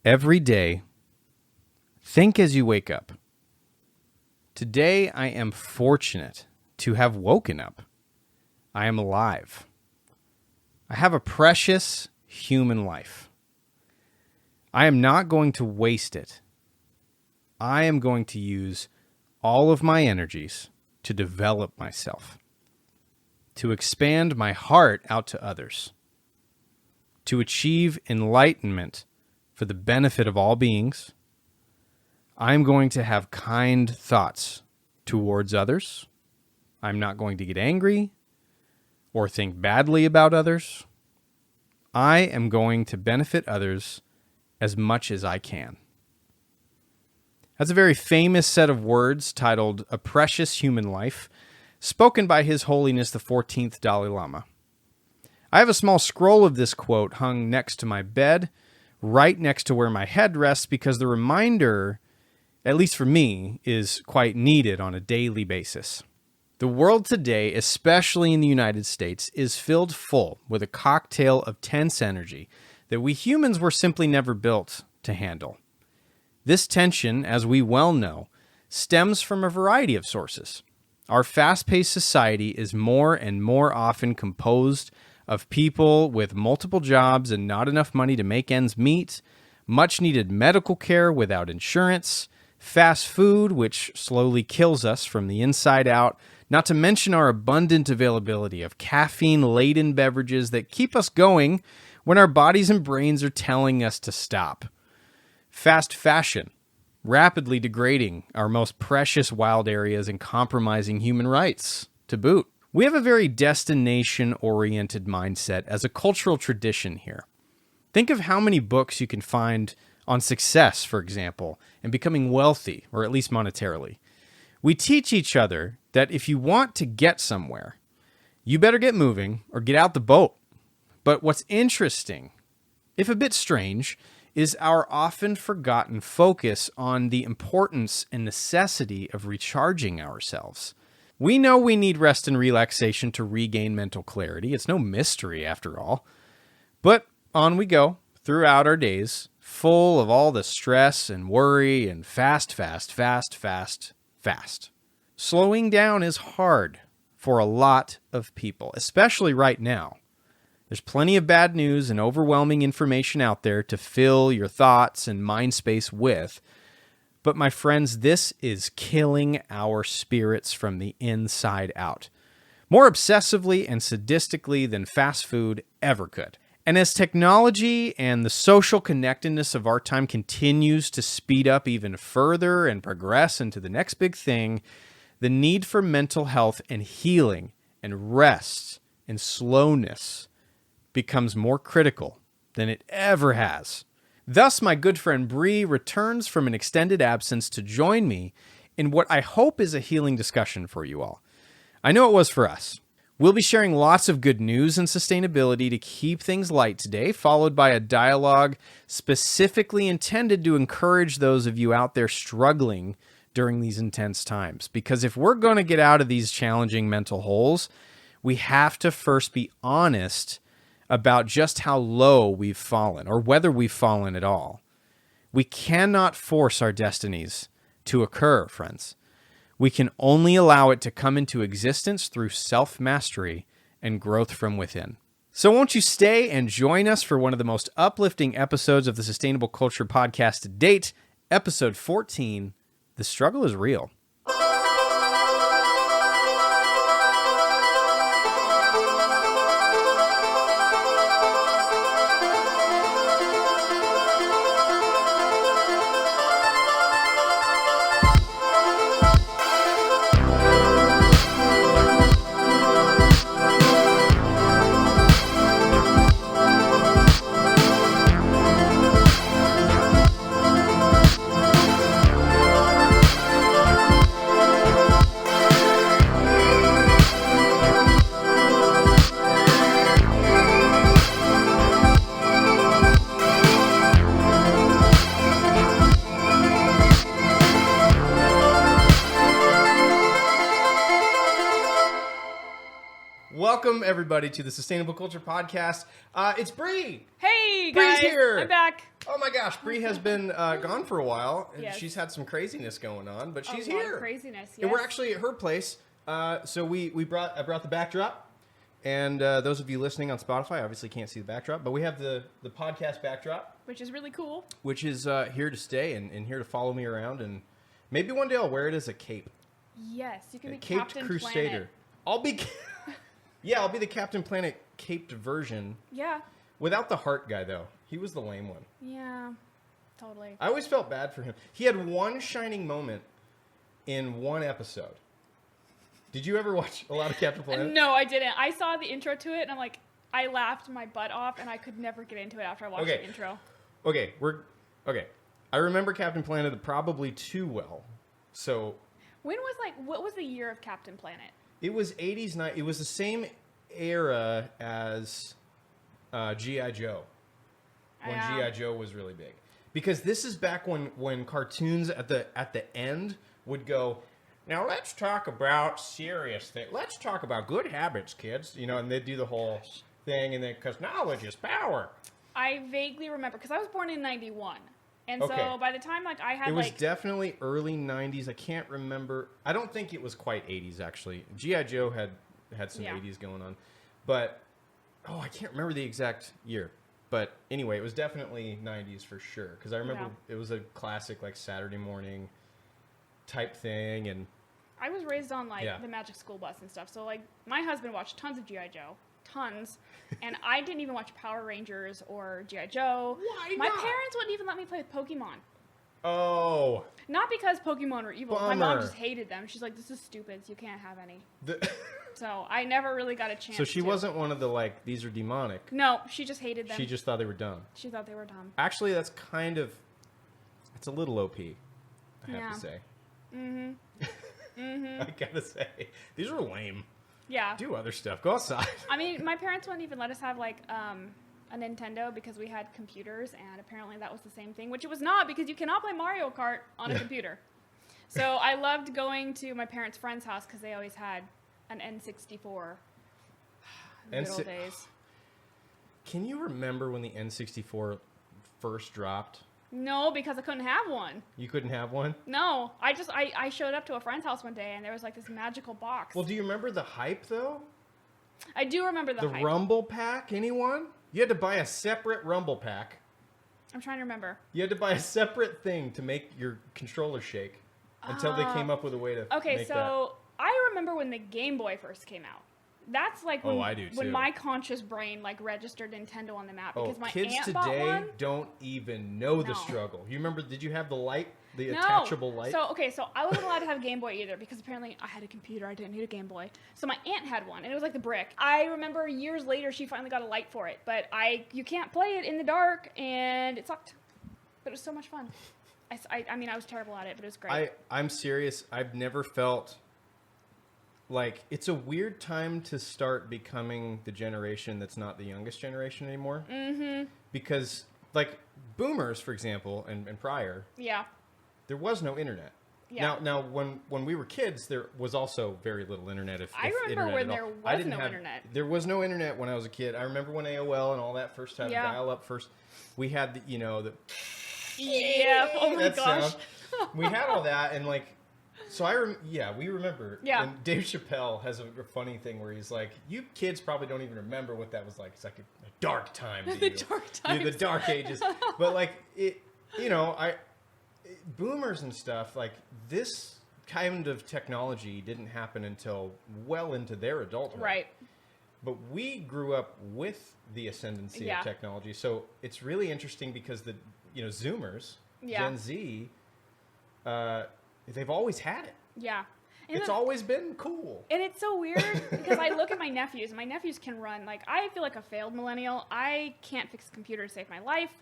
Every day, think as you wake up. Today, I am fortunate to have woken up. I am alive. I have a precious human life. I am not going to waste it. I am going to use all of my energies to develop myself, to expand my heart out to others, to achieve enlightenment for the benefit of all beings. I'm going to have kind thoughts towards others. I'm not going to get angry or think badly about others. I am going to benefit others as much as I can. That's a very famous set of words titled A Precious Human Life, spoken by His Holiness the 14th Dalai Lama. I have a small scroll of this quote hung next to my bed, right next to where my head rests, because the reminder, at least for me, is quite needed on a daily basis. The world today, especially in the United States, is filled full with a cocktail of tense energy that we humans were simply never built to handle. This tension, as we well know, stems from a variety of sources. Our fast-paced society is more and more often composed of people with multiple jobs and not enough money to make ends meet, much-needed medical care without insurance, fast food, which slowly kills us from the inside out, not to mention our abundant availability of caffeine-laden beverages that keep us going when our bodies and brains are telling us to stop. Fast fashion, rapidly degrading our most precious wild areas and compromising human rights, to boot. We have a very destination-oriented mindset as a cultural tradition here. Think of how many books you can find on success, for example, and becoming wealthy, or at least monetarily. We teach each other that if you want to get somewhere, you better get moving or get out the boat. But what's interesting, if a bit strange, is our often forgotten focus on the importance and necessity of recharging ourselves. We know we need rest and relaxation to regain mental clarity. It's no mystery, after all. But on we go throughout our days, full of all the stress and worry and fast. Slowing down is hard for a lot of people, especially right now. There's plenty of bad news and overwhelming information out there to fill your thoughts and mind space with. But my friends, this is killing our spirits from the inside out, more obsessively and sadistically than fast food ever could. And as technology and the social connectedness of our time continues to speed up even further and progress into the next big thing, the need for mental health and healing and rest and slowness becomes more critical than it ever has. Thus, my good friend Bree returns from an extended absence to join me in what I hope is a healing discussion for you all. I know it was for us. We'll be sharing lots of good news and sustainability to keep things light today, followed by a dialogue specifically intended to encourage those of you out there struggling during these intense times. Because if we're going to get out of these challenging mental holes, we have to first be honest about just how low we've fallen, or whether we've fallen at all. We cannot force our destinies to occur, friends. We can only allow it to come into existence through self-mastery and growth from within. So won't you stay and join us for one of the most uplifting episodes of the Sustainable Culture Podcast to date, episode 14, The Struggle is Real. Welcome, everybody, to the Sustainable Culture Podcast. It's Bree. Hey, Bree's guys. here. I'm back. Oh my gosh, Bree has been gone for a while. Yes. She's had some craziness going on, but she's A lot of here. craziness, And we're yes. actually at her place. So I brought the backdrop, and those of you listening on Spotify obviously can't see the backdrop, but we have the podcast backdrop, Which is really cool. which is here to stay and here to follow me around, and maybe one day I'll wear it as a cape, Yes, you can a be caped Captain Crusader. Planet. I'll be, yeah, I'll be the Captain Planet caped version Yeah. without the heart guy though. He was the lame one. Yeah. Totally. I always felt bad for him. He had one shining moment in one episode. Did you ever watch a lot of Captain Planet? No, I didn't. I saw the intro to it and I'm like, I laughed my butt off and I could never get into it after I watched Okay. the intro. Okay. I remember Captain Planet probably too well. So What was the year of Captain Planet? it was 80s, it was the same era as G.I. Joe. When Yeah. G.I. Joe was really big. Because this is back when cartoons at the end would go, now let's talk about serious things. Let's talk about good habits, kids. You know, and they'd do the whole thing, and then, because knowledge is power. I vaguely remember because I was born in '91, and Okay. so by the time I had It was definitely early 90s. I can't remember. I don't think it was quite 80s, actually. G.I. Joe had some Yeah. 80s going on. But, I can't remember the exact year. But anyway, it was definitely 90s for sure. Because I remember it was a classic, like, Saturday morning type thing. And I was raised on Yeah. the Magic School Bus and stuff. So my husband watched tons of GI Joe, tons, and I didn't even watch Power Rangers or GI Joe. Why My not? parents wouldn't even let me play with Pokemon. oh, Not because Pokemon were evil. My mom Bummer. just hated them. She's like, "This is stupid. You can't have any." the, So I never really got a chance. so she to. wasn't one of the, like, these are demonic. No, she just hated them. She just thought they were dumb. She thought they were dumb. Actually, that's kind of, it's a little OP, I have Yeah. to say. I gotta say, these are lame. Yeah. Do other stuff. Go outside. I mean, my parents wouldn't even let us have a Nintendo because we had computers, and apparently that was the same thing, which it was not because you cannot play Mario Kart on a computer. So I loved going to my parents' friend's house because they always had an N64. The good old days. Can you remember when the N64 first dropped? No, because I couldn't have one. You couldn't have one? No, I showed up to a friend's house one day, and there was this magical box. Well, do you remember the hype, though? I do remember the The hype. Rumble Pack, anyone? You had to buy a separate Rumble Pack. I'm trying to remember. You had to buy a separate thing to make your controller shake until they came up with a way to Okay, make so I remember when the Game Boy first came out. That's when, I do when too. my conscious brain registered Nintendo on the map that. Oh, because my kids aunt bought today one. don't even know the No. struggle. You remember, did you have the light? The No. attachable light? So I wasn't allowed to have a Game Boy either because apparently I had a computer. I didn't need a Game Boy. So my aunt had one, and it was like the brick. I remember years later she finally got a light for it, but you can't play it in the dark, and it sucked. But it was so much fun. I mean, I was terrible at it, but it was great. I'm serious. I've never felt like it's a weird time to start becoming the generation that's not the youngest generation anymore. Mm-hmm. Because, like, boomers, for example, and prior, Yeah. there was no internet. Yeah. Now, when we were kids, there was also very little internet. If I remember internet when at all. there I was didn't no have- internet. There was no internet when I was a kid. I remember when AOL and all that first had Yeah. dial-up first. We had the Yeah. Oh my that gosh. sound. We had all that, and like, so we remember. Yeah. And Dave Chappelle has a funny thing where he's like, "You kids probably don't even remember what that was like. It's like a dark time. To The you. dark Yeah, the times. dark ages." But like boomers and stuff like this kind of technology didn't happen until well into their adulthood. Right. But we grew up with the ascendancy Yeah. of technology, so it's really interesting because the Zoomers, Yeah. Gen Z, they've always had it. Yeah. And It's then- always been cool. And it's so weird because I look at my nephews, and my nephews can run. Like, I feel like a failed millennial. I can't fix a computer to save my life.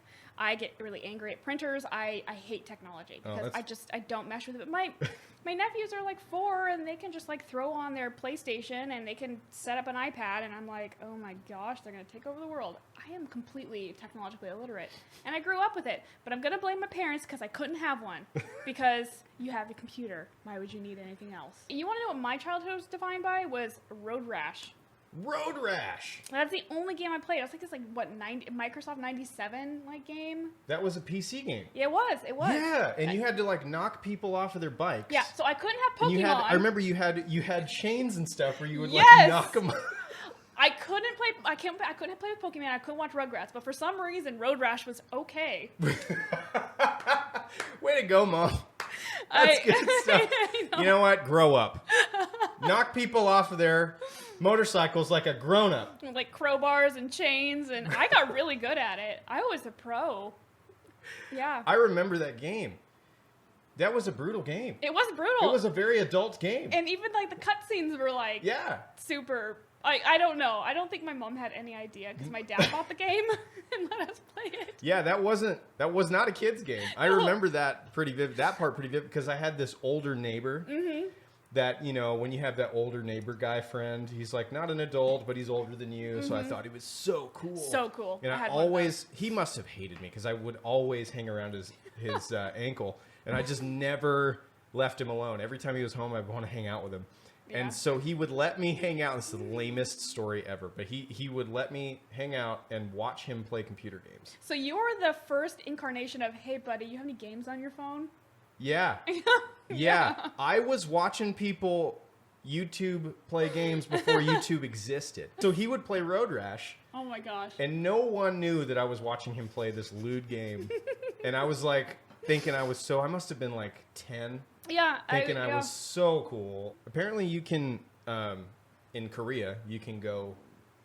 I get really angry at printers. I hate technology Oh, because that's- I don't mesh with it. But my nephews are like 4, and they can just like throw on their PlayStation, and they can set up an iPad, and I'm like, oh my gosh, they're gonna take over the world. I am completely technologically illiterate, and I grew up with it. But I'm gonna blame my parents because I couldn't have one because you have a computer. Why would you need anything else? You want to know what my childhood was defined by? Was road rash. Road Rash. That's the only game I played. I was like, it's like what, Microsoft 97 like game. That was a PC game. Yeah, it was. It was. Yeah, and you had to like knock people off of their bikes. Yeah, so I couldn't have Pokemon. And you had, I remember you had chains and stuff where you would like Yes! knock them. I couldn't play. I couldn't play with Pokemon. I couldn't watch Rugrats. But for some reason, Road Rash was okay. Way to go, Mom. That's good stuff. You know what? Grow up. Knock people off of their motorcycles like a grown-up. Like crowbars and chains, and I got really good at it. I was a pro. Yeah. I remember that game. That was a brutal game. It was brutal. It was a very adult game. And even like the cutscenes were like Yeah. super. I don't know. I don't think my mom had any idea because my dad bought the game and let us play it. Yeah, that was not a kid's game. I remember that part pretty vivid because I had this older neighbor that, you know, when you have that older neighbor guy friend, he's like not an adult, but he's older than you. So I thought he was so cool. So cool. And I had he must have hated me because I would always hang around his ankle, and I just never left him alone. Every time he was home, I'd want to hang out with him. Yeah. And so he would let me hang out. This is the lamest story ever, but he would let me hang out and watch him play computer games. So you were the first incarnation of, hey buddy, you have any games on your phone? Yeah. Yeah. I was watching people YouTube play games before YouTube existed. So he would play Road Rash. Oh my gosh. And no one knew that I was watching him play this lewd game. And I was like thinking I must have been like 10. Yeah. Thinking I was so cool. Apparently you can, in Korea, you can go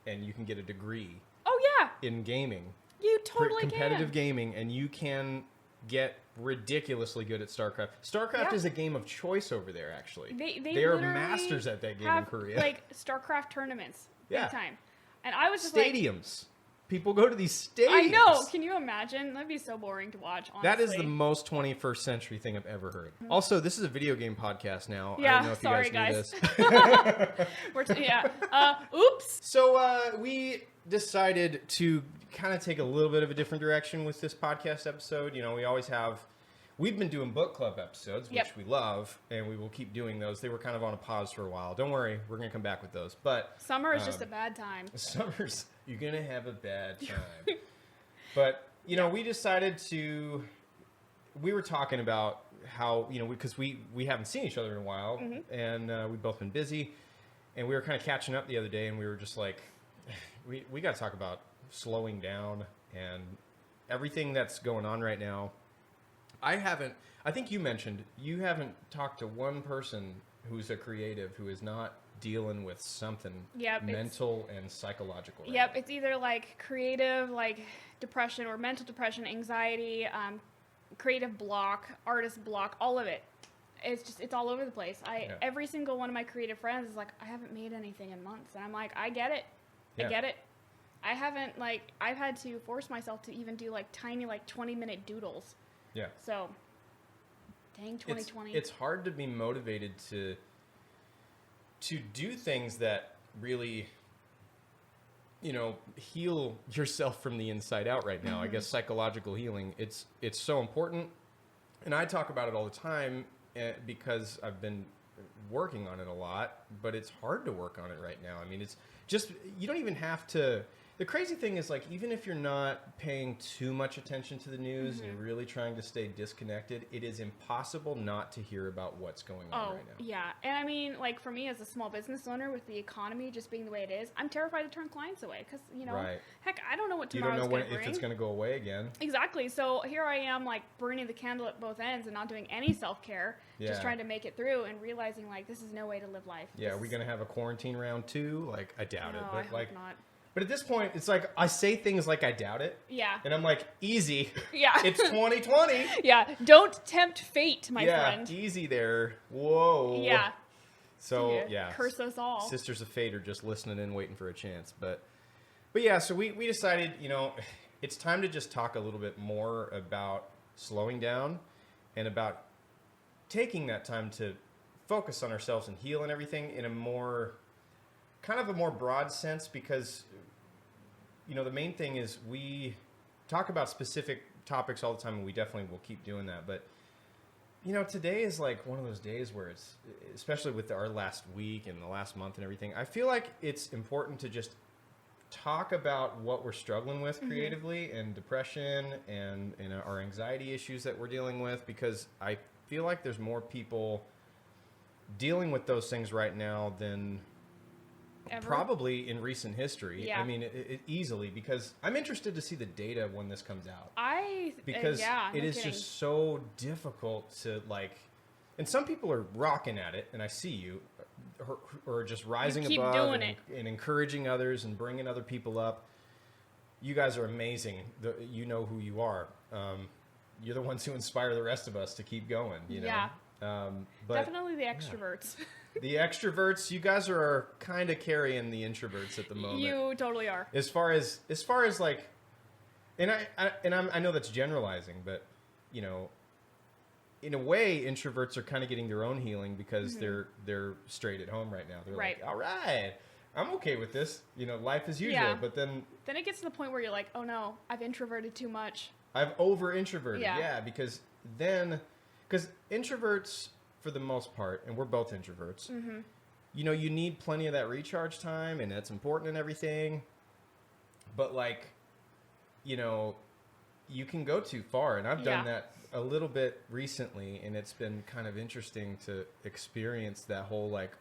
and you can get a degree Oh yeah. in gaming. You totally competitive can. gaming, and you can get ridiculously good at StarCraft. StarCraft Yeah. is a game of choice over there, actually. They are literally masters at that game in have, Korea. like StarCraft tournaments. Yeah. Big time. And I was just like, Stadiums. People go to these stadiums. I know. Can you imagine? That'd be so boring to watch, honestly. That is the most 21st century thing I've ever heard. Also, this is a video game podcast now. Yeah, I don't know if sorry, you guys guys. knew this. Oops. So we decided to kind of take a little bit of a different direction with this podcast episode. You know, we've been doing book club episodes, which Yep. we love, and we will keep doing those. They were kind of on a pause for a while. Don't worry, we're going to come back with those. But Summer is just a bad time. summer's, you're going to have a bad time. But, you know, we decided we were talking about how, you know, because we haven't seen each other in a while, and we've both been busy, and we were kind of catching up the other day, and we were just like, we got to talk about slowing down and everything that's going on right now. I think you mentioned you haven't talked to one person who's a creative who is not dealing with something mental and psychological. Right Yep, now. it's either like creative, like depression or mental depression, anxiety, creative block, artist block, all of it. It's all over the place. Every single one of my creative friends is like, I haven't made anything in months. And I'm like, I get it. Yeah. I get it. I haven't, like, I've had to force myself to even do like tiny, like 20-minute doodles. Yeah. So, dang 2020. It's hard to be motivated to do things that really, you know, heal yourself from the inside out right now. I guess psychological healing, it's so important. And I talk about it all the time because I've been working on it a lot, but it's hard to work on it right now. I mean, it's just, you don't even have to. The crazy thing is, like, even if you're not paying too much attention to the news and really trying to stay disconnected, it is impossible not to hear about what's going on right now. Yeah. And I mean, like, for me as a small business owner with the economy just being the way it is, I'm terrified to turn clients away because, you know, Right. heck, I don't know what You tomorrow's don't know going to bring. if it's going to go away again. Exactly. So here I am, like, burning the candle at both ends and not doing any self-care, Yeah. just trying to make it through and realizing, like, this is no way to live life. Yeah, are we going to have a quarantine round 2? Like, I doubt it. No, But I hope like, not. but at this point, it's like I say things like I doubt it, Yeah. and I'm like, easy. Yeah. It's 2020. Yeah. Don't tempt fate, my yeah, friend. easy there. Whoa. Yeah. So yeah, Curse us all. Sisters of Fate are just listening in, waiting for a chance. But yeah, so we decided, you know, it's time to just talk a little bit more about slowing down and about taking that time to focus on ourselves and heal and everything in a more broad sense, because, you know, the main thing is we talk about specific topics all the time, and we definitely will keep doing that. But today is like one of those days where it's, especially with our last week and the last month and everything, I feel like it's important to just talk about what we're struggling with creatively and depression and our anxiety issues that we're dealing with, because I feel like there's more people dealing with those things right now than Ever? probably in recent history. Yeah. I mean, easily, because I'm interested to see the data when this comes out. Because yeah, it no is kidding. just so difficult to like, and some people are rocking at it, and I see you, or just rising keep above doing and, it. and encouraging others and bringing other people up. You guys are amazing. You know who you are. You're the ones who inspire the rest of us to keep going. You know. Yeah. But Definitely the extroverts. the extroverts, you guys are kind of carrying the introverts at the moment. You totally are. As far as like, and I know that's generalizing, but you know, in a way, introverts are kind of getting their own healing because they're straight at home right now. They're Right. like, all right, I'm okay with this. You know, life as usual. Yeah. But then Then it gets to the point where you're like, oh no, I've introverted too much. I've over introverted. Yeah. Yeah, because introverts, for the most part, and we're both introverts, you know, you need plenty of that recharge time, and that's important and everything. But like, you know, you can go too far, and I've done Yeah. that a little bit recently, and it's been kind of interesting to experience that whole like,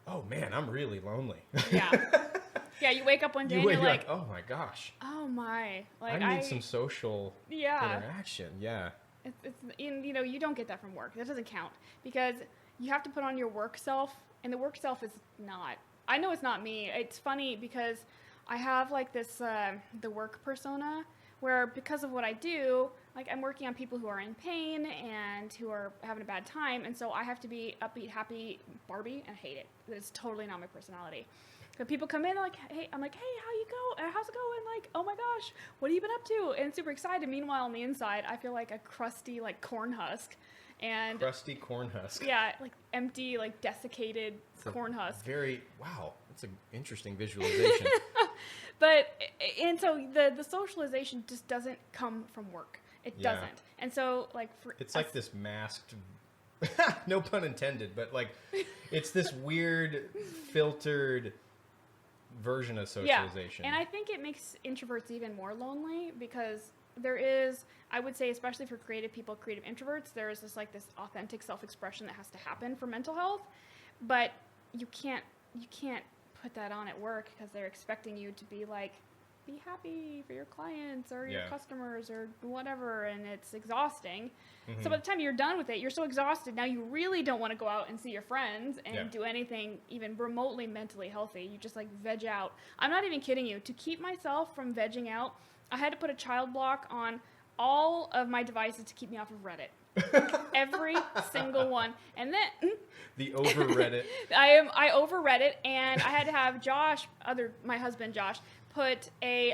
oh man, I'm really lonely. Yeah. Yeah, you wake up one day and you're you're like, oh my gosh, oh my. Like I need some social Yeah. interaction. Yeah. You know, you don't get that from work. That doesn't count because you have to put on your work self, and the work self is not. I know it's not me. It's funny because I have like this the work persona where, because of what I do, like I'm working on people who are in pain and who are having a bad time, and so I have to be upbeat, happy Barbie, and I hate it. It's totally not my personality. But people come in, like, hey, I'm like, hey, how's it going? Like, oh my gosh, what have you been up to? And super excited. Meanwhile, on the inside, I feel like a crusty, like, corn husk. And Crusty corn husk. yeah, like empty, like desiccated It's a corn husk. Wow, that's an interesting visualization. But, and so the socialization just doesn't come from work. It Yeah. doesn't. And so, like, for It's like this masked, no pun intended, but like, it's this weird filtered version of socialization. Yeah, and I think it makes introverts even more lonely because there is, I would say, especially for creative people, creative introverts, there is this authentic self-expression that has to happen for mental health, but you can't put that on at work because they're expecting you to be like, be happy for your clients or your Yeah. customers or whatever, and it's exhausting. Mhm. So by the time you're done with it, you're so exhausted. Now you really don't want to go out and see your friends and Yeah. do anything even remotely mentally healthy. You just like veg out. I'm not even kidding you. To keep myself from vegging out, I had to put a child block on all of my devices to keep me off of Reddit. Every single one. And then The over Reddit. I overread it, and I had to have my husband Josh, put a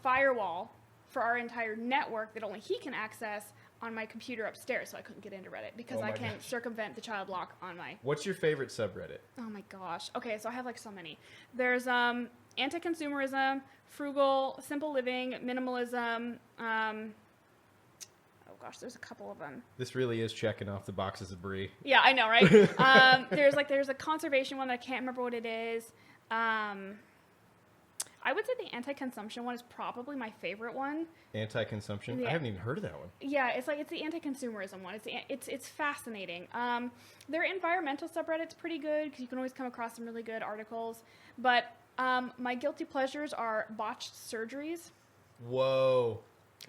firewall for our entire network that only he can access on my computer upstairs, so I couldn't get into Reddit because Oh I my can gosh. circumvent the child lock on my. What's your favorite subreddit? Oh my gosh. Okay, so I have like so many. There's anti-consumerism, frugal, simple living, minimalism. Oh gosh, there's a couple of them. This really is checking off the boxes of Brie. Yeah, I know, right? There's a conservation one that I can't remember what it is. I would say the anti-consumption one is probably my favorite one. Anti-consumption? Yeah. I haven't even heard of that one. Yeah, it's the anti-consumerism one. It's fascinating. Their environmental subreddit's pretty good because you can always come across some really good articles. But my guilty pleasures are botched surgeries. Whoa.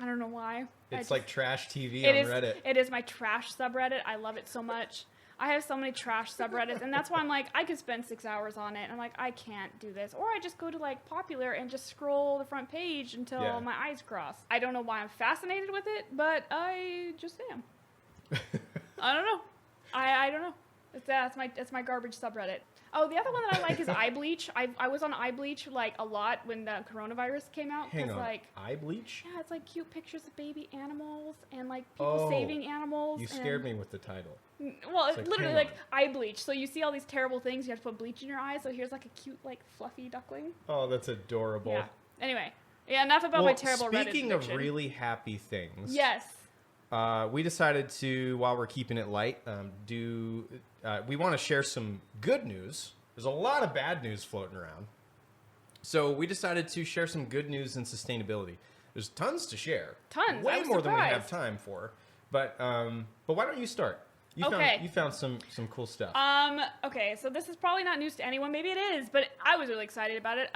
I don't know why. It's like trash TV It on is. Reddit. It is my trash subreddit. I love it so much. I have so many trash subreddits, and that's why I'm like, I could spend 6 hours on it. And I'm like, I can't do this. Or I just go to like Popular and just scroll the front page until Yeah. my eyes cross. I don't know why I'm fascinated with it, but I just am. I don't know. I don't know. That's my garbage subreddit. Oh, the other one that I like is iBleach. I was on iBleach like a lot when the coronavirus came out. Hang on. Like, Eye bleach? yeah, it's like cute pictures of baby animals and like people saving animals. You scared me with the title. Well, It's it's like, literally hang like eye bleach. So you see all these terrible things. You have to put bleach in your eyes. So here's like a cute, like fluffy duckling. Oh, that's adorable. Yeah. Anyway, yeah. Enough about my terrible Reddit speaking of addiction. really happy things. Yes. we decided to, while we're keeping it light, we want to share some good news. There's a lot of bad news floating around. So we decided to share some good news in sustainability. There's tons to share. Tons. Way I was more than we have surprised. time for. But why don't you start? Okay. You found some cool stuff. Okay, so this is probably not news to anyone. Maybe it is, but I was really excited about it.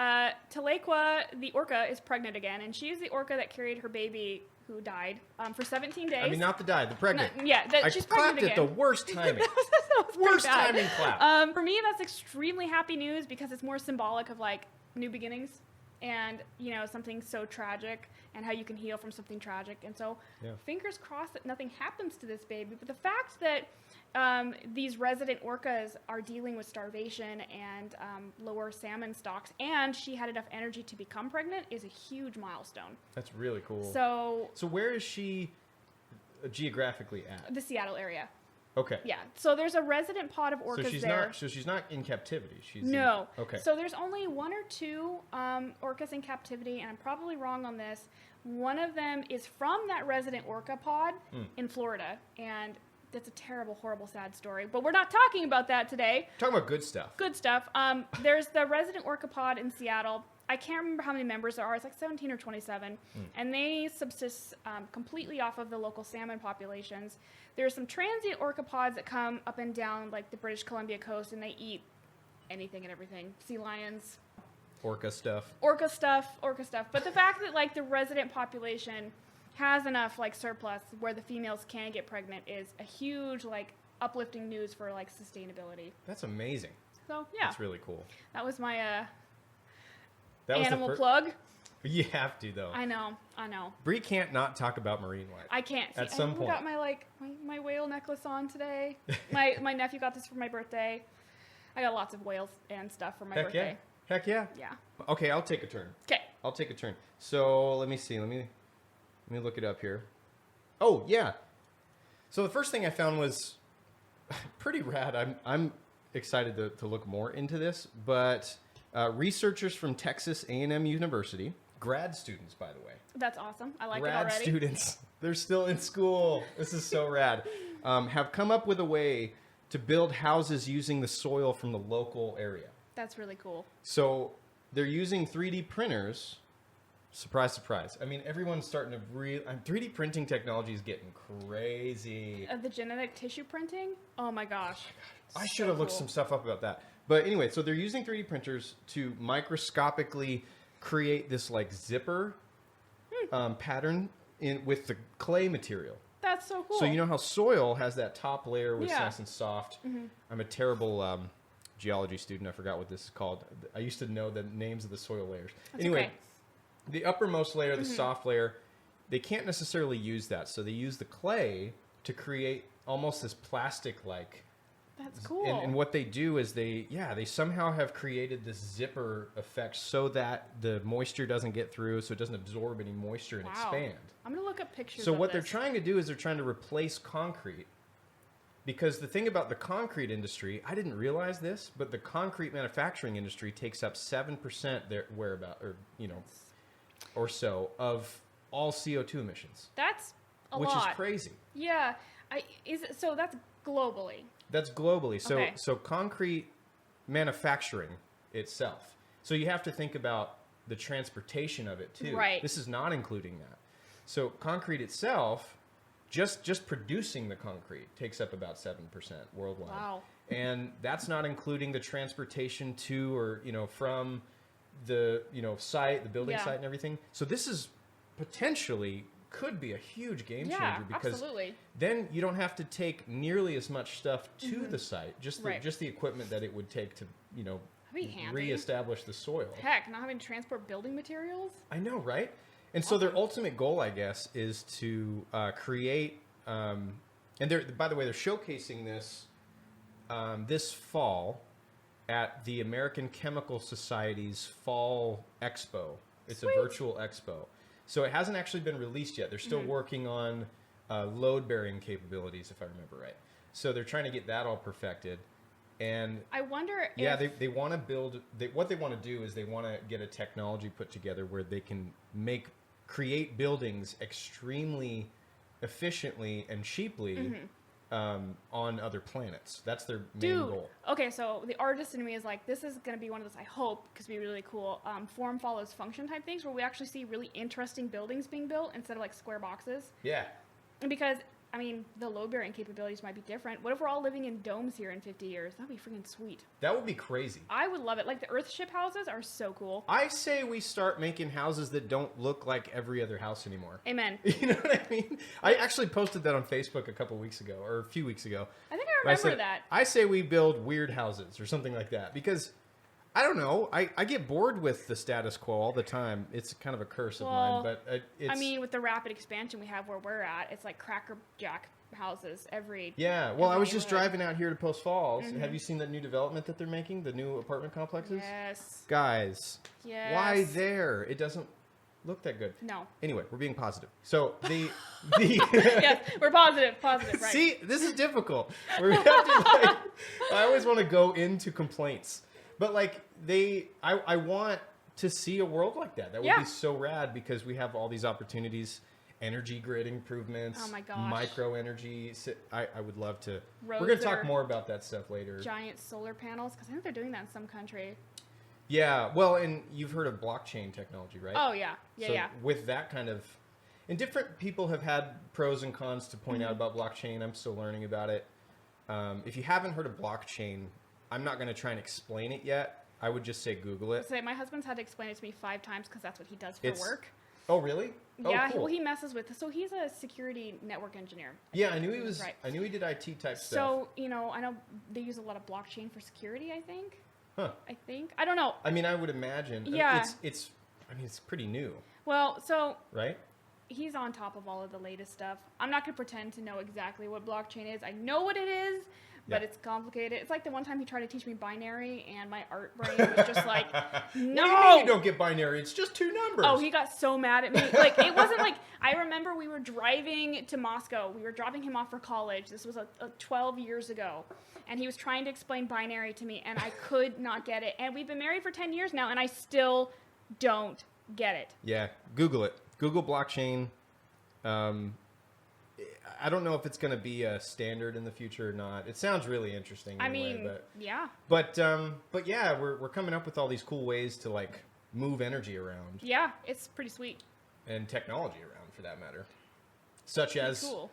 Talekwa, the orca, is pregnant again, and she's the orca that carried her baby who died for 17 days. I mean, not the die, the pregnant. No, yeah, she's clapped pregnant at the again. worst timing. That was pretty Worst bad. timing clap. For me, that's extremely happy news because it's more symbolic of like new beginnings and something so tragic and how you can heal from something tragic. And so, Yeah. fingers crossed that nothing happens to this baby. But the fact that these resident orcas are dealing with starvation and lower salmon stocks, and she had enough energy to become pregnant is a huge milestone. That's really cool. So where is she geographically at? the Seattle area. Okay. Yeah. So there's a resident pod of orcas there. So she's not in captivity. She's No. Okay. So there's only one or two orcas in captivity, and I'm probably wrong on this. One of them is from that resident orca pod in Florida, and that's a terrible, horrible, sad story. But we're not talking about that today. Talking about good stuff. Good stuff. There's the resident orca pod in Seattle. I can't remember how many members there are. It's like 17 or 27. And they subsist completely off of the local salmon populations. There's some transient orca pods that come up and down like the British Columbia coast, and they eat anything and everything. Sea lions, Orca stuff. orca stuff. But the fact that like the resident population has enough like surplus where the females can get pregnant is a huge like uplifting news for like sustainability. That's amazing. So yeah, That's really cool. that was my That was animal the plug. You have to though. I know. Bree can't not talk about marine life. I can't. At See, some I even point. got my my whale necklace on today. my nephew got this for my birthday. I got lots of whales and stuff for my Heck birthday. yeah. Heck yeah. Yeah. Okay, I'll take a turn. Okay. I'll take a turn. So let me see. Let me look it up here. Oh yeah. So the first thing I found was pretty rad. I'm excited to look more into this. But researchers from Texas A&M University, grad students by the way, That's awesome. I like it grad already. students, they're still in school. This is so rad. Have come up with a way to build houses using the soil from the local area. That's really cool. So they're using 3D printers. Surprise, surprise. I mean, everyone's starting to 3D printing technology is getting crazy. The genetic tissue printing? Oh my gosh. I So should have looked cool. some stuff up about that. But anyway, so they're using 3D printers to microscopically create this like zipper pattern with the clay material. That's so cool. So you know how soil has that top layer which is Yeah. nice and soft. I'm a terrible geology student. I forgot what this is called. I used to know the names of the soil layers. That's Anyway, okay. the uppermost layer, the soft layer, they can't necessarily use that. So they use the clay to create almost this plastic-like. That's cool. And what they do is they somehow have created this zipper effect so that the moisture doesn't get through, so it doesn't absorb any moisture and Wow. expand. I'm gonna look up pictures. So of what they're this. trying to do is they're trying to replace concrete. Because the thing about the concrete industry, I didn't realize this, but the concrete manufacturing industry takes up 7% or so of all CO2 emissions, That's a which lot. is crazy. Yeah. So that's globally. That's globally. So Okay. so concrete manufacturing itself. So you have to think about the transportation of it too. Right. This is not including that. So concrete itself, just producing the concrete takes up about 7% worldwide. Wow. And that's not including the transportation to or from the site, the building Yeah. site and everything. So this is potentially could be a huge game changer Yeah, because absolutely. then you don't have to take nearly as much stuff to the site, just Right. the equipment that it would take to be handy. reestablish the soil. Heck, not having to transport building materials. I know, right? And so their ultimate goal, I guess, is to create. And by the way, they're showcasing this this fall at the American Chemical Society's Fall Expo. It's Sweet. a virtual expo. So it hasn't actually been released yet. They're still working on load-bearing capabilities, if I remember right. So they're trying to get that all perfected. And I wonder yeah, if they want to build. What they want to do is they want to get a technology put together where they can create buildings extremely efficiently and cheaply on other planets. That's their main Dude, goal. okay, so the artist in me is like, this is going to be one of those, I hope, because it'd be really cool, form follows function type things where we actually see really interesting buildings being built instead of like square boxes. Yeah. And because, I mean, the load bearing capabilities might be different. What if we're all living in domes here in 50 years? That'd be freaking sweet. That would be crazy. I would love it. Like the Earthship houses are so cool. I say we start making houses that don't look like every other house anymore. Amen. You know what I mean? I actually posted that on Facebook a couple weeks ago, or a few weeks ago. I think I remember said, that. I say we build weird houses or something like that because I don't know. I get bored with the status quo all the time. It's kind of a curse of mine, but it's. I mean, with the rapid expansion we have where we're at, it's like crackerjack houses every. Yeah. Well, I was every just neighborhood. driving out here to Post Falls. Have you seen that new development that they're making? The new apartment complexes. Yes. Guys, Yes. why there? It doesn't look that good. No. Anyway, we're being positive. So the Yes, we're positive, right. See, this is difficult. We have to, like, I always want to go into complaints, but like I want to see a world like that. That would Yeah. be so rad because we have all these opportunities, energy grid improvements, Oh my gosh. micro energy. I would love to. Roads We're gonna that talk are more about that stuff later. Giant solar panels, because I think they're doing that in some country. Yeah, well, and you've heard of blockchain technology, right? Oh yeah, yeah, So yeah. with that kind of, and different people have had pros and cons to point out about blockchain. I'm still learning about it. If you haven't heard of blockchain, I'm not going to try and explain it yet. I would just say Google it. So my husband's had to explain it to me 5 times because that's what he does for It's- work. Oh, really? Yeah, Oh, cool. well, he messes with. So he's a security network engineer. Yeah, I knew he was. Right. I knew he did IT type stuff. So I know they use a lot of blockchain for security. I think. Huh. I don't know. I mean, I would imagine. Yeah. It's. I mean, it's pretty new, Well, so right? he's on top of all of the latest stuff. I'm not going to pretend to know exactly what blockchain is. I know what it is, but Yeah. it's complicated. It's like the one time he tried to teach me binary, and my art brain was just like, no. What do you mean you don't get binary? It's just two numbers. Oh, he got so mad at me. Like, it wasn't like, I remember we were driving to Moscow. We were dropping him off for college. This was 12 years ago. And he was trying to explain binary to me, and I could not get it. And we've been married for 10 years now, and I still don't get it. Yeah, Google it. Google blockchain. I don't know if it's going to be a standard in the future or not. It sounds really interesting. I Anyway, mean, yeah. but yeah, we're coming up with all these cool ways to like move energy around Yeah, it's pretty sweet. and technology around, for that matter, such Pretty as cool.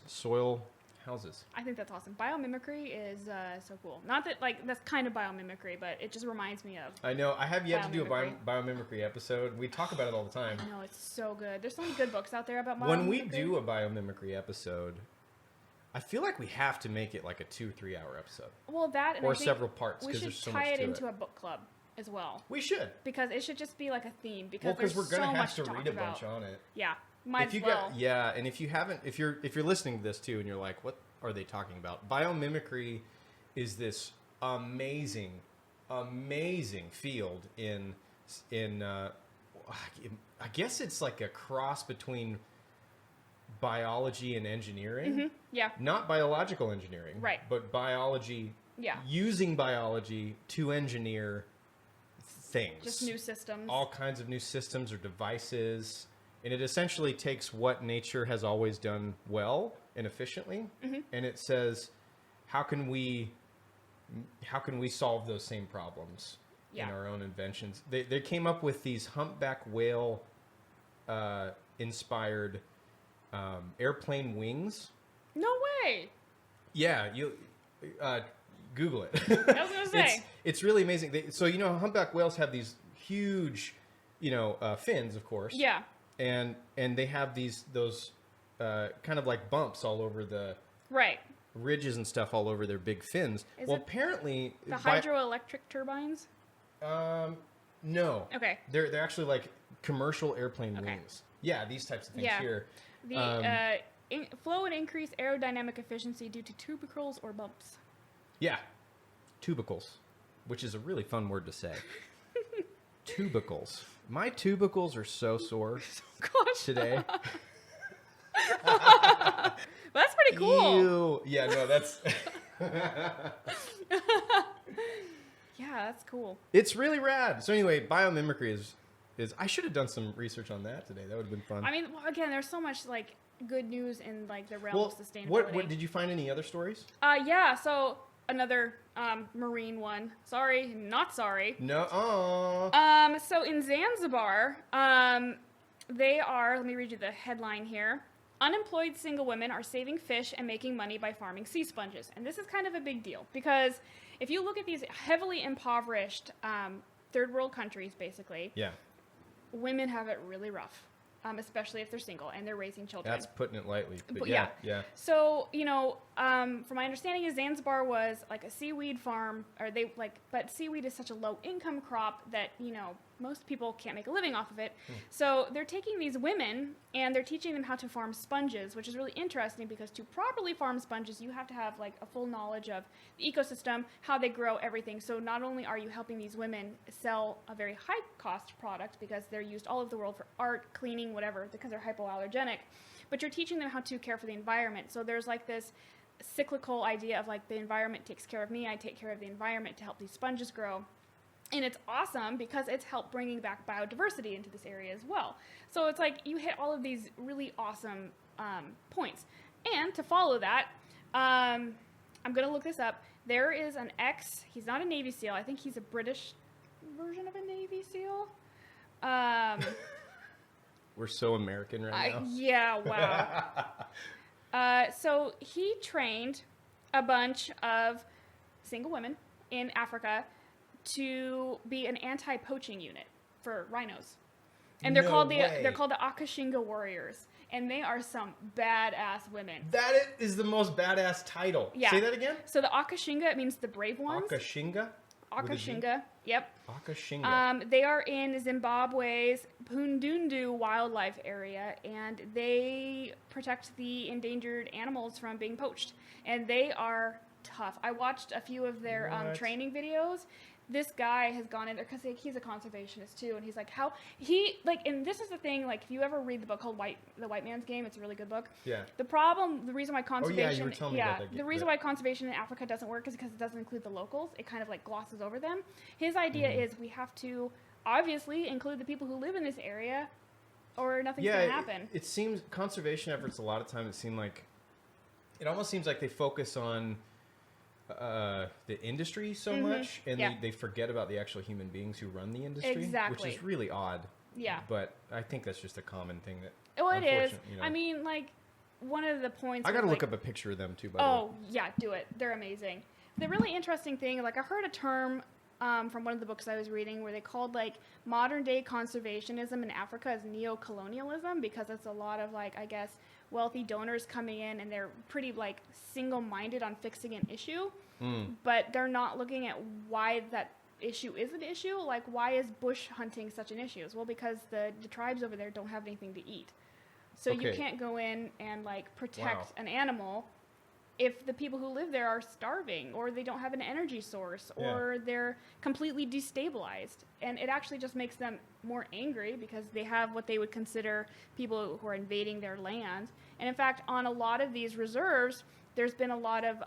soil houses. I think that's awesome. Biomimicry is so cool. Not that, like, that's kind of biomimicry, but it just reminds me of. I know. I have yet to do a Biomimicry. biomimicry episode. We talk about it all the time. No, it's so good. There's so many good books out there about biomimicry. When we do a biomimicry episode, I feel like we have to make it like a 2-3 hour episode Well, that and or I think several parts we because should there's so tie much it to into it. a book club as well. We should. Because it should just be like a theme. Well, Because because we're there's gonna so have much to talk read a about. bunch on it. Yeah, might If you as well. got, yeah, and if you haven't, if you're listening to this too, and you're like, what are they talking about? Biomimicry is this amazing field in I guess it's like a cross between biology and engineering. Yeah, Not biological engineering, Right. But biology. Yeah. Using biology to engineer things. just new systems. All kinds of new systems or devices, and it essentially takes what nature has always done well and efficiently, and it says, how can we solve those same problems in Yeah. our own inventions? They came up with these humpback whale inspired airplane wings. No way. Yeah, you Google it. I was gonna say. It's really amazing. So humpback whales have these huge, fins, of course. Yeah. And they have those kind of like bumps all over the Right. ridges and stuff all over their big fins. Is Well, it apparently The hydroelectric turbines. no. Okay. They're actually like commercial airplane Okay. wings. Yeah, these types of things Yeah. here. The flow and increase aerodynamic efficiency due to tubercles or bumps. Yeah. Tubicles, which is a really fun word to say. Tubicles. My tubicles are so sore Gosh. today. Well, that's pretty cool. Ew. Yeah, no, that's Yeah, that's cool. it's really rad. So anyway, biomimicry is. I should have done some research on that today. That would have been fun. I mean, well, again, there's so much like good news in like the realm well, of sustainability. what did you find any other stories? Yeah. So another marine one. Sorry, not sorry. No. Oh. So in Zanzibar, they are. Let me read you the headline here. Unemployed single women are saving fish and making money by farming sea sponges. And this is kind of a big deal because if you look at these heavily impoverished third world countries, basically, Yeah. women have it really rough, especially if they're single and they're raising children. That's putting it lightly. But But yeah. yeah. Yeah. So, from my understanding, is Zanzibar was like a seaweed farm, but seaweed is such a low income crop that, most people can't make a living off of it. So they're taking these women and they're teaching them how to farm sponges, which is really interesting because to properly farm sponges, you have to have like a full knowledge of the ecosystem, how they grow, everything. So not only are you helping these women sell a very high cost product because they're used all over the world for art, cleaning, whatever, because they're hypoallergenic, but you're teaching them how to care for the environment. So there's like this cyclical idea of like the environment takes care of me, I take care of the environment to help these sponges grow. And it's awesome because it's helped bringing back biodiversity into this area as well. So it's like you hit all of these really awesome points. And to follow that, I'm going to look this up. There is he's not a Navy SEAL. I think he's a British version of a Navy SEAL. We're so American right now. Yeah, wow. So he trained a bunch of single women in Africa to be an anti-poaching unit for rhinos, and they're No called way. the Akashinga Warriors, and they are some badass women. That is the most badass title. Yeah. Say that again. So the Akashinga, it means the brave ones. Akashinga. With a G? Akashinga, yep. Akashinga. They are in Zimbabwe's Pundundu wildlife area, and they protect the endangered animals from being poached. And they are tough. I watched a few of their What? training videos. This guy has gone in there because he's a conservationist too, and he's like, and this is the thing, like, if you ever read the book called The White Man's Game, it's a really good book. Yeah. The reason why conservation, you were telling me about that. the reason why conservation in Africa doesn't work is because it doesn't include the locals. It kind of like glosses over them. His idea is we have to obviously include the people who live in this area, or nothing's going to happen. It seems conservation efforts a lot of times it almost seems like they focus on the industry so much, and Yeah. they forget about the actual human beings who run the industry, Exactly. which is really odd. Yeah. But I think that's just a common thing that. Well, it is. unfortunate, I mean, like, one of the points. I got to of, look like, up a picture of them too. By the way. Oh, yeah, do it. They're amazing. The really interesting thing, like, I heard a term from one of the books I was reading where they called, like, modern day conservationism in Africa as neo-colonialism, because it's a lot of, like, I guess, wealthy donors coming in and they're pretty, like, single-minded on fixing an issue, but they're not looking at why that issue is an issue. Like, why is bush hunting such an issue? Well, because the tribes over there don't have anything to eat. So you Okay. can't go in and, like, protect Wow. an animal if the people who live there are starving, or they don't have an energy source, or they're completely destabilized. And it actually just makes them more angry because they have what they would consider people who are invading their land. And in fact, on a lot of these reserves, there's been a lot of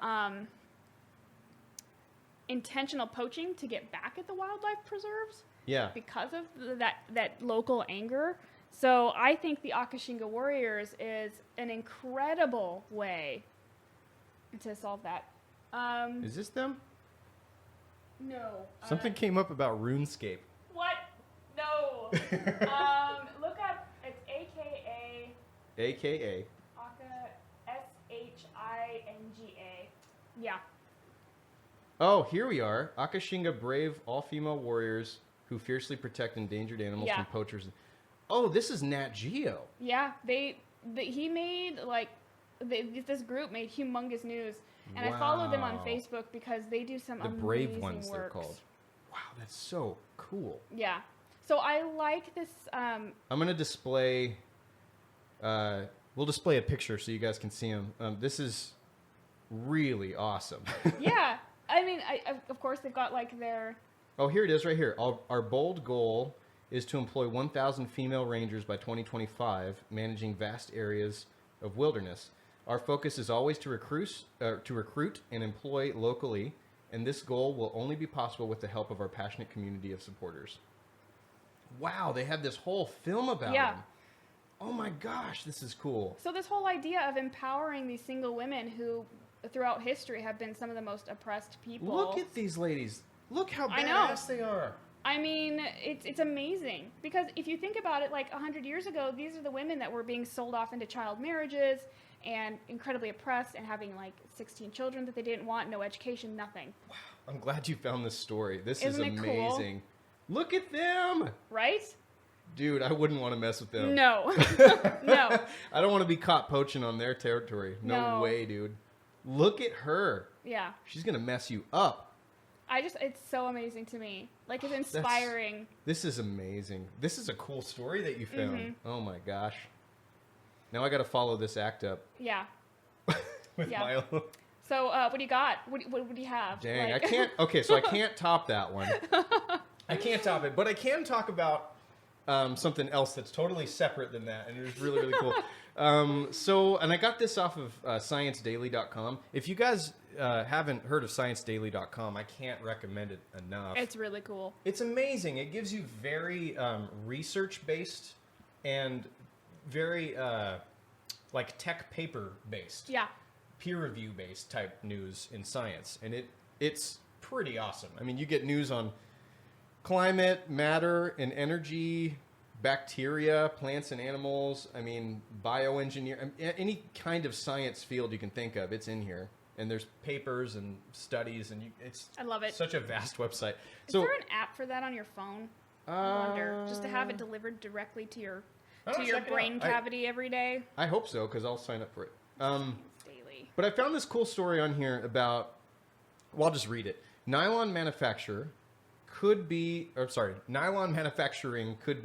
intentional poaching to get back at the wildlife preserves Yeah. because of that local anger. So I think the Akashinga Warriors is an incredible way to solve that. Is this them? No. Something came up about RuneScape. What? No. Look up. It's AKA AKA. Aka SHINGA. Yeah. Oh, here we are. Akashinga brave all-female warriors who fiercely protect endangered animals Yeah. from poachers. Oh, this is Nat Geo. Yeah. He made this group made humongous news, and I follow them on Wow. Facebook because they do some The amazing brave ones, they're works. called. Wow, that's so cool. Yeah. So I like this. I'm gonna display. We'll display a picture so you guys can see them. This is really awesome. Yeah. I mean, of course they've got like their. Oh, here it is, right here. Our bold goal is to employ 1,000 female rangers by 2025, managing vast areas of wilderness. Our focus is always to recruit and employ locally, and this goal will only be possible with the help of our passionate community of supporters. Wow, they had this whole film about Yeah. him. Oh my gosh, this is cool. So this whole idea of empowering these single women who, throughout history, have been some of the most oppressed people. Look at these ladies. Look how I know. badass they are. I mean, it's amazing because if you think about it, like 100 years ago, these are the women that were being sold off into child marriages and incredibly oppressed and having like 16 children that they didn't want, no education, nothing. I'm glad you found this story. This Isn't is it cool? amazing. Look at them. Right? Dude, I wouldn't want to mess with them. No. No. I don't want to be caught poaching on their territory. No No. way, dude. Look at her. Yeah. She's going to mess you up. It's so amazing to me. Like, it's inspiring. This is amazing. This is a cool story that you found. Mm-hmm. Oh my gosh. Now I got to follow this act up Yeah. with Yeah. Milo. So, what do you got? What do you have? Dang, Like- I can't. Okay, so I can't top that one. I can't top it, but I can talk about something else that's totally separate than that, and it was really, really cool. And I got this off of ScienceDaily.com. If you guys haven't heard of ScienceDaily.com, I can't recommend it enough. It's really cool. It's amazing. It gives you very research-based and very like tech paper-based, Yeah. peer review-based type news in science, and it's pretty awesome. I mean, you get news on climate, matter, and energy, bacteria, plants and animals. I mean, bioengineer, any kind of science field you can think of, it's in here. And there's papers and studies, and it's I love it. such a vast website. Is there an app for that on your phone? I wonder. Just to have it delivered directly to your I'll check it brain out. cavity every day. I hope so, because I'll sign up for it. It's daily. But I found this cool story on here about, well, I'll just read it. Nylon manufacturing could be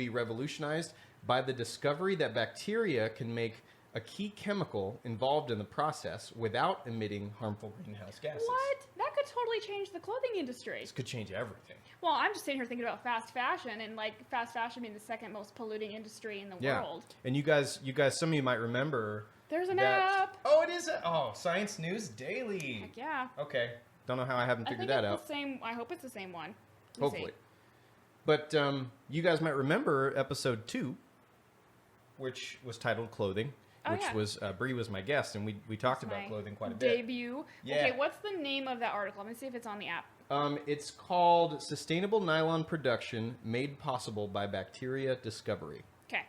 revolutionized by the discovery that bacteria can make a key chemical involved in the process without emitting harmful greenhouse gases. What? That could totally change the clothing industry. This could change everything. Well, I'm just sitting here thinking about fast fashion, and like fast fashion being the second most polluting industry in the world. And you guys, some of you might remember. There's an that, app. Oh, it is. Science News Daily. Heck yeah. Okay. Don't know how I haven't I figured think that it's out. the same. I hope it's the same one. Let me see. Hopefully. But you guys might remember episode 2, which was titled Clothing, Oh, which yeah. was Bree was my guest, and we talked about My clothing quite a bit. Debut. Yeah. Okay, what's the name of that article? Let me see if it's on the app. It's called Sustainable Nylon Production Made Possible by Bacteria Discovery. Okay.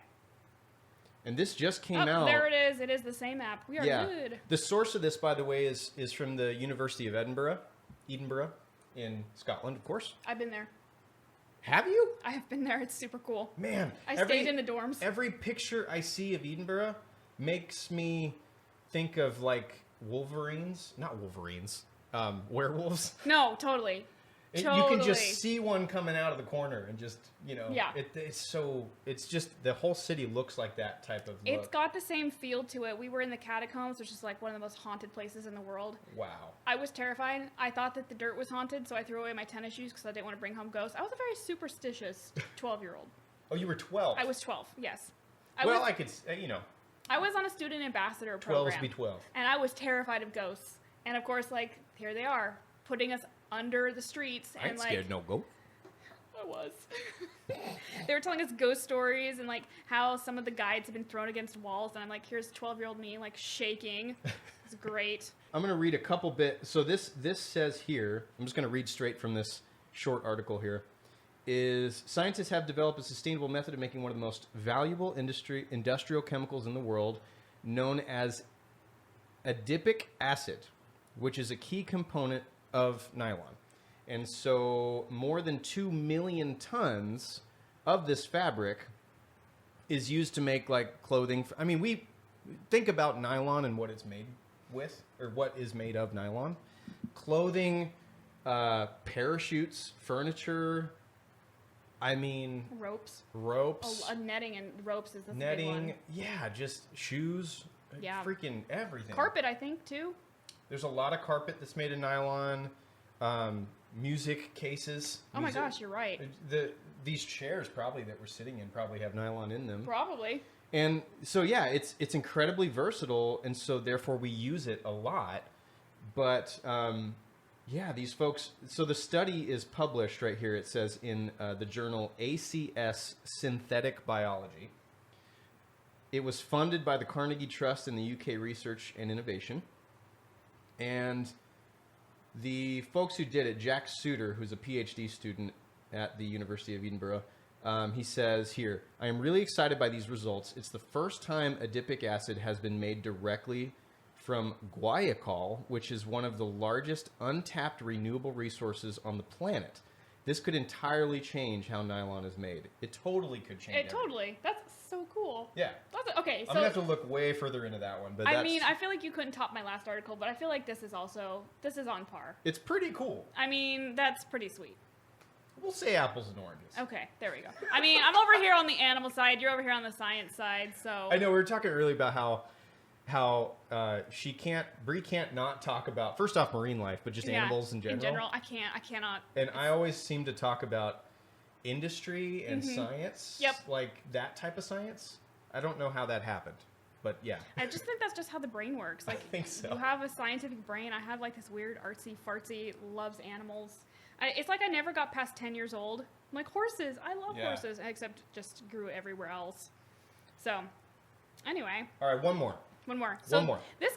And this just came Oh, out. there it is. It is the same app. We are good. The source of this, by the way, is from the University of Edinburgh in Scotland, of course. I've been there. Have you? I have been there. It's super cool. Man, I stayed in the dorms. Every picture I see of Edinburgh makes me think of like werewolves. No, totally. You can just see one coming out of the corner and just, Yeah. it's just, the whole city looks like that type of look. It's got the same feel to it. We were in the catacombs, which is like one of the most haunted places in the world. Wow. I was terrified. I thought that the dirt was haunted, so I threw away my tennis shoes because I didn't want to bring home ghosts. I was a very superstitious 12-year-old. Oh, you were 12. I was 12, yes. I could, I was on a student ambassador 12s program. be 12. And I was terrified of ghosts. And of course, like, here they are, putting us under the streets. I And ain't like, scared no goat. I was. They were telling us ghost stories and like how some of the guides have been thrown against walls. And I'm like, here's 12-year-old me, like shaking. It's great. I'm going to read a couple bit. So this says here, I'm just going to read straight from this short article here, is scientists have developed a sustainable method of making one of the most valuable industrial chemicals in the world, known as adipic acid, which is a key component of nylon. And so more than 2 million tons of this fabric is used to make like clothing. I mean, we think about nylon and what it's made with, or what is made of nylon. Clothing, parachutes, furniture. I mean, Ropes. ropes, Netting and ropes is the big netting. one. Yeah, just shoes. Yeah. Freaking everything. Carpet, I think, too. There's a lot of carpet that's made of nylon. Music cases. Oh my gosh, you're right. These chairs probably that we're sitting in probably have nylon in them. Probably. And so yeah, it's incredibly versatile, and so therefore we use it a lot. But Yeah, these folks. So the study is published right here. It says in the journal ACS Synthetic Biology. It was funded by the Carnegie Trust and the UK Research and Innovation. And the folks who did it, Jack Suter, who's a PhD student at the University of Edinburgh, he says here, I am really excited by these results. It's the first time adipic acid has been made directly from guaiacol, which is one of the largest untapped renewable resources on the planet. This could entirely change how nylon is made. It totally could change It totally. That's so cool. Yeah. That's, okay, so I'm going to have to look way further into that one. But I mean, I feel like you couldn't top my last article, but I feel like this is on par. it's pretty cool. I mean, that's pretty sweet. We'll say apples and oranges. Okay, there we go. I mean, I'm over here on the animal side, you're over here on the science side, so I know we were talking earlier about how Bree can't not talk about, first off, marine life, but just yeah, animals in general. In general, I cannot. And I always seem to talk about industry and science. Yep. Like that type of science. I don't know how that happened, but yeah. I just think that's just how the brain works. Like, think so. You have a scientific brain. I have like this weird artsy fartsy loves animals. It's like I never got past 10 years old. I'm like horses. I love Yeah. horses, except just grew everywhere else. So, anyway, All right, one more. one more. So One more. This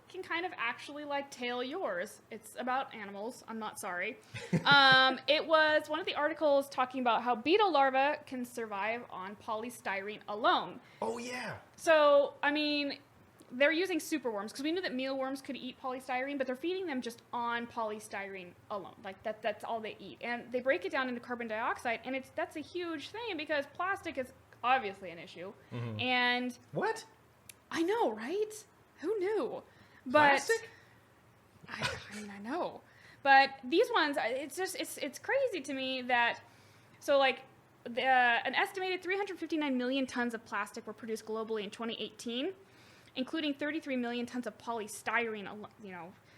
can kind of actually like tail yours. It's about animals. I'm not sorry. It was one of the articles talking about how beetle larvae can survive on polystyrene alone. Oh yeah. So, I mean, they're using superworms because we knew that mealworms could eat polystyrene, but they're feeding them just on polystyrene alone. Like that's all they eat. And they break it down into carbon dioxide, and that's a huge thing because plastic is obviously an issue. And What? I know, right? Who knew? But Plastic? I mean, I know. But these ones, it's crazy to me that, so like, an estimated 359 million tons of plastic were produced globally in 2018, including 33 million tons of polystyrene,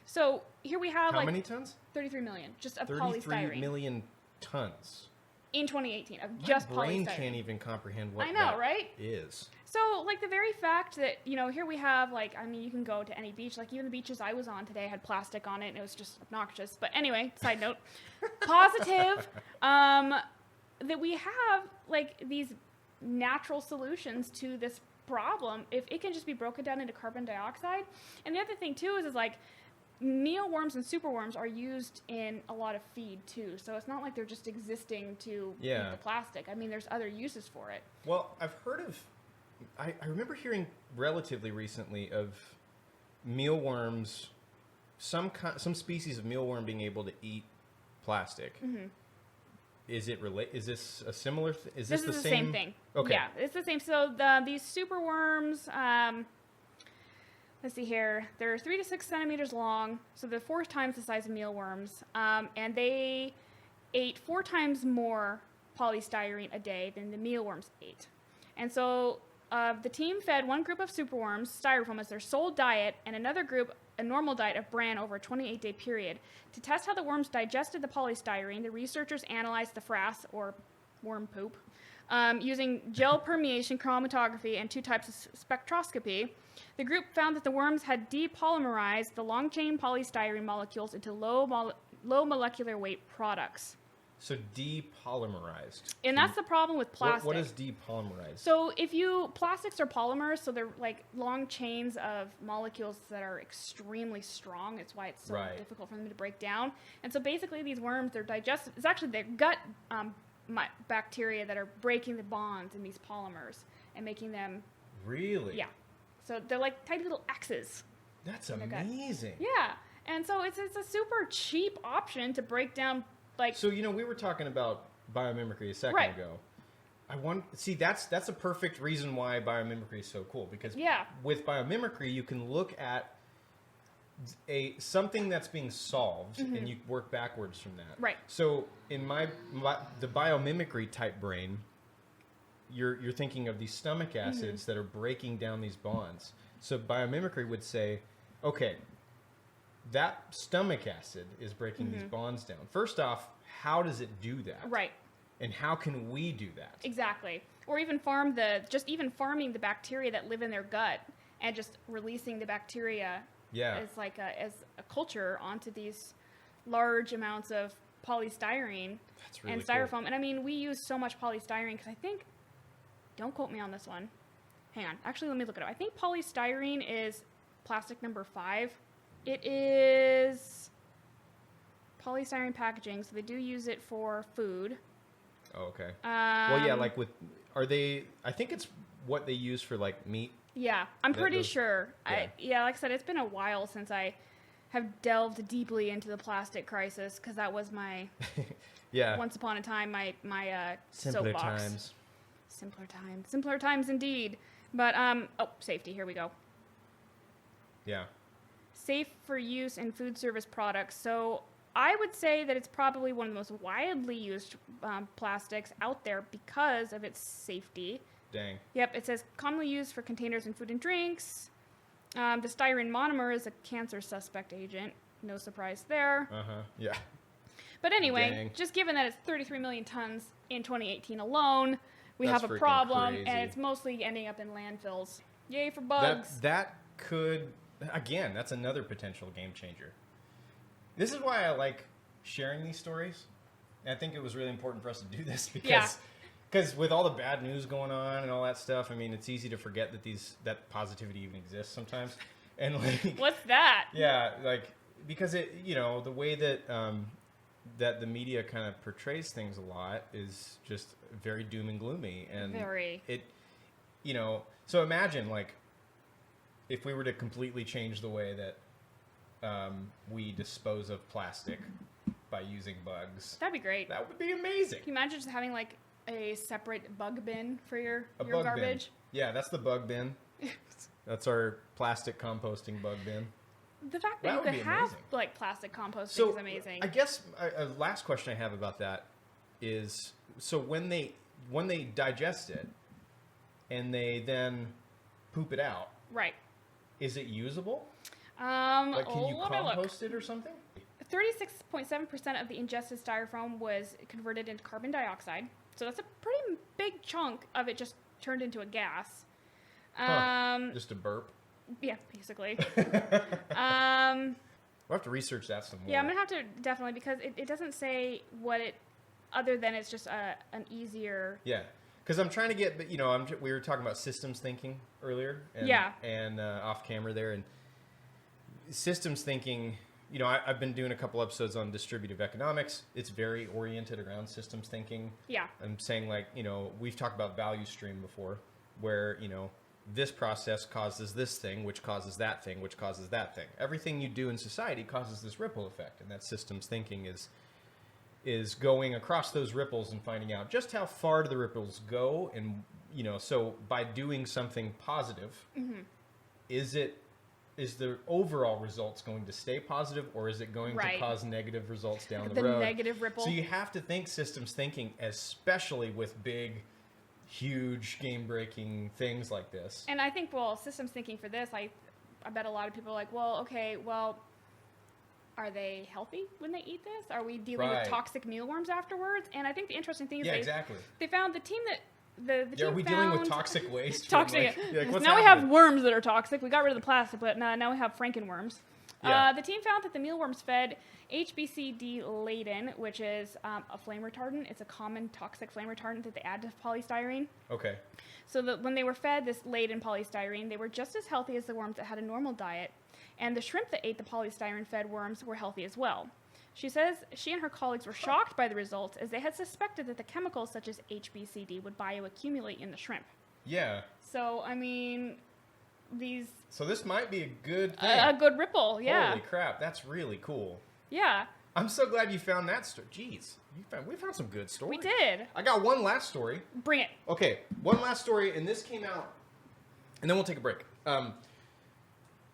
So here we have How many tons? 33 million, just of 33 polystyrene. million tons. In 2018, of My just brain polystyrene. can't even comprehend what I know, that right? is. So, like, the very fact that, here we have, like, I mean, you can go to any beach. Like, even the beaches I was on today had plastic on it, and it was just obnoxious. But anyway, side note. Positive that we have, like, these natural solutions to this problem if it can just be broken down into carbon dioxide. And the other thing, too, is like, mealworms and superworms are used in a lot of feed, too. So it's not like they're just existing to eat the plastic. I mean, there's other uses for it. Well, I've heard of, I remember hearing relatively recently of mealworms, some species of mealworm being able to eat plastic. Is this a similar? Is this the same thing? Okay. Yeah, it's the same. So these superworms, let's see here, they're 3 to 6 centimeters long, so they're 4 times the size of mealworms, and they ate 4 times more polystyrene a day than the mealworms ate. And so the team fed one group of superworms styrofoam as their sole diet, and another group a normal diet of bran over a 28-day period. To test how the worms digested the polystyrene, the researchers analyzed the frass, or worm poop, using gel permeation chromatography and 2 types of spectroscopy. The group found that the worms had depolymerized the long-chain polystyrene molecules into low molecular weight products. So depolymerized. And that's the problem with plastic. What is depolymerized? So plastics are polymers, so they're like long chains of molecules that are extremely strong. It's why it's so difficult for them to break down. And so basically these worms, they're digestive. It's actually their gut bacteria that are breaking the bonds in these polymers and making them. Really? Yeah. So they're like tiny little axes. That's amazing. Yeah. And so it's a super cheap option to break down. So we were talking about biomimicry a second ago. That's a perfect reason why biomimicry is so cool, because with biomimicry you can look at something that's being solved and you work backwards from that. Right. So in the biomimicry type brain, you're thinking of these stomach acids that are breaking down these bonds. So biomimicry would say, okay, that stomach acid is breaking these bonds down. First off, how does it do that? Right. And how can we do that? Exactly. Or even farming the bacteria that live in their gut and just releasing the bacteria as a culture onto these large amounts of polystyrene That's really and cool. styrofoam. And I mean, we use so much polystyrene because I think, don't quote me on this one. Hang on. Actually, let me look it up. I think polystyrene is plastic number 5. It is polystyrene packaging, so they do use it for food. Oh, okay. Well, yeah, like I think it's what they use for like meat. Yeah, I'm That pretty goes- sure. yeah. Like I said, it's been a while since I have delved deeply into the plastic crisis because that was my Yeah. once upon a time my Simpler soapbox. times. Simpler times indeed. But safety. Here we go. Yeah. Safe for use in food service products. So I would say that it's probably one of the most widely used plastics out there because of its safety. Dang. Yep, it says commonly used for containers in food and drinks. The styrene monomer is a cancer suspect agent. No surprise there. Yeah. But anyway, Dang. just given that it's 33 million tons in 2018 alone, we That's have a freaking problem, crazy. and it's mostly ending up in landfills. Yay for bugs. That could, again, that's another potential game changer. This is why I like sharing these stories. And I think it was really important for us to do this because with all the bad news going on and all that stuff, I mean, it's easy to forget that positivity even exists sometimes. And like, What's that? yeah, like because it, the way that that the media kind of portrays things a lot is just very doom and gloomy, and Very. So imagine like if we were to completely change the way that we dispose of plastic by using bugs. That'd be great. That would be amazing. Can you imagine just having like a separate bug bin for your A bug garbage? bin. Yeah, that's the bug bin. That's our plastic composting bug bin. The fact That that would you be could have amazing. like plastic composting So is amazing. I guess a last question I have about that is: so when they digest it and they then poop it out, Right. is it usable? Like, can you let me look. compost it or something? 36.7% of the ingested styrofoam was converted into carbon dioxide. So that's a pretty big chunk of it just turned into a gas. Just a burp. Yeah, basically. We'll have to research that some more. Yeah, I'm going to have to definitely, because it doesn't say what it, other than it's just an easier. Yeah, because I'm trying to get, we were talking about systems thinking earlier. And, Yeah. And off camera there, and systems thinking. I've been doing a couple episodes on distributive economics. It's very oriented around systems thinking. Yeah. I'm saying we've talked about value stream before, where this process causes this thing, which causes that thing, which causes that thing. Everything you do in society causes this ripple effect, and that systems thinking is going across those ripples and finding out just how far do the ripples go, and so by doing something positive, is the overall results going to stay positive, or is it going Right. to cause negative results down the The road? negative ripple. So you have to think systems thinking, especially with big, huge, game-breaking things like this. And I think, systems thinking for this, I bet a lot of people are like, are they healthy when they eat this? Are we dealing Right. with toxic mealworms afterwards? And I think the interesting thing is Yeah, exactly. they found the team that the Yeah, are team we found dealing with toxic waste? toxic. What's Now we have happening? worms that are toxic. We got rid of the plastic, but now we have Frankenworms. Yeah. The team found that the mealworms fed HBCD laden, which is a flame retardant. It's a common toxic flame retardant that they add to polystyrene. Okay. So that when they were fed this laden polystyrene, they were just as healthy as the worms that had a normal diet, and the shrimp that ate the polystyrene-fed worms were healthy as well. She says she and her colleagues were shocked by the results, as they had suspected that the chemicals such as HBCD would bioaccumulate in the shrimp. Yeah. So, I mean, So this might be a good thing. a good ripple, yeah. Holy crap, that's really cool. Yeah, I'm so glad you found that story. Jeez, we found some good stories. we did. I got one last story. Bring it. Okay, one last story, and this came out, and then we'll take a break.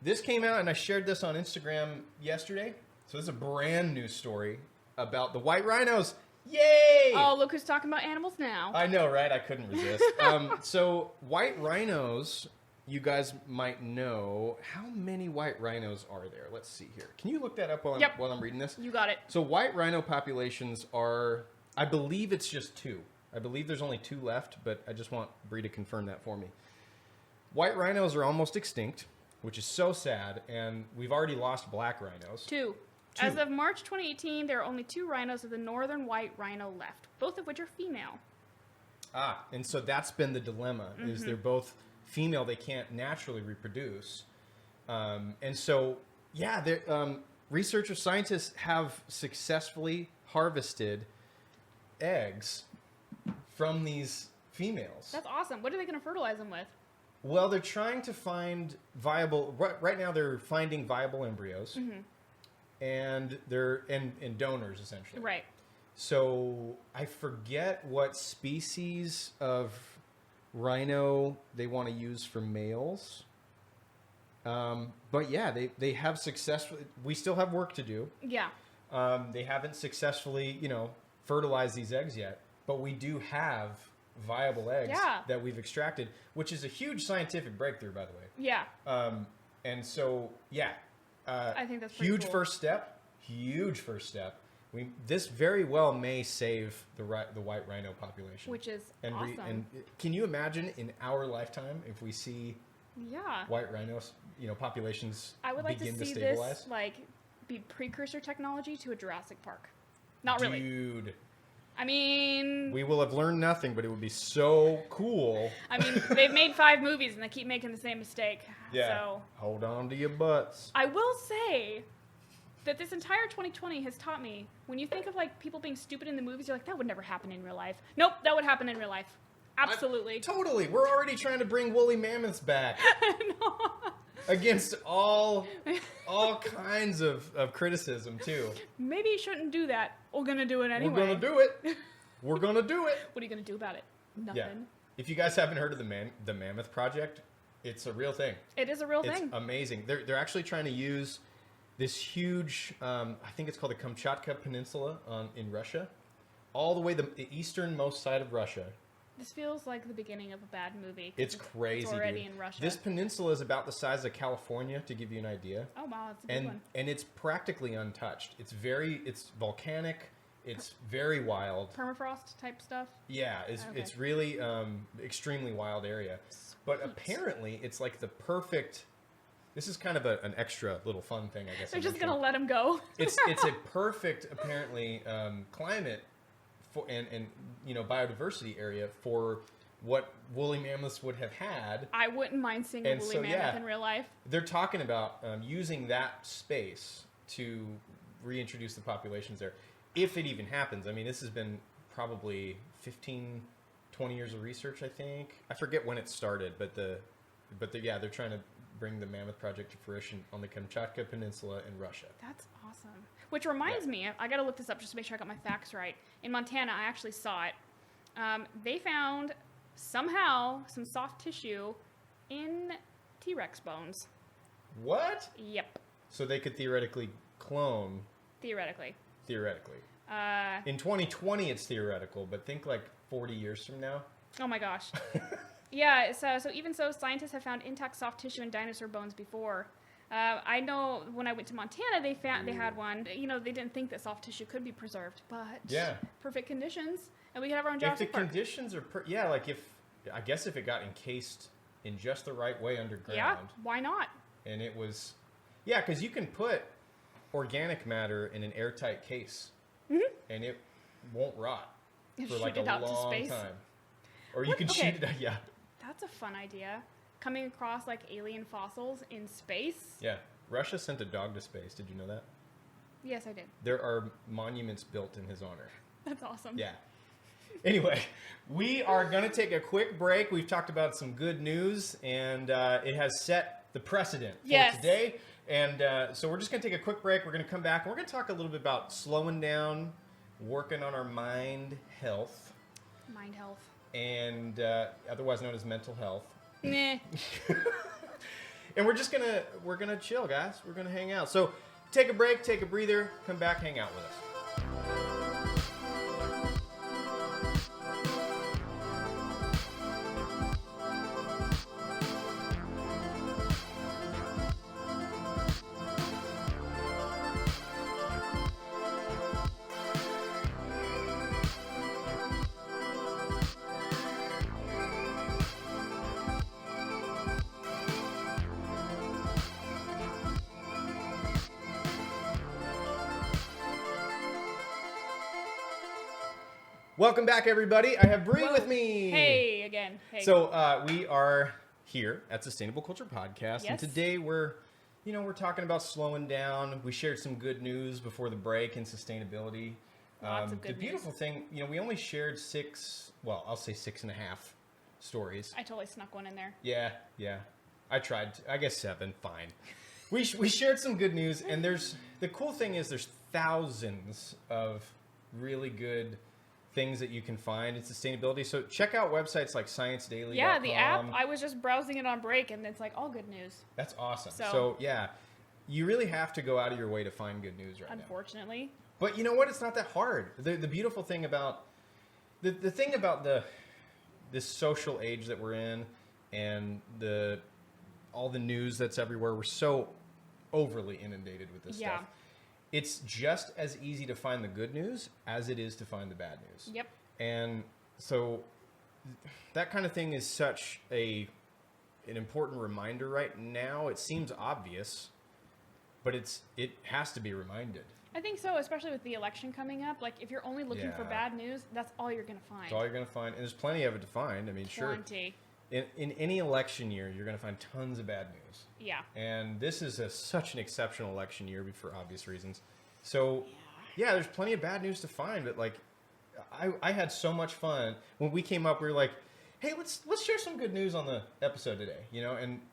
This came out, and I shared this on Instagram yesterday. So this is a brand new story about the white rhinos. Yay! Oh, look who's talking about animals now. I know, right? I couldn't resist. So white rhinos, you guys might know. How many white rhinos are there? Let's see here. Can you look that up while I'm reading this? You got it. So white rhino populations are, I believe it's just 2. I believe there's only 2 left, but I just want Bree to confirm that for me. White rhinos are almost extinct, which is so sad, and we've already lost black rhinos. 2. As of March 2018, there are only 2 rhinos of the northern white rhino left, both of which are female. And so that's been the dilemma, is they're both female, they can't naturally reproduce. And so, yeah, researchers, scientists have successfully harvested eggs from these females. That's awesome. What are they going to fertilize them with? Well, they're trying to find viable. Right now, they're finding viable embryos, and they're and donors essentially. Right. So I forget what species of rhino they want to use for males. But yeah, they have successfully. We still have work to do. Yeah. They haven't successfully, fertilized these eggs yet, but we do have viable eggs that we've extracted, which is a huge scientific breakthrough, by the way. Yeah. And so, yeah, I think that's pretty huge cool. first step. Huge first step. This very well may save the white rhino population, Which is and awesome. and can you imagine in our lifetime if we see Yeah. white rhinos, I populations would like to begin see stabilize? this be precursor technology to a Jurassic Park. Not really. Dude, I mean, we will have learned nothing, but it would be so cool. they've made 5 movies and they keep making the same mistake. Yeah. So Hold on to your butts. I will say that this entire 2020 has taught me, when you think of people being stupid in the movies, you're like, that would never happen in real life. Nope, that would happen in real life. Absolutely. Totally. We're already trying to bring woolly mammoths back. Against all kinds of criticism, too. Maybe you shouldn't do that. We're going to do it anyway. We're going to do it. We're going to do it. What are you going to do about it? Nothing. Yeah. If you guys haven't heard of the Mammoth Project, it's a real thing. It is a real It's thing. amazing. They're actually trying to use this huge, I think it's called the Kamchatka Peninsula in Russia, all the way the easternmost side of Russia. This feels like the beginning of a bad movie. It's crazy, It's already dude. in Russia. This peninsula is about the size of California, to give you an idea. Oh, wow, that's a big one. And it's practically untouched. It's volcanic. It's very wild. Permafrost type stuff. Yeah, it's really extremely wild area. But apparently, it's like the perfect. This is kind of an extra little fun thing, I guess. They're just going to let him go. It's a perfect, apparently, climate for and biodiversity area for what woolly mammoths would have had. I wouldn't mind seeing a woolly mammoth in real life. They're talking about using that space to reintroduce the populations there, if it even happens. I mean, this has been probably 15, 20 years of research, I think. I forget when it started, but they're trying to bring the Mammoth Project to fruition on the Kamchatka Peninsula in Russia. That's awesome. Which reminds me, I got to look this up just to make sure I got my facts right. In Montana, I actually saw it. They found somehow some soft tissue in T-Rex bones. What? Yep. So they could theoretically clone. Theoretically. In 2020, it's theoretical, but think 40 years from now. Oh my gosh. Yeah, so even so, scientists have found intact soft tissue in dinosaur bones before. I know when I went to Montana, they had one. They didn't think that soft tissue could be preserved, but perfect conditions, and we could have our own Jurassic Park. If the conditions are, if it got encased in just the right way underground. Yeah, why not? And it was, because you can put organic matter in an airtight case, and it won't rot for Shoot a it out to long space. time. Or you can shoot it. Yeah. That's a fun idea. Coming across alien fossils in space. Yeah. Russia sent a dog to space. Did you know that? Yes, I did. There are monuments built in his honor. That's awesome. Yeah. Anyway, we are going to take a quick break. We've talked about some good news, and it has set the precedent for today. And so we're just going to take a quick break. We're going to come back, and we're going to talk a little bit about slowing down, working on our mind health. Mind health. And otherwise known as mental health. Meh. And we're gonna chill, guys. We're gonna hang out. So take a break, take a breather, come back, hang out with us. Welcome back, everybody. I have Bree with me. Hey, again. Hey. So we are here at Sustainable Culture Podcast, and Yes. today we're talking about slowing down. We shared some good news before the break in sustainability. Lots of good The beautiful thing, we only shared 6.5 stories. I totally snuck one in there. Yeah. I tried. I guess 7. Fine. We shared some good news, and the cool thing is there's thousands of really good things that you can find in sustainability. So check out websites like ScienceDaily.com. Yeah, the app. I was just browsing it on break, and it's like all good news. That's awesome. So- So yeah, you really have to go out of your way to find good news right now. Unfortunately. But you know what? It's not that hard. The beautiful thing about the thing about this social age that we're in, and all the news that's everywhere, we're so overly inundated with this Yeah. stuff. It's just as easy to find the good news as it is to find the bad news. Yep. And so that kind of thing is such an important reminder right now. It seems obvious, but it has to be reminded. I think so, especially with the election coming up. Like, if you're only looking for Yeah. bad news, that's all you're going to find. It's all you're going to find, and there's plenty of it to find. I mean, sure. Plenty. In any election year, you're going to find tons of bad news. Yeah. And this is such an exceptional election year for obvious reasons. So, yeah, there's plenty of bad news to find. But like, I had so much fun when we came up. We were like, "Hey, let's share some good news on the episode today,"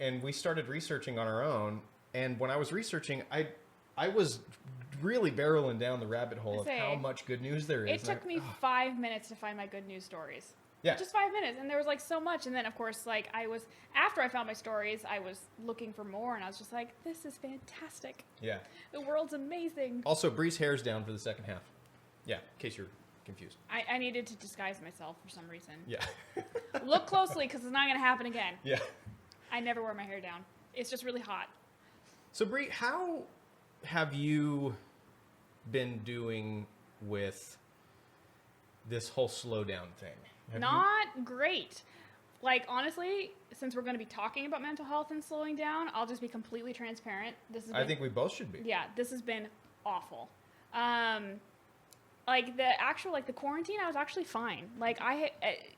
And we started researching on our own. And when I was researching, I was really barreling down the rabbit hole of how much good news there is. It took me 5 minutes to find my good news stories. Yeah. Just 5 minutes. And there was like so much. And then, of course, like after I found my stories, I was looking for more. And I was just like, this is fantastic. Yeah. The world's amazing. Also, Bree's hair's down for the second half. Yeah, in case you're confused. I needed to disguise myself for some reason. Yeah. Look closely because it's not going to happen again. Yeah. I never wear my hair down. It's just really hot. So, Bree, how have you been doing with this whole slowdown thing? Not great. Like, honestly, since we're going to be talking about mental health and slowing down, I'll just be completely transparent. I think we both should be. Yeah, this has been awful. Like the quarantine, I was actually fine. Like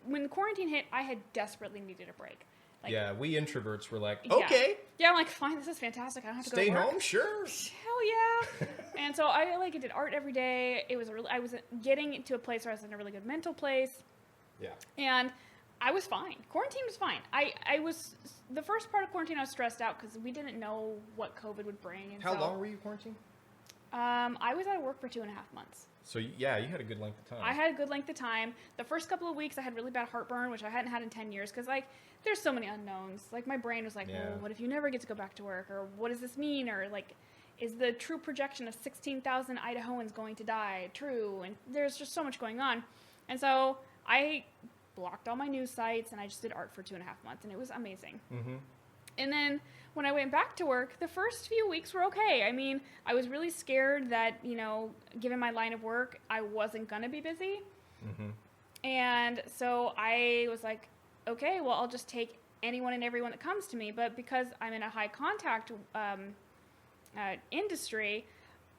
when the quarantine hit, I had desperately needed a break. Like, Yeah, we introverts were like, yeah. okay, Yeah, I'm like, fine, this is fantastic. I don't have to stay go to work. home, sure. Hell yeah. And so I did art every day. I was getting to a place where I was in a really good mental place. Yeah. And I was fine. Quarantine was fine. I was, the first part of quarantine, I was stressed out because we didn't know what COVID would bring. And How long were you quarantined? I was out of work for 2.5 months. So, yeah, you had a good length of time. I had a good length of time. The first couple of weeks, I had really bad heartburn, which I hadn't had in 10 years because, like, there's so many unknowns. Like, my brain was like, Yeah. well, what if you never get to go back to work? Or what does this mean? Or, like, is the true projection of 16,000 Idahoans going to die true? And there's just so much going on. And so I blocked all my news sites, and I just did art for 2.5 months, and it was amazing. Mm-hmm. And then when I went back to work, the first few weeks were okay. I mean, I was really scared that, given my line of work, I wasn't going to be busy. Mm-hmm. And so I was like, okay, well, I'll just take anyone and everyone that comes to me. But because I'm in a high contact industry,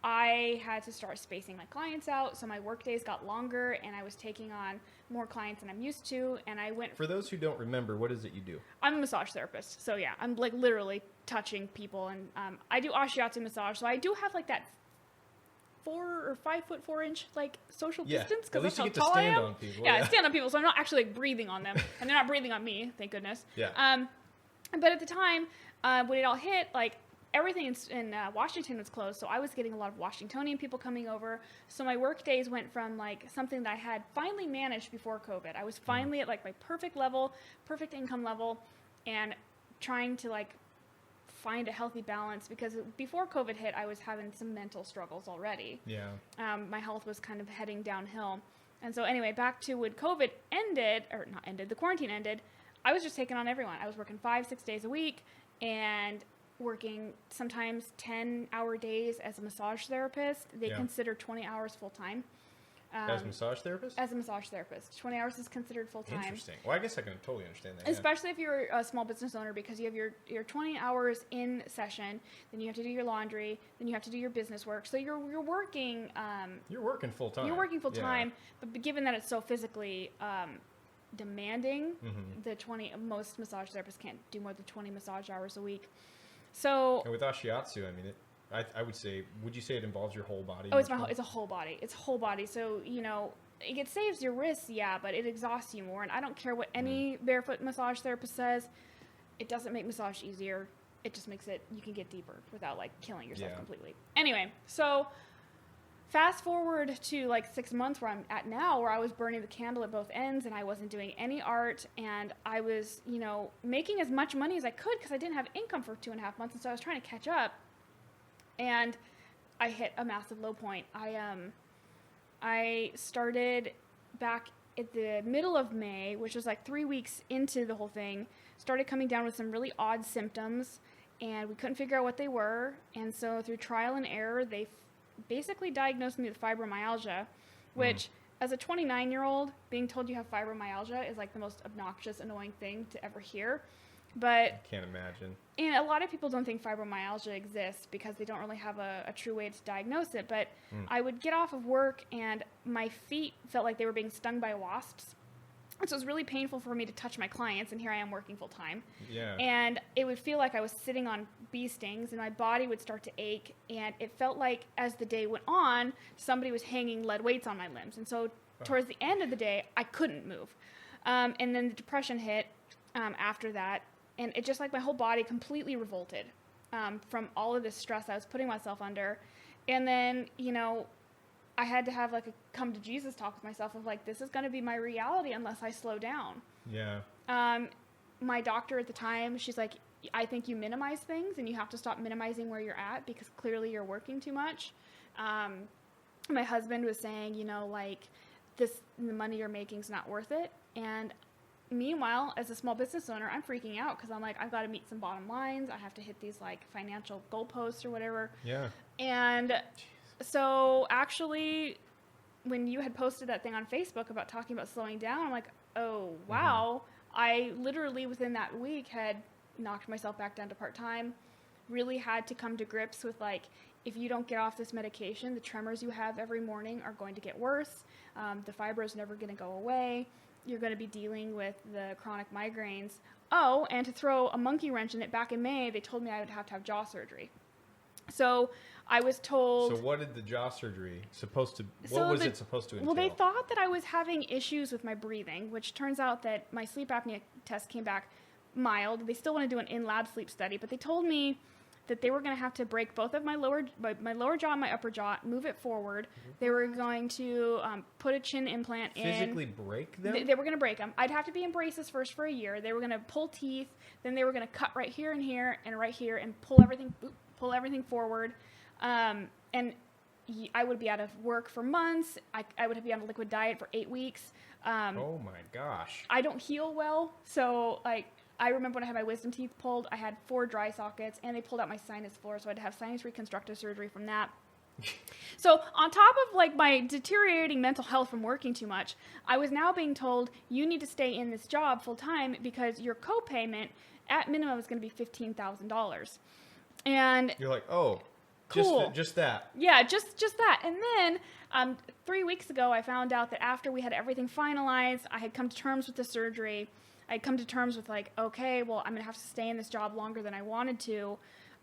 I had to start spacing my clients out. So my work days got longer, and I was taking on more clients than I'm used to. And I went. For those who don't remember, what is it you do? I'm a massage therapist. So yeah, I'm like literally touching people. And I do ashiatsu massage. So I do have like that 4 or 5 foot 4 inch like social distance At because least that's you how get to tall I stand am. on people. Yeah, I stand on people, so I'm not actually like breathing on them, and they're not breathing on me, thank goodness. Yeah. But at the time when it all hit, like everything in Washington was closed, so I was getting a lot of Washingtonian people coming over. So my work days went from like something that I had finally managed before COVID. I was finally at like my perfect level, perfect income level, and trying to like find a healthy balance because before COVID hit, I was having some mental struggles already. Yeah. My health was kind of heading downhill. And so anyway, back to when COVID ended, or not ended, the quarantine ended, I was just taking on everyone. I was working 5-6 days a week and working sometimes 10-hour days as a massage therapist. They Yeah. consider 20 hours full time. As a massage therapist? As a massage therapist. 20 hours is considered full-time. Interesting. Well, I guess I can totally understand that. Yeah. Especially if you're a small business owner, because you have your 20 hours in session, then you have to do your laundry, then you have to do your business work. So you're working. You're working full time. You're working full Yeah. time, but given that it's so physically demanding, Mm-hmm. most massage therapists can't do more than 20 massage hours a week. So And with Ashiatsu, I mean, I would say, would you say it involves your whole body? it's a whole body. It's whole body. So, it saves your wrists, yeah, but it exhausts you more. And I don't care what any barefoot massage therapist says. It doesn't make massage easier. It just makes it, you can get deeper without like killing yourself completely. Anyway, so fast forward to like 6 months where I'm at now, where I was burning the candle at both ends and I wasn't doing any art, and I was, making as much money as I could because I didn't have income for 2.5 months. And so I was trying to catch up, and I hit a massive low point. I started back at the middle of May, which was like 3 weeks into the whole thing, started coming down with some really odd symptoms, and we couldn't figure out what they were. And so through trial and error, they basically diagnosed me with fibromyalgia, which as a 29-year-old, being told you have fibromyalgia is like the most obnoxious, annoying thing to ever hear. But Can't imagine. and a lot of people don't think fibromyalgia exists because they don't really have a true way to diagnose it. But I would get off of work and my feet felt like they were being stung by wasps. And so it was really painful for me to touch my clients, and here I am working full time. Yeah. And it would feel like I was sitting on bee stings, and my body would start to ache. And it felt like as the day went on, somebody was hanging lead weights on my limbs. And so towards the end of the day, I couldn't move. And then the depression hit after that. And it just like my whole body completely revolted from all of this stress I was putting myself under. And then, I had to have like a come to Jesus talk with myself of like, this is going to be my reality unless I slow down. Yeah. My doctor at the time, she's like, I think you minimize things and you have to stop minimizing where you're at because clearly you're working too much. My husband was saying, the money you're making is not worth it. And meanwhile, as a small business owner, I'm freaking out because I'm like, I've got to meet some bottom lines. I have to hit these like financial goalposts or whatever. Yeah. And so actually, when you had posted that thing on Facebook about talking about slowing down, I'm like, oh, wow. I literally within that week had knocked myself back down to part-time, really had to come to grips with like, if you don't get off this medication, the tremors you have every morning are going to get worse. The fibro is never going to go away. You're going to be dealing with the chronic migraines. Oh, and to throw a monkey wrench in it, back in May, they told me I would have to have jaw surgery. So I was told... So what did the jaw surgery supposed to... What was it supposed to entail? Well, they thought that I was having issues with my breathing, which turns out that my sleep apnea test came back mild. They still want to do an in-lab sleep study, but they told me that they were going to have to break both of my lower jaw and my upper jaw, move it forward. They were going to put a chin implant in. Physically break them? They were going to break them. I'd have to be in braces first for a year. They were going to pull teeth. Then they were going to cut right here and here and right here and pull everything forward. And I would be out of work for months. I would be on a liquid diet for 8 weeks. Oh my gosh. I don't heal well, so like I remember when I had my wisdom teeth pulled, I had 4 dry sockets, and they pulled out my sinus floor, so I had to have sinus reconstructive surgery from that. So on top of like my deteriorating mental health from working too much, I was now being told you need to stay in this job full time because your copayment at minimum is going to be $15,000. And You're like, oh, cool. just that. Yeah, just that. And then 3 weeks ago, I found out that after we had everything finalized, I had come to terms with the surgery. I had come to terms with like, okay, well, I'm going to have to stay in this job longer than I wanted to,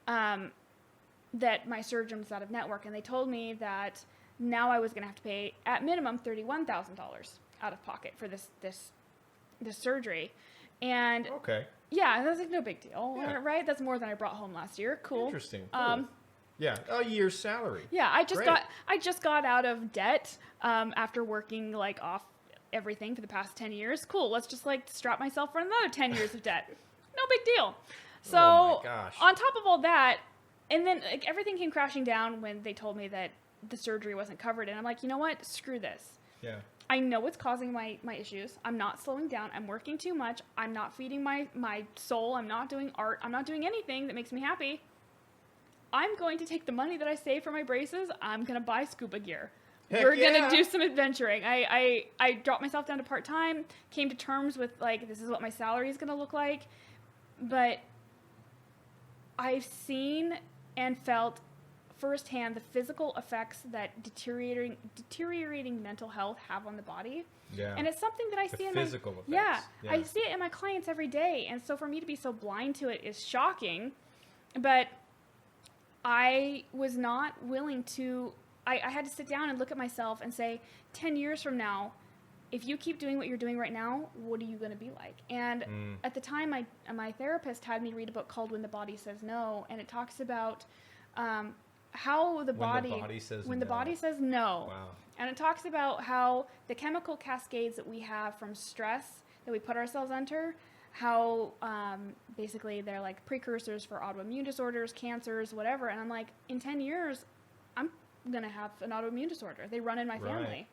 that my surgeon was out of network. And they told me that now I was going to have to pay at minimum $31,000 out of pocket for this surgery. And Okay. yeah, that's like no big deal, Yeah. right? That's more than I brought home last year. Cool. Interesting. Cool. Yeah, a year's salary. Yeah, I just Great. got out of debt after working like off everything for the past 10 years. Cool, let's just like strap myself for another 10 years of debt. No big deal. So Oh my gosh. on top of all that, and then like everything came crashing down when they told me that the surgery wasn't covered, and I'm like, you know what? Screw this. Yeah. I know what's causing my issues. I'm not slowing down. I'm working too much. I'm not feeding my soul. I'm not doing art. I'm not doing anything that makes me happy. I'm going to take the money that I save for my braces. I'm going to buy scuba gear. Heck we're yeah. gonna do some adventuring. I dropped myself down to part-time, came to terms with like this is what my salary is gonna look like, but I've seen and felt firsthand the physical effects that deteriorating mental health have on the body. Yeah. And it's something that I The see in physical effects. yeah, Yeah. I see it in my clients every day. And so for me to be so blind to it is shocking. But I was not willing to, I had to sit down and look at myself and say, 10 years from now, if you keep doing what you're doing right now, what are you going to be like? And at the time, my therapist had me read a book called When the Body Says No. And it talks about how the body, when the body says no. Wow. And it talks about how the chemical cascades that we have from stress that we put ourselves under, how basically they're like precursors for autoimmune disorders, cancers, whatever. And I'm like, in 10 years, I'm going to have an autoimmune disorder. They run in my family.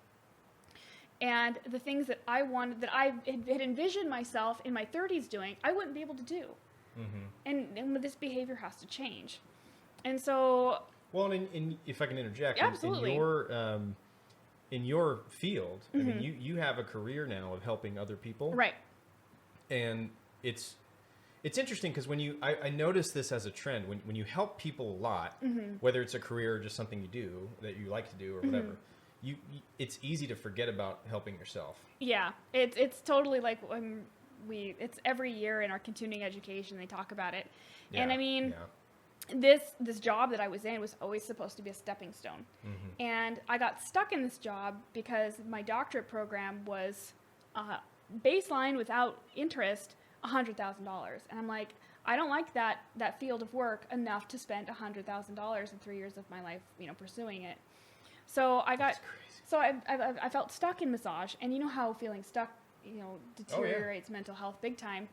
And the things that I wanted, that I had envisioned myself in my 30s doing, I wouldn't be able to do. And this behavior has to change. And so... Well, and if I can interject, absolutely. In your field, I mean, you have a career now of helping other people. Right. And it's interesting because when I notice this as a trend, when you help people a lot, whether it's a career or just something you do that you like to do or whatever, it's easy to forget about helping yourself. Yeah, it's totally like when it's every year in our continuing education, they talk about it. Yeah, And I mean, this job that I was in was always supposed to be a stepping stone. And I got stuck in this job because my doctorate program was baseline without interest $100,000. And I'm like, I don't like that field of work enough to spend $100,000 in 3 years of my life, pursuing it. So I felt stuck in massage, and you know how feeling stuck, deteriorates mental health big time.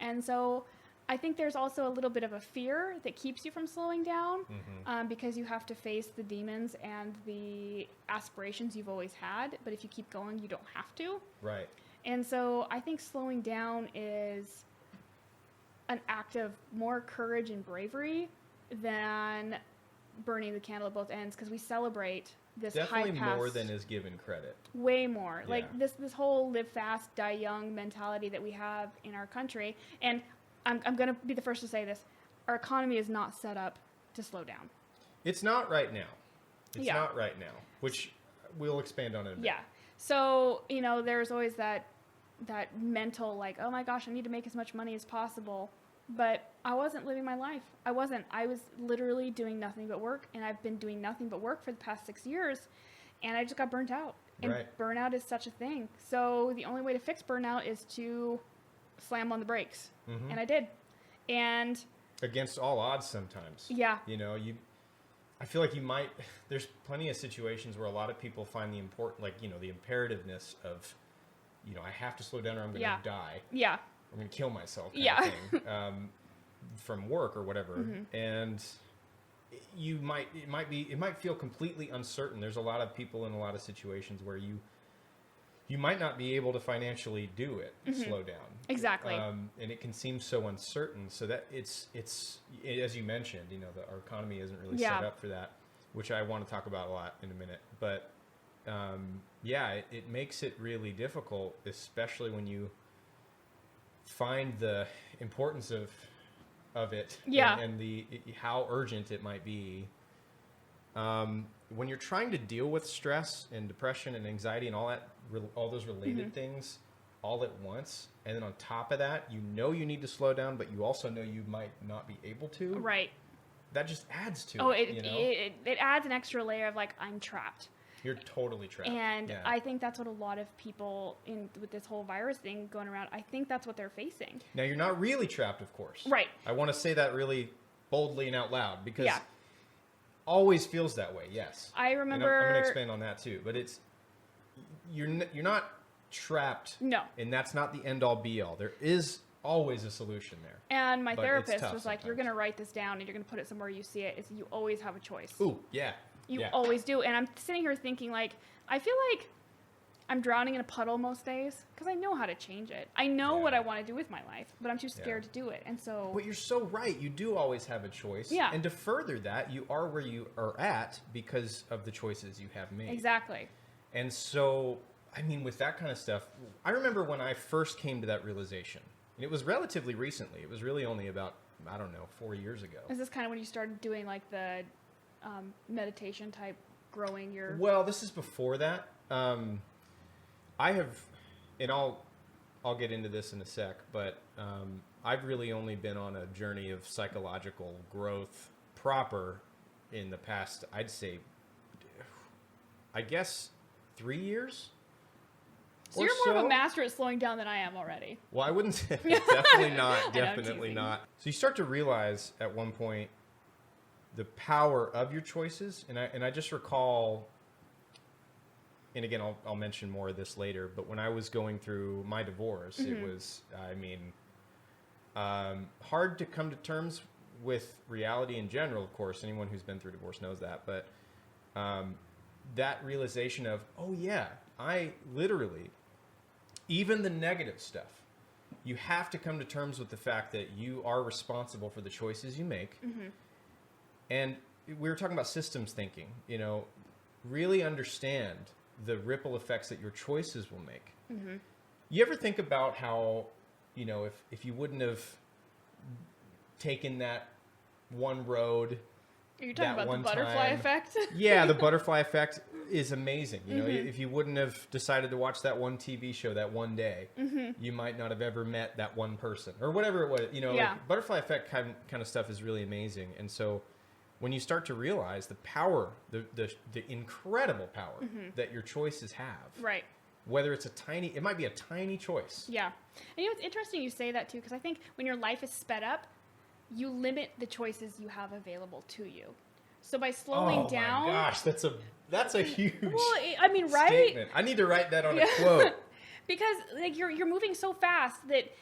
And so I think there's also a little bit of a fear that keeps you from slowing down, because you have to face the demons and the aspirations you've always had. But if you keep going, you don't have to. Right. And so I think slowing down is an act of more courage and bravery than burning the candle at both ends, because we celebrate this Definitely high pass, more than is given credit. way more. Yeah. Like this whole live fast, die young mentality that we have in our country. And I'm going to be the first to say this. Our economy is not set up to slow down. It's not right now. It's Yeah. not right now, which we'll expand on in a bit. Yeah. So, there's always that mental, like, oh my gosh, I need to make as much money as possible. But I wasn't living my life. I was literally doing nothing but work, and I've been doing nothing but work for the past 6 years, and I just got burnt out. And Right. burnout is such a thing. So the only way to fix burnout is to slam on the brakes. And I did. And Against all odds sometimes. yeah. I feel like there's plenty of situations where a lot of people find the the imperativeness of, I have to slow down or I'm going to die. Yeah. I'm going to kill myself kind Yeah. of thing, from work or whatever. And it might feel completely uncertain. There's a lot of people in a lot of situations where you might not be able to financially do it, slow down. Exactly. And it can seem so uncertain. So that it's as you mentioned, our economy isn't really set up for that, which I want to talk about a lot in a minute. But it makes it really difficult, especially when you find the importance of it and the how urgent it might be. When you're trying to deal with stress and depression and anxiety and all those related things all at once, and then on top of that, you need to slow down, but you also know you might not be able to. Right. That just adds to it adds an extra layer of like, I'm trapped. You're totally trapped. And I think that's what a lot of people with this whole virus thing going around, I think that's what they're facing. Now, you're not really trapped, of course. Right. I want to say that really boldly and out loud, because always feels that way. Yes. I remember. And I'm going to expand on that too, but you're not trapped. No. And that's not the end all be all. There is always a solution there. And my But it's therapist tough was like, you're sometimes. going to write this down and you're going to put it somewhere you see it. You always have a choice. Ooh, yeah. You always do. And I'm sitting here thinking, like, I feel like I'm drowning in a puddle most days because I know how to change it. I know what I want to do with my life, but I'm too scared to do it. And so, But you're so right. You do always have a choice. Yeah. And to further that, you are where you are at because of the choices you have made. exactly. And so, I mean, with that kind of stuff, I remember when I first came to that realization, and it was relatively recently. It was really only about, I don't know, 4 years ago. Is this kind of when you started doing like the meditation type growing your? Well, this is before that. I have, and I'll get into this in a sec, but I've really only been on a journey of psychological growth proper in the past, I'd say, I guess 3 years. So or you're more of a master at slowing down than I am already. Well, I wouldn't say definitely not, I know, I'm definitely teasing. not. So you start to realize at one point the power of your choices, and I just recall, and again I'll mention more of this later, but when I was going through my divorce, it was, I mean, hard to come to terms with reality in general. Of course, anyone who's been through divorce knows that, but that realization of, oh yeah, I literally, even the negative stuff, you have to come to terms with the fact that you are responsible for the choices you make. And we were talking about systems thinking, you know, really understand the ripple effects that your choices will make. You ever think about how, you know, if you wouldn't have taken that one road, Are you talking that about the one butterfly time- effect? yeah, the butterfly effect is amazing. You know, if you wouldn't have decided to watch that one TV show that one day, you might not have ever met that one person or whatever it was. You know, Yeah. like butterfly effect kind of stuff is really amazing. And so when you start to realize the power, the incredible power that your choices have, Right. whether it's it might be a tiny choice. Yeah. And you know, it's interesting you say that too, because I think when your life is sped up, you limit the choices you have available to you. So by slowing down, my gosh, that's a huge well, I mean, right? statement. I need to write that on a quote. Because like you're moving so fast that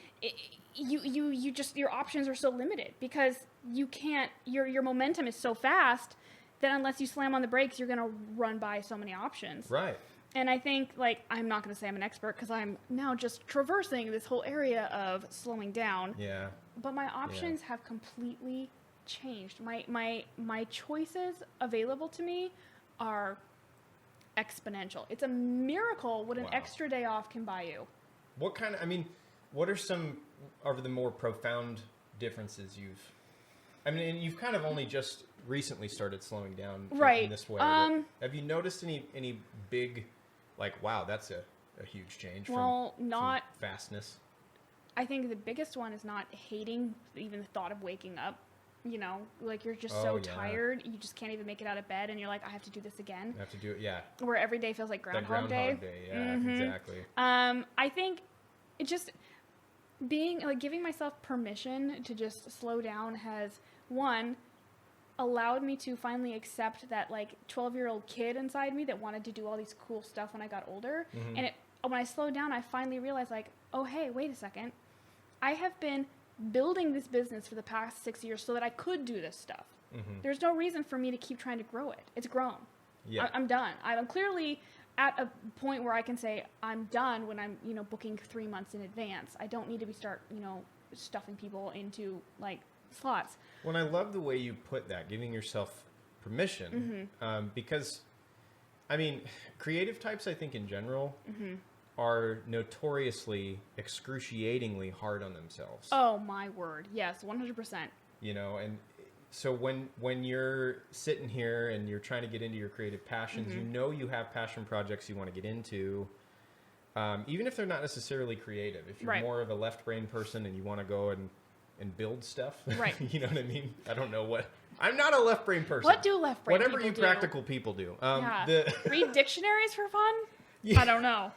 you just your options are so limited because you can't your momentum is so fast that unless you slam on the brakes, you're gonna run by so many options. Right. And I think, like, I'm not going to say I'm an expert because I'm now just traversing this whole area of slowing down. Yeah. But my options have completely changed. My choices available to me are exponential. It's a miracle what an Wow. extra day off can buy you. What are some of the more profound differences and you've kind of only just recently started slowing down Right. in this way. But have you noticed any big, like, wow, that's a huge change Well, from not. fastness? I think the biggest one is not hating even the thought of waking up. You know, like you're just Oh, so yeah. tired, you just can't even make it out of bed, and you're like, I have to do this again. You have to do it, yeah. Where every day feels like That Groundhog Groundhog Day. Yeah, exactly. I think it just being like giving myself permission to just slow down has one allowed me to finally accept that like 12-year-old kid inside me that wanted to do all these cool stuff when I got older. And when I slowed down, I finally realized like, oh hey, wait a second, I have been building this business for the past 6 years so that I could do this stuff. There's no reason for me to keep trying to grow it. It's grown. Yeah. I'm done. I'm clearly at a point where I can say I'm done when I'm, booking 3 months in advance. I don't need to start, stuffing people into like slots. Well, and I love the way you put that, giving yourself permission, because, I mean, creative types, I think in general, are notoriously excruciatingly hard on themselves. Oh my word. Yes, 100%. And so when you're sitting here and you're trying to get into your creative passions, you have passion projects you want to get into, even if they're not necessarily creative. If you're Right. more of a left brain person and you want to go and build stuff, Right. You know what I mean? I don't know what. I'm not a left brain person. What do left brain Whatever people you do? practical people do. Yeah. Read dictionaries for fun? Yeah. I don't know.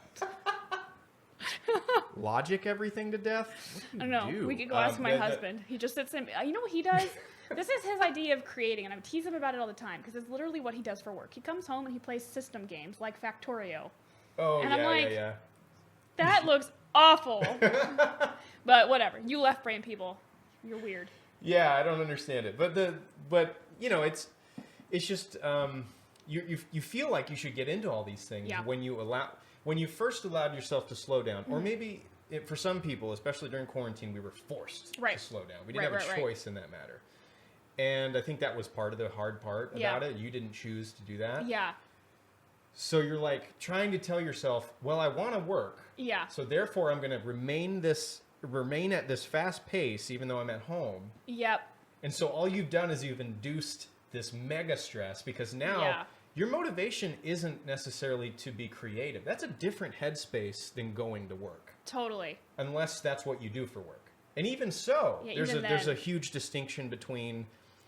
Logic everything to death? I don't know. We could go ask my husband. He just sits in. You know what he does? This is his idea of creating, and I tease him about it all the time because it's literally what he does for work. He comes home and he plays system games like Factorio. Oh, And yeah, I'm like, yeah. That looks awful. But whatever. You left brain people. You're weird. Yeah, I don't understand it, but it's just you feel like you should get into all these things Yeah. when you allow. when you first allowed yourself to slow down, or maybe for some people, especially during quarantine, we were forced Right. to slow down. We didn't have a Right. choice in that matter. And I think that was part of the hard part Yeah. about it. You didn't choose to do that. Yeah. So you're like trying to tell yourself, well, I want to work. Yeah. So therefore I'm going to remain at this fast pace, even though I'm at home. Yep. And so all you've done is you've induced this mega stress, because now Yeah. your motivation isn't necessarily to be creative. That's a different headspace than going to work, Totally. unless that's what you do for work. And even so, Yeah, there's even a then. huge distinction between,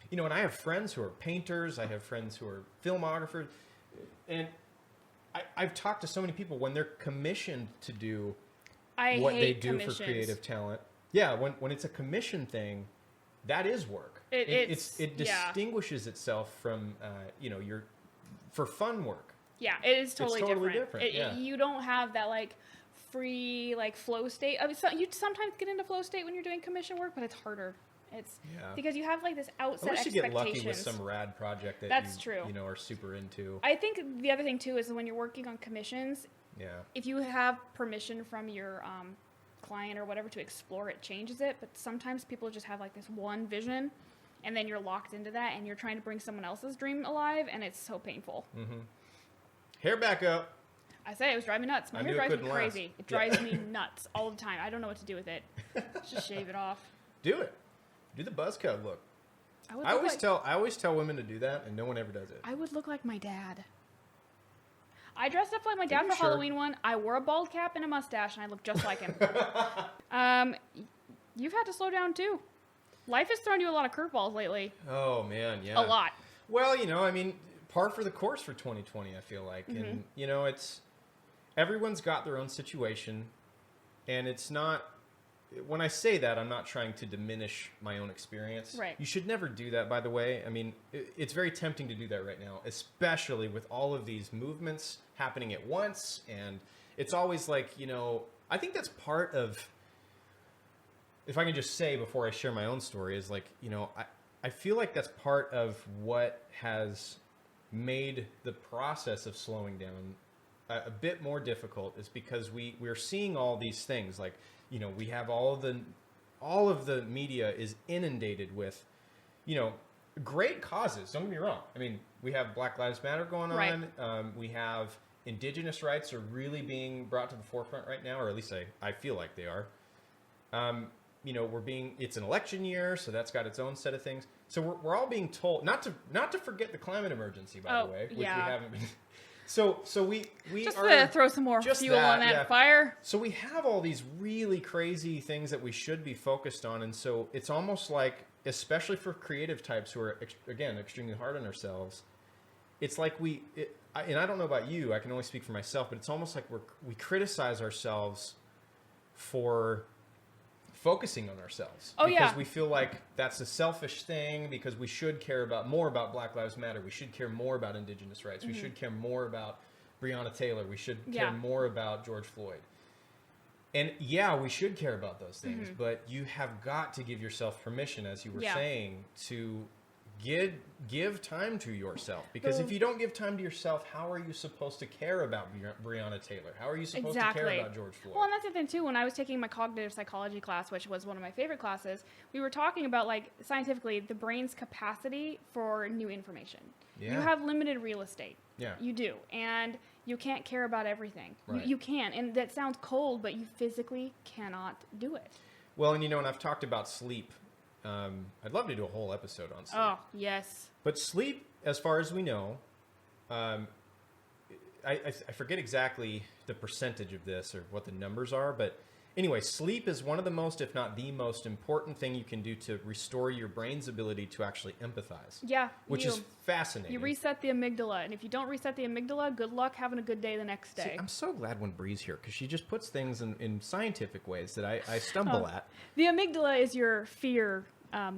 you know, and I have friends who are painters, I have friends who are filmographers, and I've talked to so many people when they're commissioned to do I what they hate do commissions. for creative talent. Yeah, when it's a commission thing, that is work. It Yeah. distinguishes itself from your for fun work. Yeah, it is totally, totally different. different, yeah. You don't have that like free like flow state. I mean, you sometimes get into flow state when you're doing commission work, but it's harder. It's Yeah. because you have like this outset Unless you expectations. get lucky with some rad project that That's you, true. you know, are super into. I think the other thing too is when you're working on commissions, Yeah. if you have permission from your client or whatever to explore, it changes it. But sometimes people just have like this one vision, and then you're locked into that, and you're trying to bring someone else's dream alive, and it's so painful. Hair back up. I say it was driving me nuts. My I hair knew it drives me couldn't last. crazy. It Yeah. drives me nuts all the time. I don't know what to do with it. Just shave it off. Do it. Do the buzz cut look. I would I look always tell women to do that, and no one ever does it. I would look like my dad. I dressed up like my dad you for sure? Halloween one. I wore a bald cap and a mustache, and I look just like him. You've had to slow down too. Life has thrown you a lot of curveballs lately. Oh man, yeah. A lot. Well, you know, I mean, par for the course for 2020, I feel like. Mm-hmm. And, you know, everyone's got their own situation. And it's not, when I say that, I'm not trying to diminish my own experience. Right. You should never do that, by the way. I mean, it's very tempting to do that right now, especially with all of these movements happening at once. And it's always like, you know, I think that's part of, if I can just say before I share my own story, is like, you know, I feel like that's part of what has made the process of slowing down a bit more difficult, is because we're seeing all these things. Like, you know, we have all of the media is inundated with, you know, great causes. Don't get me wrong. I mean, we have Black Lives Matter going Right. on. We have indigenous rights are really being brought to the forefront right now, or at least I feel like they are. You know, it's an election year, so that's got its own set of things. So we're all being told not to forget the climate emergency, by Oh, the way, which yeah. we haven't been. So we Just are to throw some more just fuel on that yeah. fire. So we have all these really crazy things that we should be focused on, and so it's almost like, especially for creative types who are again extremely hard on ourselves, it's like and I don't know about you, I can only speak for myself, but it's almost like we criticize ourselves for focusing on ourselves. Oh, because yeah. we feel like that's a selfish thing, because we should care more about Black Lives Matter. We should care more about indigenous rights. We should care more about Breonna Taylor. We should care Yeah. more about George Floyd. And yeah, we should care about those things, but you have got to give yourself permission, as you were Yeah. saying, to give time to yourself. Because if you don't give time to yourself, how are you supposed to care about Breonna Taylor? How are you supposed to care about George Floyd? Well, and that's the thing too. When I was taking my cognitive psychology class, which was one of my favorite classes, we were talking about, like, scientifically the brain's capacity for new information. Yeah. You have limited real estate. Yeah. You do, and you can't care about everything. Right. You can, and that sounds cold, but you physically cannot do it. Well, and you know, and I've talked about sleep. I'd love to do a whole episode on sleep. Oh yes. But sleep, as far as we know, I forget exactly the percentage of this or what the numbers are, but anyway, sleep is one of the most, if not the most important thing you can do to restore your brain's ability to actually empathize. Yeah. Which is fascinating. You reset the amygdala, and if you don't reset the amygdala, good luck having a good day the next day. See, I'm so glad when Bree's here, because she just puts things in scientific ways that I stumble at. The amygdala is your fear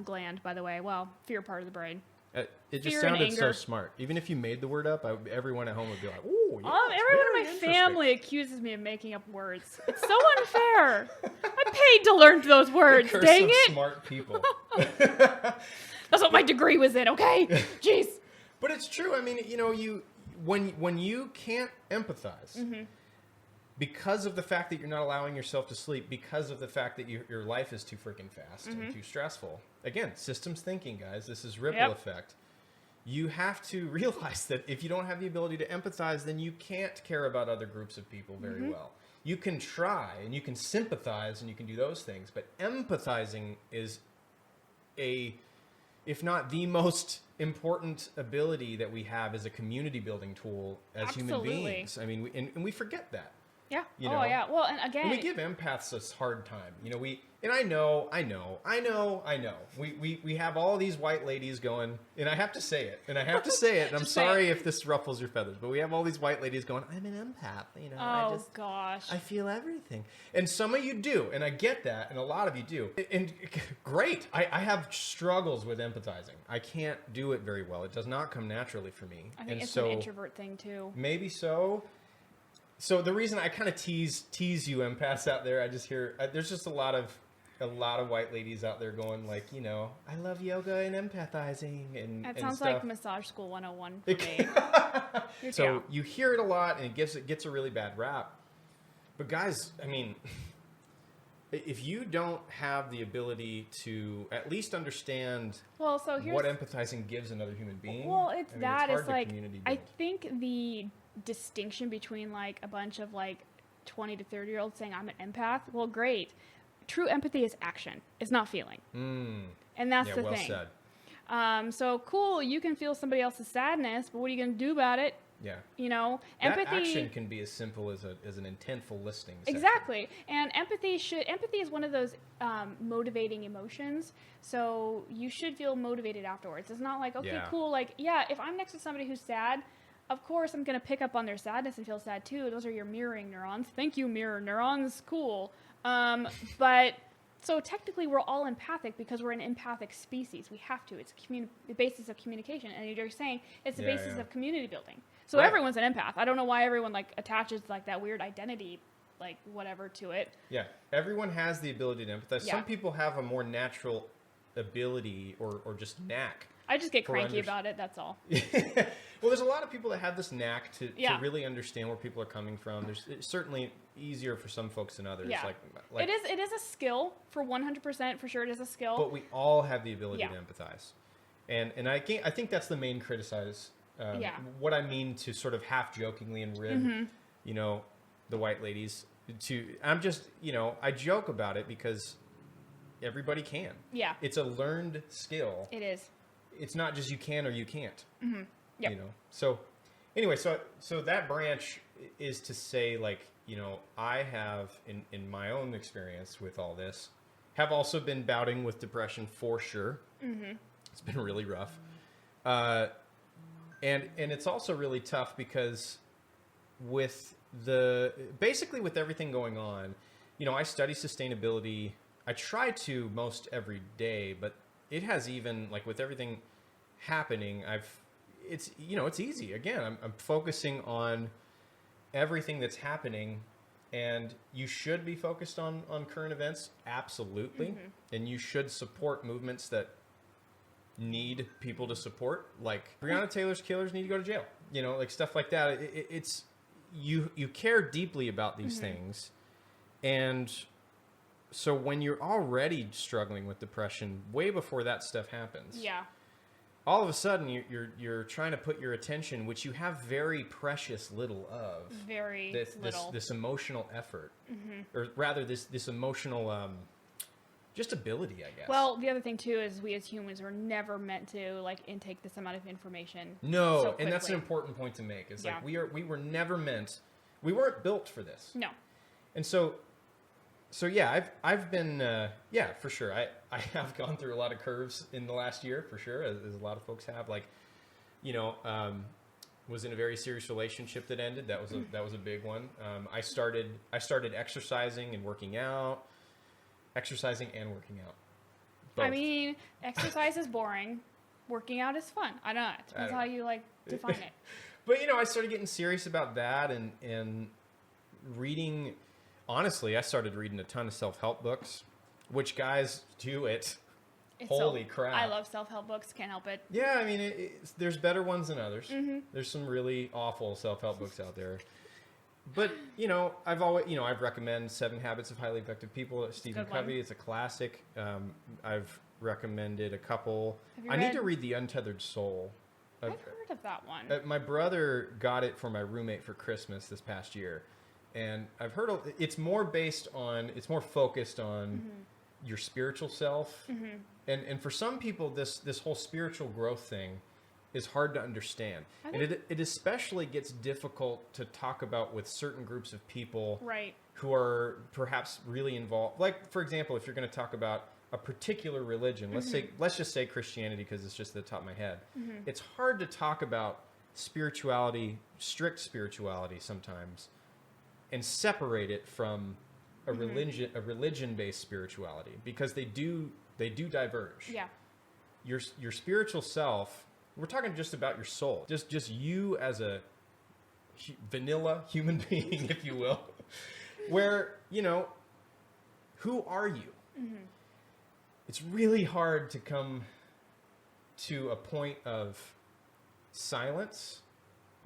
gland, by the way. Well, fear part of the brain. It just Fear and sounded so anger. smart. Even if you made the word up, everyone at home would be like, "Ooh, yeah, it's Everyone very in my interesting." family accuses me of making up words. It's so unfair. I paid to learn those words. Curse Dang of it. smart people. That's what my degree was in, okay? Jeez. But it's true. I mean, you know, when you can't empathize, because of the fact that you're not allowing yourself to sleep, because of the fact that your life is too freaking fast and too stressful. Again, systems thinking, guys. This is ripple effect. You have to realize that if you don't have the ability to empathize, then you can't care about other groups of people very well. You can try and you can sympathize and you can do those things, but empathizing is if not the most important ability that we have as a community building tool as human beings. I mean, and we forget that. Yeah. You oh, know? yeah. Well, and again, And we give empaths a hard time. You know, and I know. We have all these white ladies going, and I have to say it, and I'm Just say sorry it. if this ruffles your feathers, but we have all these white ladies going, I'm an empath, you know, oh gosh. I feel everything. And some of you do, and I get that, and a lot of you do. And great. I have struggles with empathizing. I can't do it very well. It does not come naturally for me. I think and it's so, an introvert thing too. maybe so. So the reason I kind of tease you empaths out there, I just hear there's just a lot of white ladies out there going like, you know, I love yoga and empathizing and That sounds stuff. like Massage School 101 for me. So you hear it a lot, and it gets a really bad rap. But guys, I mean, if you don't have the ability to at least understand Well, so here's what empathizing gives another human being, well, it's I mean, that hard it's to like community I build. think the distinction between like a bunch of like 20 to 30-year-olds saying I'm an empath. Well, great. True empathy is action. It's not feeling. And that's Yeah, the well thing. said. So cool, you can feel somebody else's sadness, but what are you going to do about it? Yeah. You know, That empathy. action can be as simple as an intentful listening session. Exactly. And empathy is one of those motivating emotions. So you should feel motivated afterwards. It's not like, okay, Yeah. cool. Like, yeah, if I'm next to somebody who's sad, of course I'm going to pick up on their sadness and feel sad too. Those are your mirroring neurons. Thank you, mirror neurons. Cool. But so technically we're all empathic because we're an empathic species. We have to. It's the basis of communication. And you're saying it's the Yeah, basis yeah. of community building. So Right. everyone's an empath. I don't know why everyone like attaches like that weird identity, like whatever to it. Yeah, everyone has the ability to empathize. Yeah. Some people have a more natural ability or just knack. I just get For cranky about it. That's all. Well, there's a lot of people that have this knack to Yeah. really understand where people are coming from. It's certainly easier for some folks than others. Yeah. Like It is a skill for 100% for sure. It is a skill. but we all have the ability Yeah. to empathize, and I think that's the main criticize. Yeah. What I mean to sort of half jokingly and rib, Mm-hmm. you know, the white ladies. I'm just, you know, I joke about it because everybody can. Yeah. It's a learned skill. It is. It's not just you can or you can't. Yep. You know. So anyway, so that branch is to say, like, you know, I have in my own experience with all this, have also been bouting with depression for sure. It's been really rough. And it's also really tough because with basically with everything going on, you know, I study sustainability. I try to most every day, but it has even like with everything happening, it's easy. Again, I'm focusing on everything that's happening, and you should be focused on current events, absolutely. And you should support movements that need people to support, like Breonna Taylor's killers need to go to jail, you know, like stuff like that. It's you care deeply about these things, and so when you're already struggling with depression way before that stuff happens, Yeah. all of a sudden you're trying to put your attention, which you have very precious little of, Very little. this emotional effort, or rather this emotional just ability, I guess. Well, the other thing too is we as humans were never meant to like intake this amount of information. no, so and that's an quickly. important point to make. Is Yeah. like we were never meant, we weren't built for this. No. And so yeah, I've been yeah, for sure. I have gone through a lot of curves in the last year, for sure, as a lot of folks have. Like, you know, was in a very serious relationship that ended. That was a big one. I started exercising and working out. Exercising and working out. I Both. mean, exercise is boring. Working out is fun. I don't know. It depends don't how know. you like define it. But you know, I started getting serious about that and reading. Honestly, I started reading a ton of self-help books, which, guys, do it. Holy crap. I love self-help books. Can't help it. Yeah, I mean, there's better ones than others. Mm-hmm. There's some really awful self-help books out there. But I've recommend 7 Habits of Highly Effective People. Stephen good one. Covey. It's a classic. I've recommended a couple. Have you I need read- to read The Untethered Soul. I've heard of that one. My brother got it for my roommate for Christmas this past year, and I've heard it's more focused on your spiritual self, and for some people this whole spiritual growth thing is hard to understand, and it especially gets difficult to talk about with certain groups of people Right. who are perhaps really involved. Like, for example, if you're going to talk about a particular religion, let's just say Christianity, because it's just at the top of my head. It's hard to talk about spirituality, strict spirituality sometimes, and separate it from a religion-based spirituality, because they do diverge. Yeah. Your spiritual self, we're talking just about your soul, just you as a vanilla human being, if you will, where, who are you? It's really hard to come to a point of silence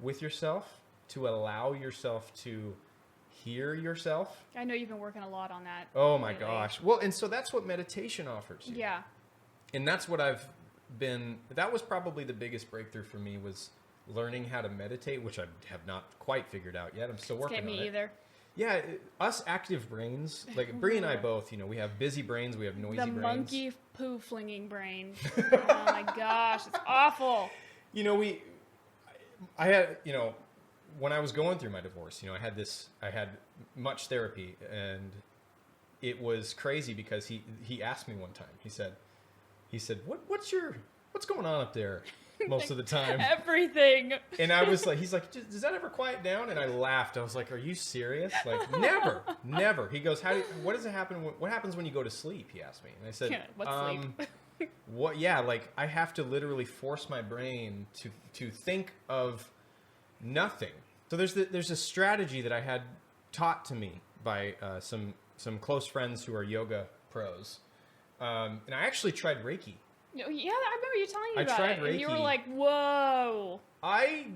with yourself, to allow yourself to hear yourself. I know you've been working a lot on that. Oh my lately. gosh. Well, and so that's what meditation offers you. Yeah. And that's what that was probably the biggest breakthrough for me, was learning how to meditate, which I have not quite figured out yet. I'm still working on it. Can't me either. Yeah, us active brains, like Bree and I both, we have busy brains, we have noisy The brains. monkey poo flinging brain. Oh my gosh, it's awful. I had, when I was going through my divorce, I had much therapy, and it was crazy because he asked me one time, he said, what's going on up there most of the time? Everything. And I was like, he's like, does that ever quiet down? And I laughed. I was like, are you serious? Like, never. He goes, what does it happen? What happens when you go to sleep? He asked me. And I said, What's sleep? what? Yeah. Like, I have to literally force my brain to think of nothing. So there's a strategy that I had taught to me by some close friends who are yoga pros. And I actually tried Reiki. Yeah, I remember you telling me I about tried it. And you were Reiki. like, whoa. I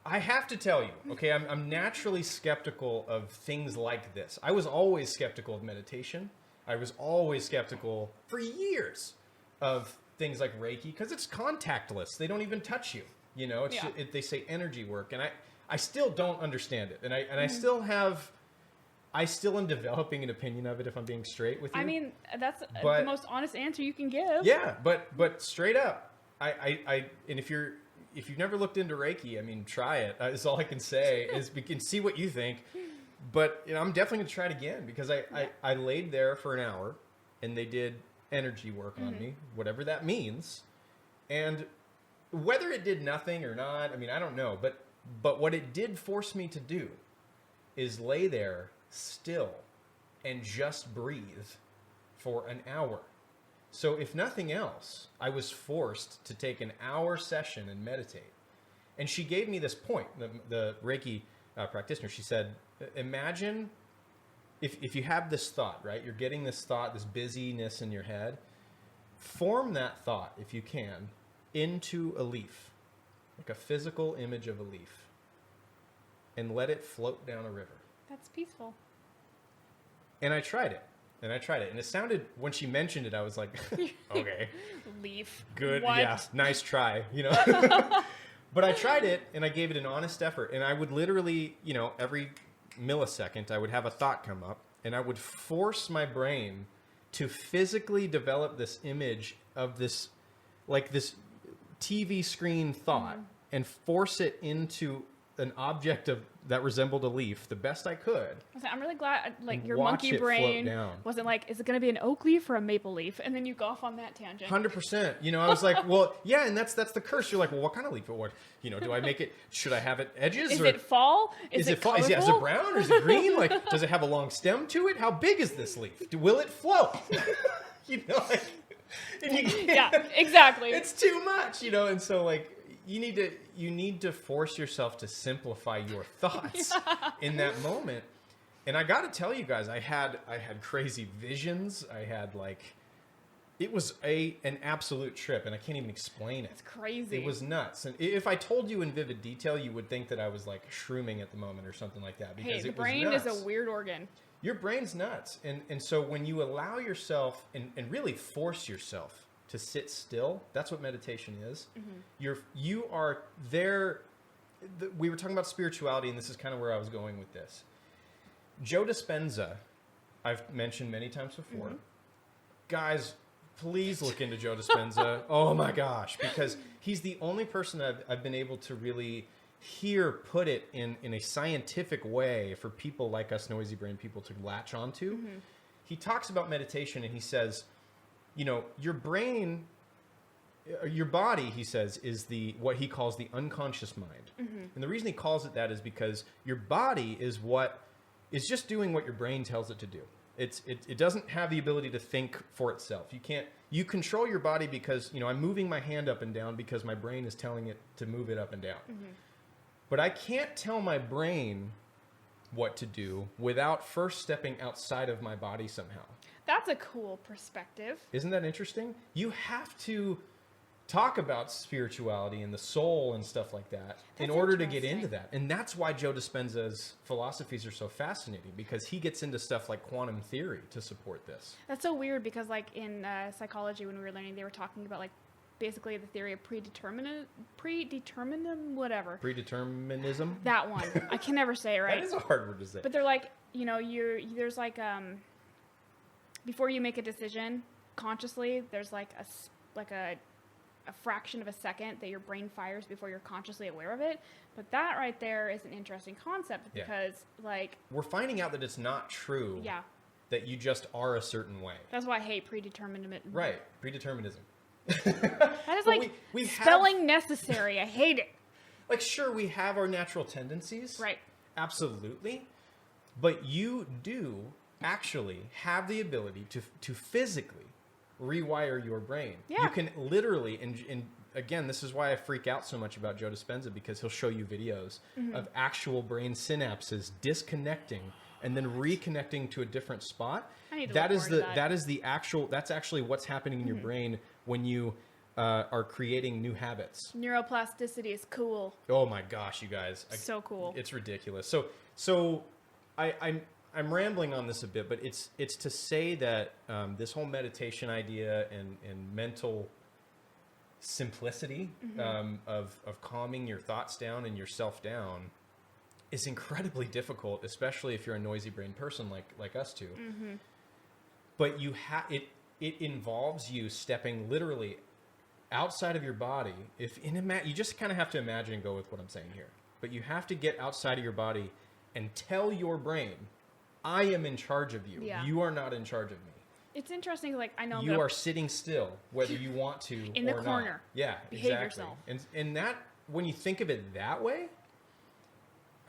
have to tell you, okay, I'm naturally skeptical of things like this. I was always skeptical of meditation. I was always skeptical for years of things like Reiki, because it's contactless. They don't even touch you. It's Yeah. they say energy work, and I still don't understand it, and I still am developing an opinion of it, if I'm being straight with you. I mean, that's But- the most honest answer you can give. Yeah, but straight up, and if you've never looked into Reiki, I mean, try it. Is all I can say. Is we can see what you think. But I'm definitely gonna try it again, because I laid there for an hour, and they did energy work on me, whatever that means, and whether it did nothing or not, I mean, I don't know. But what it did force me to do is lay there still and just breathe for an hour. So if nothing else, I was forced to take an hour session and meditate. And she gave me this point, the Reiki practitioner. She said, imagine if you have this thought, right? You're getting this thought, this busyness in your head. Form that thought, if you can, into a leaf, like a physical image of a leaf, and let it float down a river. That's peaceful. And I tried it. And it sounded, when she mentioned it, I was like, okay, Leaf. good. What? Yeah, nice try, But I tried it, and I gave it an honest effort. And I would literally, every millisecond, I would have a thought come up, and I would force my brain to physically develop this image of this, like this TV screen thought, and force it into an object that resembled a leaf the best I could. I'm really glad, your Watch monkey it float brain down. wasn't like, is it going to be an oak leaf or a maple leaf? And then you go off on that tangent. 100%. I was like, well, yeah, and that's the curse. You're like, well, what kind of leaf? What, do I make it? Should I have it edges? Is or it fall? Is it fall? Is it colorful? brown or is it green? Like, does it have a long stem to it? How big is this leaf? Will it float? And you can't- Yeah, exactly. it's too much, and so you need to force yourself to simplify your thoughts in that moment. And I got to tell you guys, I had crazy visions. I had It was an absolute trip, and I can't even explain it. It's crazy. It was nuts. And if I told you in vivid detail, you would think that I was like shrooming at the moment or something like that. Because Hey, the it brain was is nuts. a weird organ. Your brain's nuts. And so when you allow yourself and really force yourself to sit still, that's what meditation is. You are there. We were talking about spirituality, and this is kind of where I was going with this. Joe Dispenza, I've mentioned many times before. Guys, please look into Joe Dispenza. Oh my gosh, because he's the only person I've been able to really hear put it in a scientific way for people like us noisy brain people to latch onto. He talks about meditation and he says, you know, your brain, your body, he says, is what he calls the unconscious mind. And the reason he calls it that is because your body is just doing what your brain tells it to do. It doesn't have the ability to think for itself. You control your body because, you know, I'm moving my hand up and down because my brain is telling it to move it up and down. But I can't tell my brain what to do without first stepping outside of my body somehow. That's a cool perspective. Isn't that interesting? You have to talk about spirituality and the soul and stuff like that in That's order to get interesting. into that. And that's why Joe Dispenza's philosophies are so fascinating, because he gets into stuff like quantum theory to support this. That's so weird because, like, in psychology, when we were learning, they were talking about, like, basically the theory of predeterminism, whatever. Predeterminism? That one. I can never say it right. That is a hard word to say. But they're like, you know, there's like, before you make a decision consciously, there's like a fraction of a second that your brain fires before you're consciously aware of it. But that right there is an interesting concept Yeah. because, like, We're finding out that it's not true yeah, that you just are a certain way. that's why I hate predeterminism. Right. Predeterminism. That is But like we have- spelling necessary. I hate it. Like, sure, we have our natural tendencies. Right. Absolutely. But you do actually have the ability to physically rewire your brain. Yeah. You can literally, and again, this is why I freak out so much about Joe Dispenza, because he'll show you videos of actual brain synapses disconnecting and then reconnecting to a different spot. I need to That look is more into that. that's actually what's happening in your brain when you are creating new habits. Neuroplasticity is cool. Oh my gosh, you guys. So cool. It's ridiculous. So I'm rambling on this a bit, but it's to say that this whole meditation idea and mental simplicity of calming your thoughts down and yourself down is incredibly difficult, especially if you're a noisy brain person like us two. But it involves you stepping literally outside of your body. You just kind of have to imagine and go with what I'm saying here. But you have to get outside of your body and tell your brain, I am in charge of you. Yeah. You are not in charge of me. It's interesting. Like, I know You are sitting still, whether you want to In the or not. corner. Yeah, Behave exactly. yourself. And that, when you think of it that way,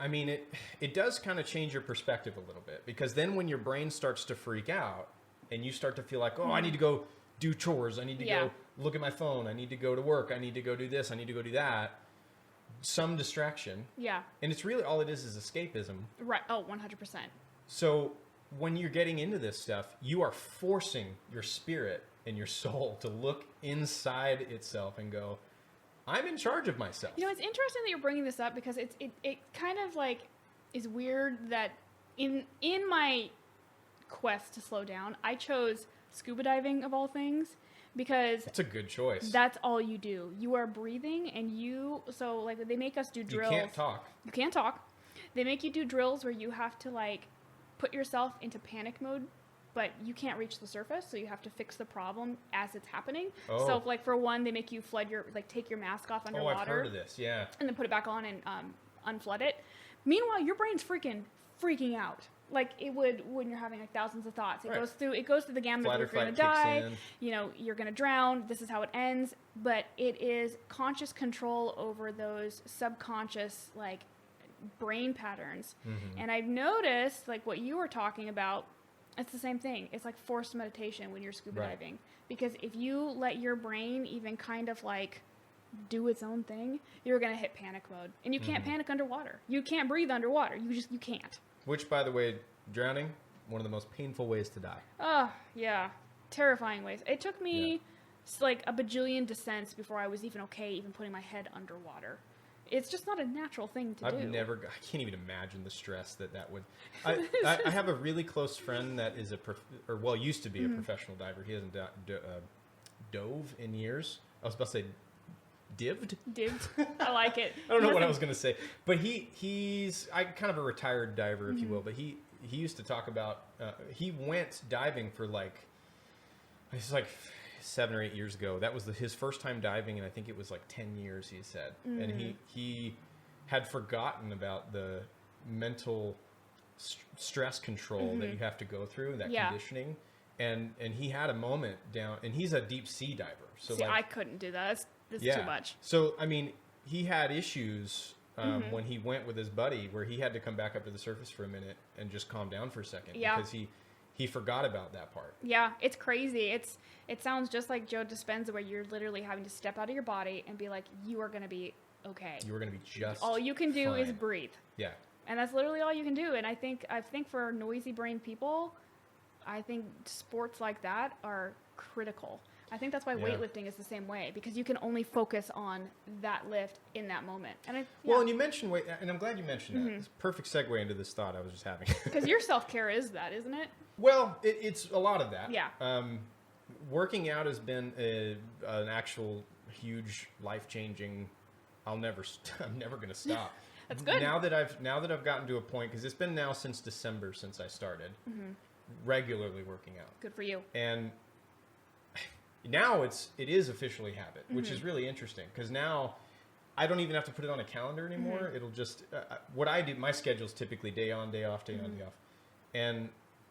I mean, it does kind of change your perspective a little bit, because then when your brain starts to freak out and you start to feel like, oh, I need to go do chores. I need to Yeah. go look at my phone. I need to go to work. I need to go do this. I need to go do that. Some distraction. Yeah. And it's really all it is escapism. Right. Oh, 100%. So when you're getting into this stuff, you are forcing your spirit and your soul to look inside itself and go, I'm in charge of myself. You know, it's interesting that you're bringing this up because it kind of like is weird that in my quest to slow down, I chose scuba diving of all things because It's a good choice. that's all you do. You are breathing and so like they make us do You drills. can't talk. You can't talk. They make you do drills where you have to like put yourself into panic mode, but you can't reach the surface, so you have to fix the problem as it's happening. Oh. So like for one, they make you take your mask off Oh, underwater I've heard of this. Yeah. and then put it back on and unflood it. Meanwhile, your brain's freaking out. Like it would when you're having like thousands of thoughts. It Right. goes through the gamut Flight of or you're gonna fight kicks die, in. you know, you're gonna drown, this is how it ends. But it is conscious control over those subconscious like brain patterns. Mm-hmm. And I've noticed like what you were talking about, it's the same thing. It's like forced meditation when you're scuba Right. diving. Because if you let your brain even kind of like do its own thing, you're gonna hit panic mode. And you can't panic underwater. You can't breathe underwater. You can't. Which, by the way, drowning, one of the most painful ways to die. Oh, yeah. terrifying ways. It took me Yeah. like a bajillion descents before I was even okay even putting my head underwater. It's just not a natural thing to do. I can't even imagine the stress that would. I have a really close friend that is used to be Mm-hmm. a professional diver. He hasn't dove in years. I was about to say dived. Dived. I like it. I don't know what I was going to say, but he's kind of a retired diver, if you Mm-hmm. will. But he used to talk about he went diving for it's like 7 or 8 years ago. That was his first time diving, and I think it was like 10 years. He said, and he had forgotten about the mental stress control that you have to go through, that Yeah. conditioning. And he had a moment down, and he's a deep sea diver. So See, I couldn't do that. This is too much. So, I mean, he had issues when he went with his buddy where he had to come back up to the surface for a minute and just calm down for a second Yeah. because he forgot about that part. Yeah, it's crazy. It sounds just like Joe Dispenza, where you're literally having to step out of your body and be like, you are going to be okay. You were going to be just All you can do is fine. breathe. Yeah. And that's literally all you can do. And I think for noisy brain people, I think sports like that are critical. I think that's why Yeah. weightlifting is the same way, because you can only focus on that lift in that moment. And Well, and you mentioned weight, and I'm glad you mentioned that. It's a perfect segue into this thought I was just having. because your self-care is that, isn't it? Well, it's a lot of that. Yeah. Working out has been an actual huge life-changing. I'm never going to stop. That's good. Now that I've gotten to a point, because it's been now since December since I started regularly working out, Good for you. and now it is officially habit, which is really interesting because now I don't even have to put it on a calendar anymore. It'll just what I do. My schedule's typically day on, day off, day on, day off,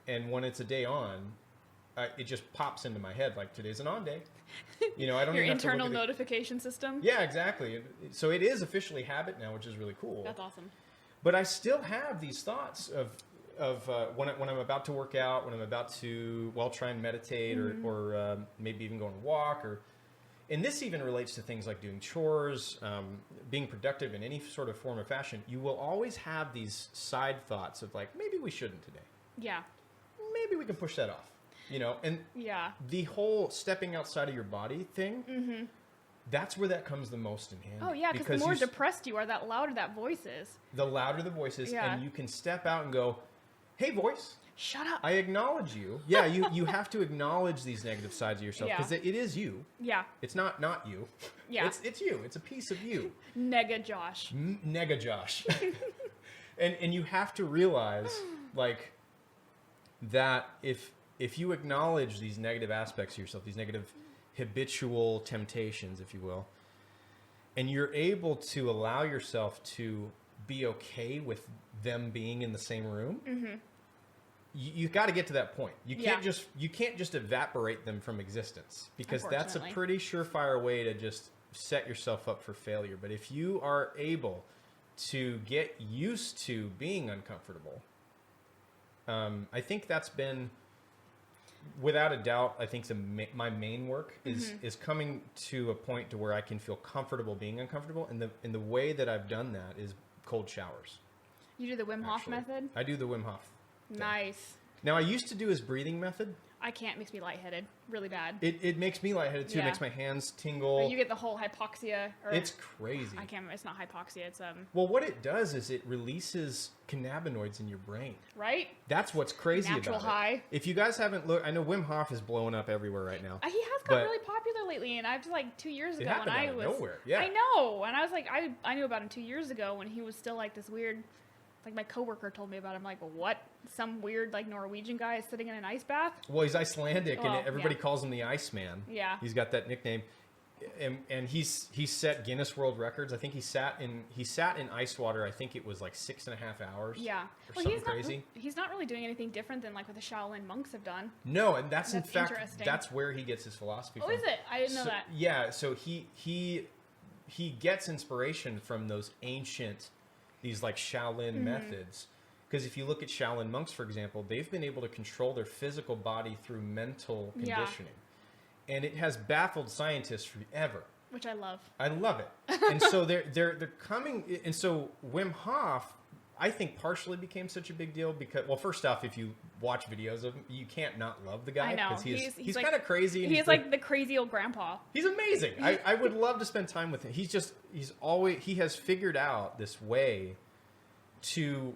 and when it's a day on, it just pops into my head like today's an on day. You know, I don't Your even have to internal look at it. notification system. Yeah, exactly. So it is officially habit now, which is really cool. That's awesome. But I still have these thoughts of when I'm about to work out, when I'm about to try and meditate or maybe even go on a walk, and this even relates to things like doing chores, being productive in any sort of form or fashion. You will always have these side thoughts of like, maybe we shouldn't today. Yeah. Maybe we can push that off. You know, and Yeah. the whole stepping outside of your body thing, that's where that comes the most in handy. Oh, yeah, because the more depressed you are, that louder that voice is. the louder the voice is, Yeah. and you can step out and go, hey, voice, Shut up. I acknowledge you. Yeah, you have to acknowledge these negative sides of yourself Yeah. because it is you. Yeah. It's not you. Yeah. It's you. It's a piece of you. Nega Josh. Nega Josh. and you have to realize like that if you acknowledge these negative aspects of yourself, these negative habitual temptations, if you will, and you're able to allow yourself to be okay with them being in the same room, you got to get to that point. You can't just evaporate them from existence, because that's a Unfortunately. pretty surefire way to just set yourself up for failure. But if you are able to get used to being uncomfortable, I think that's been, without a doubt, I think my main work is coming to a point to where I can feel comfortable being uncomfortable, and the way that I've done that is cold showers. You do the Wim Hof Actually, method? I do the Wim Hof. Nice. Now I used to do his breathing method. I can't. It makes me lightheaded. Really bad. It makes me lightheaded too. It Yeah. makes my hands Or tingle. you get the whole hypoxia. Or It's crazy. I can't remember. It's not hypoxia. It's Well, what it does is it releases cannabinoids in your brain. right? That's what's crazy Natural about high. it. If you guys haven't looked, I know Wim Hof is blowing up everywhere right now. He has got But- really popular lately, and I was like 2 years It ago when happened I out of was nowhere, yeah. I know, and I was like, I knew about him 2 years ago when he was still like this weird. Like my coworker told me about him. I'm like, what? Some weird like Norwegian guy is sitting in an ice bath? Well, he's Icelandic, Well, and everybody yeah. calls him the Iceman. Yeah. He's got that nickname, and he's set Guinness World Records. I think he sat in ice water. I think it was like 6.5 hours. Yeah. Or Well, something crazy. he's not really doing anything different than like what the Shaolin monks have done. No, and that's in That's fact interesting. that's where he gets his philosophy Oh, from. is it? I didn't know So- that. Yeah, so he gets inspiration from those ancient, these like Shaolin Mm-hmm. methods. Because if you look at Shaolin monks, for example, they've been able to control their physical body through mental Yeah. conditioning, and it has baffled scientists forever. Which I love. I love it. And so they're coming, and so Wim Hof, I think partially became such a big deal because, well, first off, if you watch videos of him, you can't not love the guy. I know. Because he's like, kind of crazy. And He's like the crazy old grandpa. he's amazing. I would love to spend time with him. He has figured out this way to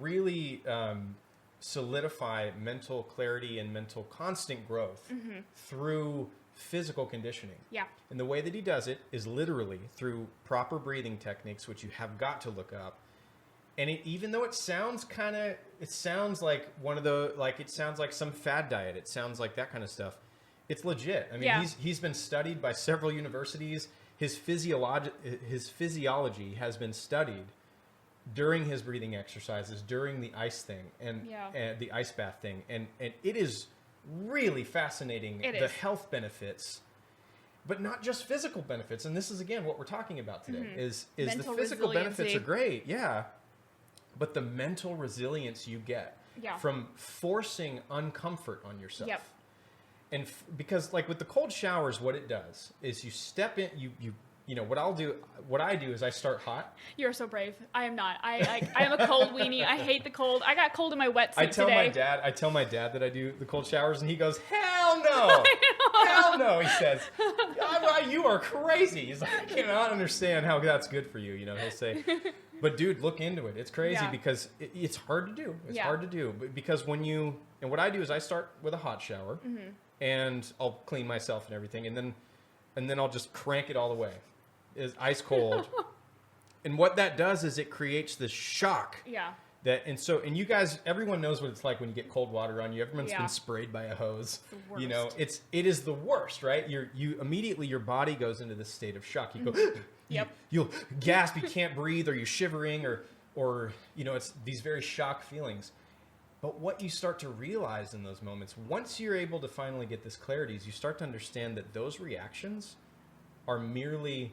really solidify mental clarity and mental constant growth through physical conditioning. Yeah. And the way that he does it is literally through proper breathing techniques, which you have got to look up. And even though it sounds like one of the, like, it sounds like some fad diet. It sounds like that kind of stuff. It's legit. I mean, Yeah. he's been studied by several universities. His physiology has been studied during his breathing exercises, during the ice thing and the ice bath thing. And it is really fascinating, the health benefits, but not just physical benefits. And this is, again, what we're talking about today is Mental the physical benefits resiliency. are great. Yeah. But the mental resilience you get from forcing uncomfort on yourself. Yep. And because, like, with the cold showers, what it does is you step in, you know, what I do is I start hot. You're so brave. I am not. I am a cold weenie. I hate the cold. I got cold in my wetsuit I tell my dad that I do the cold showers, and he goes, "Hell no, hell no!" He says, "You are crazy." He's like, "I cannot understand how that's good for you." You know, he'll say, "But dude, look into it. It's crazy because it's hard to do. It's hard to do, but because and what I do is I start with a hot shower, and I'll clean myself and everything, and then I'll just crank it all the way. Is ice cold." And what that does is it creates this shock. Yeah. And you guys, everyone knows what it's like when you get cold water on you. Everyone's been sprayed by a hose. The You know, worst. it is the worst, right? You immediately, your body goes into this state of shock. You go, Yep. you'll gasp, you can't breathe, or you're shivering, or you know, it's these very shock feelings. But what you start to realize in those moments, once you're able to finally get this clarity, is you start to understand that those reactions are merely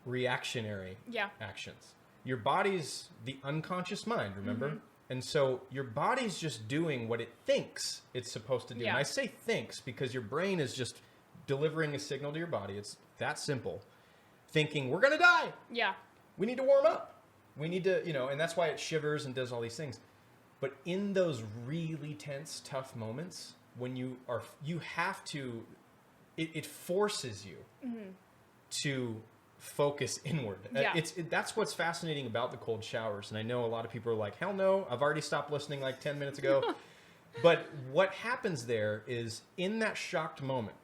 reactionary actions. Your body's the unconscious mind, remember? And so your body's just doing what it thinks it's supposed to do. Yeah. And I say thinks because your brain is just delivering a signal to your body. It's that simple. Thinking, we're going to die. Yeah. We need to warm up. We need to, you know, and that's why it shivers and does all these things. But in those really tense, tough moments, when you have to, it forces you to focus inward. Yeah. That's what's fascinating about the cold showers. And I know a lot of people are like, hell no, I've already stopped listening like 10 minutes ago. But what happens there is in that shocked moment,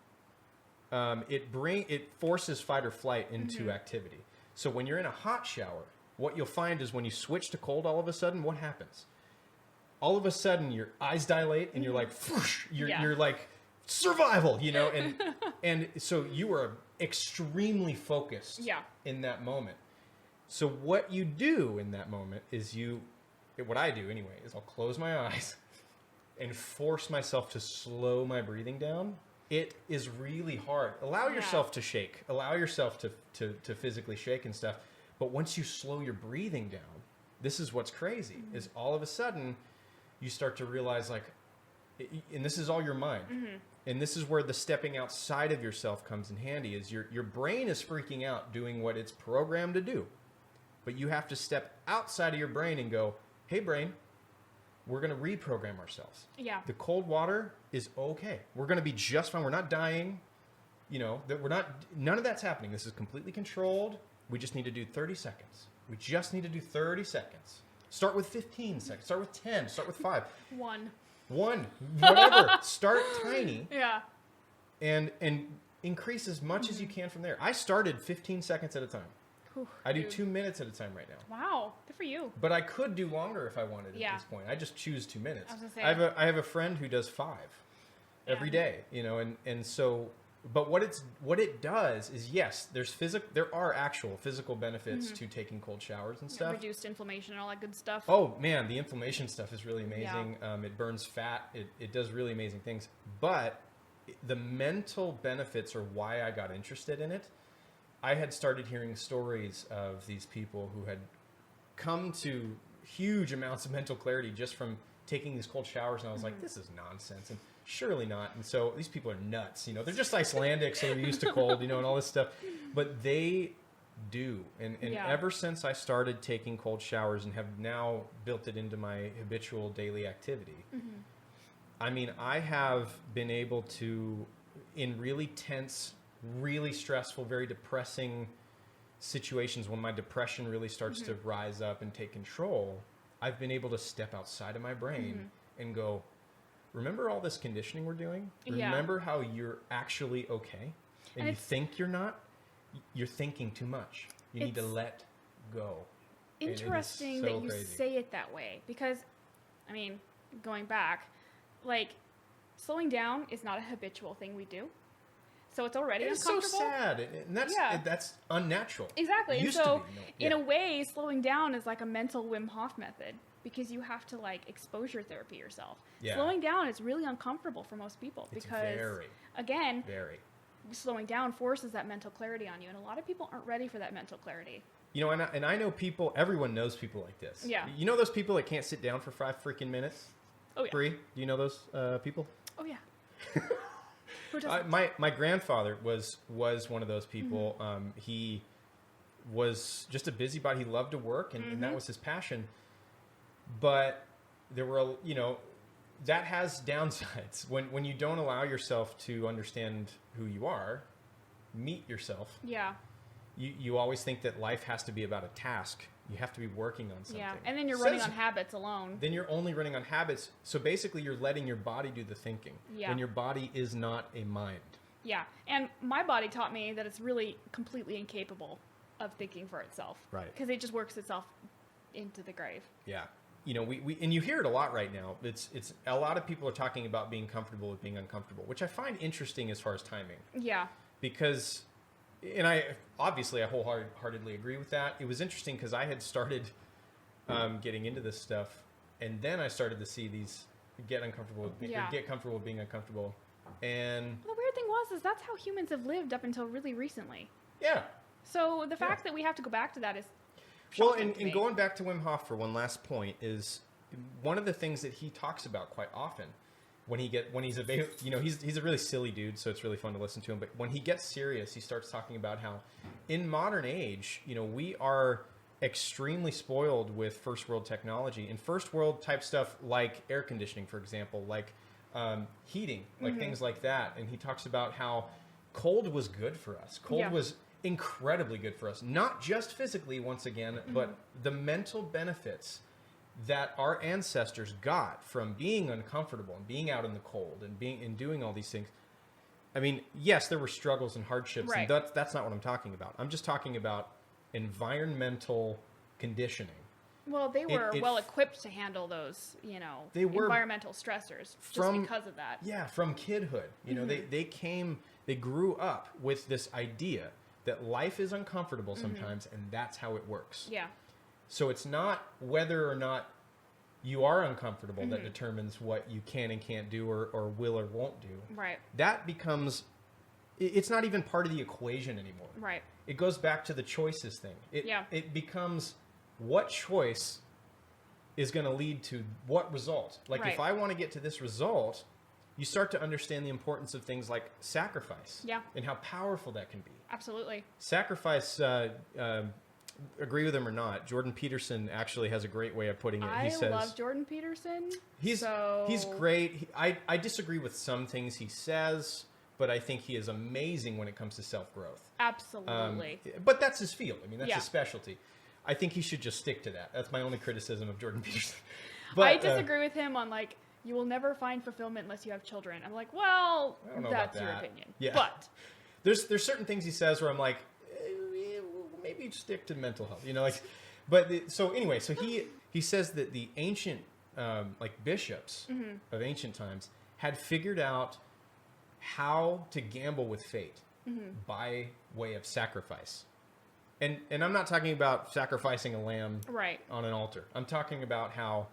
it forces fight or flight into activity. So when you're in a hot shower, what you'll find is when you switch to cold, all of a sudden, what happens? All of a sudden, your eyes dilate and you're like, whoosh, you're like survival, you know, and so you are extremely focused in that moment. So what you do in that moment is what I do anyway, is I'll close my eyes and force myself to slow my breathing down. It is really hard. Allow yourself to shake. Allow yourself to physically shake and stuff. But once you slow your breathing down, this is what's crazy, is all of a sudden you start to realize, like, and this is all your mind. And this is where the stepping outside of yourself comes in handy, is your brain is freaking out doing what it's programmed to do. But you have to step outside of your brain and go, hey, brain, we're going to reprogram ourselves. Yeah. The cold water is okay. We're going to be just fine. We're not dying. You know, none of that's happening. This is completely controlled. We just need to do 30 seconds. We just need to do 30 seconds. Start with 15 seconds. Start with 10. Start with 5. One, whatever. Start tiny. Yeah. And increase as much as you can from there. I started 15 seconds at a time. Whew, I do dude. 2 minutes at a time right now. Wow. Good for you. But I could do longer if I wanted Yeah. at this point. I just choose 2 minutes. I was gonna say- I have a friend who does 5 every day, you know, and so, but what it does is, yes, there are actual physical benefits to taking cold showers and stuff. Reduced inflammation and all that good stuff. Oh man, the inflammation stuff is really amazing. It burns fat. It does really amazing things. But the mental benefits are why I got interested in it. I had started hearing stories of these people who had come to huge amounts of mental clarity just from taking these cold showers, and I was like, this is nonsense, and surely not. And so these people are nuts, you know. They're just Icelandic, so they're used to cold, you know, and all this stuff. But they do. And Yeah. ever since I started taking cold showers and have now built it into my habitual daily activity, I mean, I have been able to, in really tense, really stressful, very depressing situations, when my depression really starts to rise up and take control, I've been able to step outside of my brain and go, remember all this conditioning we're doing? Yeah. Remember how you're actually okay? And you it's- think you're not? You're thinking too much. You need to It's let go. And it is Interesting so that you crazy. say it that way, because, I mean, going back, like, slowing down is not a habitual thing we do. So it's already It's so uncomfortable. sad. And that's, Yeah. that's unnatural. Exactly. And Used to so, be, no. in Yeah. a way, slowing down is like a mental Wim Hof method, because you have to, like, exposure therapy yourself. Yeah. Slowing down is really uncomfortable for most people It's because, very, again, very. slowing down forces that mental clarity on you, and a lot of people aren't ready for that mental clarity. You know, and I know people, everyone knows people like this. Yeah. You know those people that can't sit down for 5 freaking minutes? Oh yeah. Bree, do you know those people? Oh yeah. Who doesn't? My grandfather was one of those people. He was just a busybody. He loved to work, and that was his passion. But there were, you know, that has downsides. When you don't allow yourself to understand who you are, meet yourself, Yeah. you always think that life has to be about a task. You have to be working on something. Yeah. And then you're running Says- on habits alone. Then you're only running on habits. So basically, you're letting your body do the thinking. Yeah. When your body is not a mind. Yeah. And my body taught me that it's really completely incapable of thinking for itself. Right. Because it just works itself into the grave. Yeah. You know, we and you hear it a lot right now. It's a lot of people are talking about being comfortable with being uncomfortable, which I find interesting as far as timing, Yeah. because, and I obviously I wholeheartedly agree with that. It was interesting because I had started getting into this stuff, and then I started to see these get comfortable with being uncomfortable, and The weird thing is that's how humans have lived up until really recently. yeah. So the fact that we have to go back to that is Well, shocking to me. and going back to Wim Hof for one last point is one of the things that he talks about quite often when he's available. You know, he's a really silly dude, so it's really fun to listen to him. But when he gets serious, he starts talking about how in modern age, you know, we are extremely spoiled with first world technology and first world type stuff like air conditioning, for example, like heating, like things like that. And he talks about how cold was good for us. Cold Yeah. was incredibly good for us, not just physically, once again, but the mental benefits that our ancestors got from being uncomfortable and being out in the cold and doing all these things. I mean, yes, there were struggles and hardships, Right. and that's not what I'm talking about. I'm just talking about environmental conditioning. Well, they were it- well equipped to handle those, you know, They were environmental stressors from- just because of that. Yeah, from kidhood. You know, they grew up with this idea that life is uncomfortable sometimes, and that's how it works. Yeah. So it's not whether or not you are uncomfortable that determines what you can and can't do or will or won't do. Right. That becomes, it's not even part of the equation anymore. Right. It goes back to the choices thing. Yeah. It becomes what choice is going to lead to what result. Like if Right. I want to get to this result, you start to understand the importance of things like sacrifice. Yeah. And how powerful that can be. Absolutely. Sacrifice, agree with him or not, Jordan Peterson actually has a great way of putting it. I He says love Jordan Peterson. he's so... great. I disagree with some things he says, but I think he is amazing when it comes to self-growth. Absolutely. But that's his field. I mean, that's Yeah. his specialty. I think he should just stick to that. That's my only criticism of Jordan Peterson. I disagree with him on, like, you will never find fulfillment unless you have children. I'm like, well, I don't know about that's your that. opinion. Yeah. But There's certain things he says where I'm like, maybe stick to mental health, you know, like. So anyway, so he says that the ancient like bishops of ancient times had figured out how to gamble with fate by way of sacrifice, and I'm not talking about sacrificing a lamb right. on an altar. I'm talking about how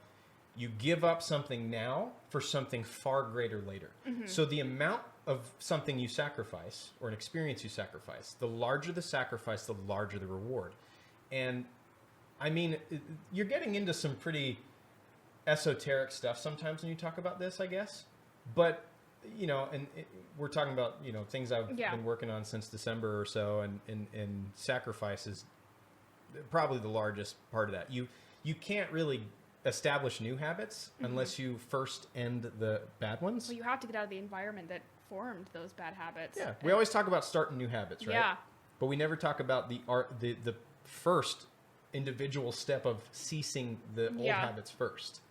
you give up something now for something far greater later. So the amount of something you sacrifice or an experience you sacrifice, the larger the sacrifice, the larger the reward. And I mean, you're getting into some pretty esoteric stuff sometimes when you talk about this, I guess. But you know, and we're talking about, you know, things I've Yeah. been working on since December or so, and sacrifice is probably the largest part of that. You can't really establish new habits unless you first end the bad ones. Well, you have to get out of the environment that formed those bad habits. Yeah, we always talk about starting new habits, right? Yeah. But we never talk about the first individual step of ceasing the old Yeah. habits first.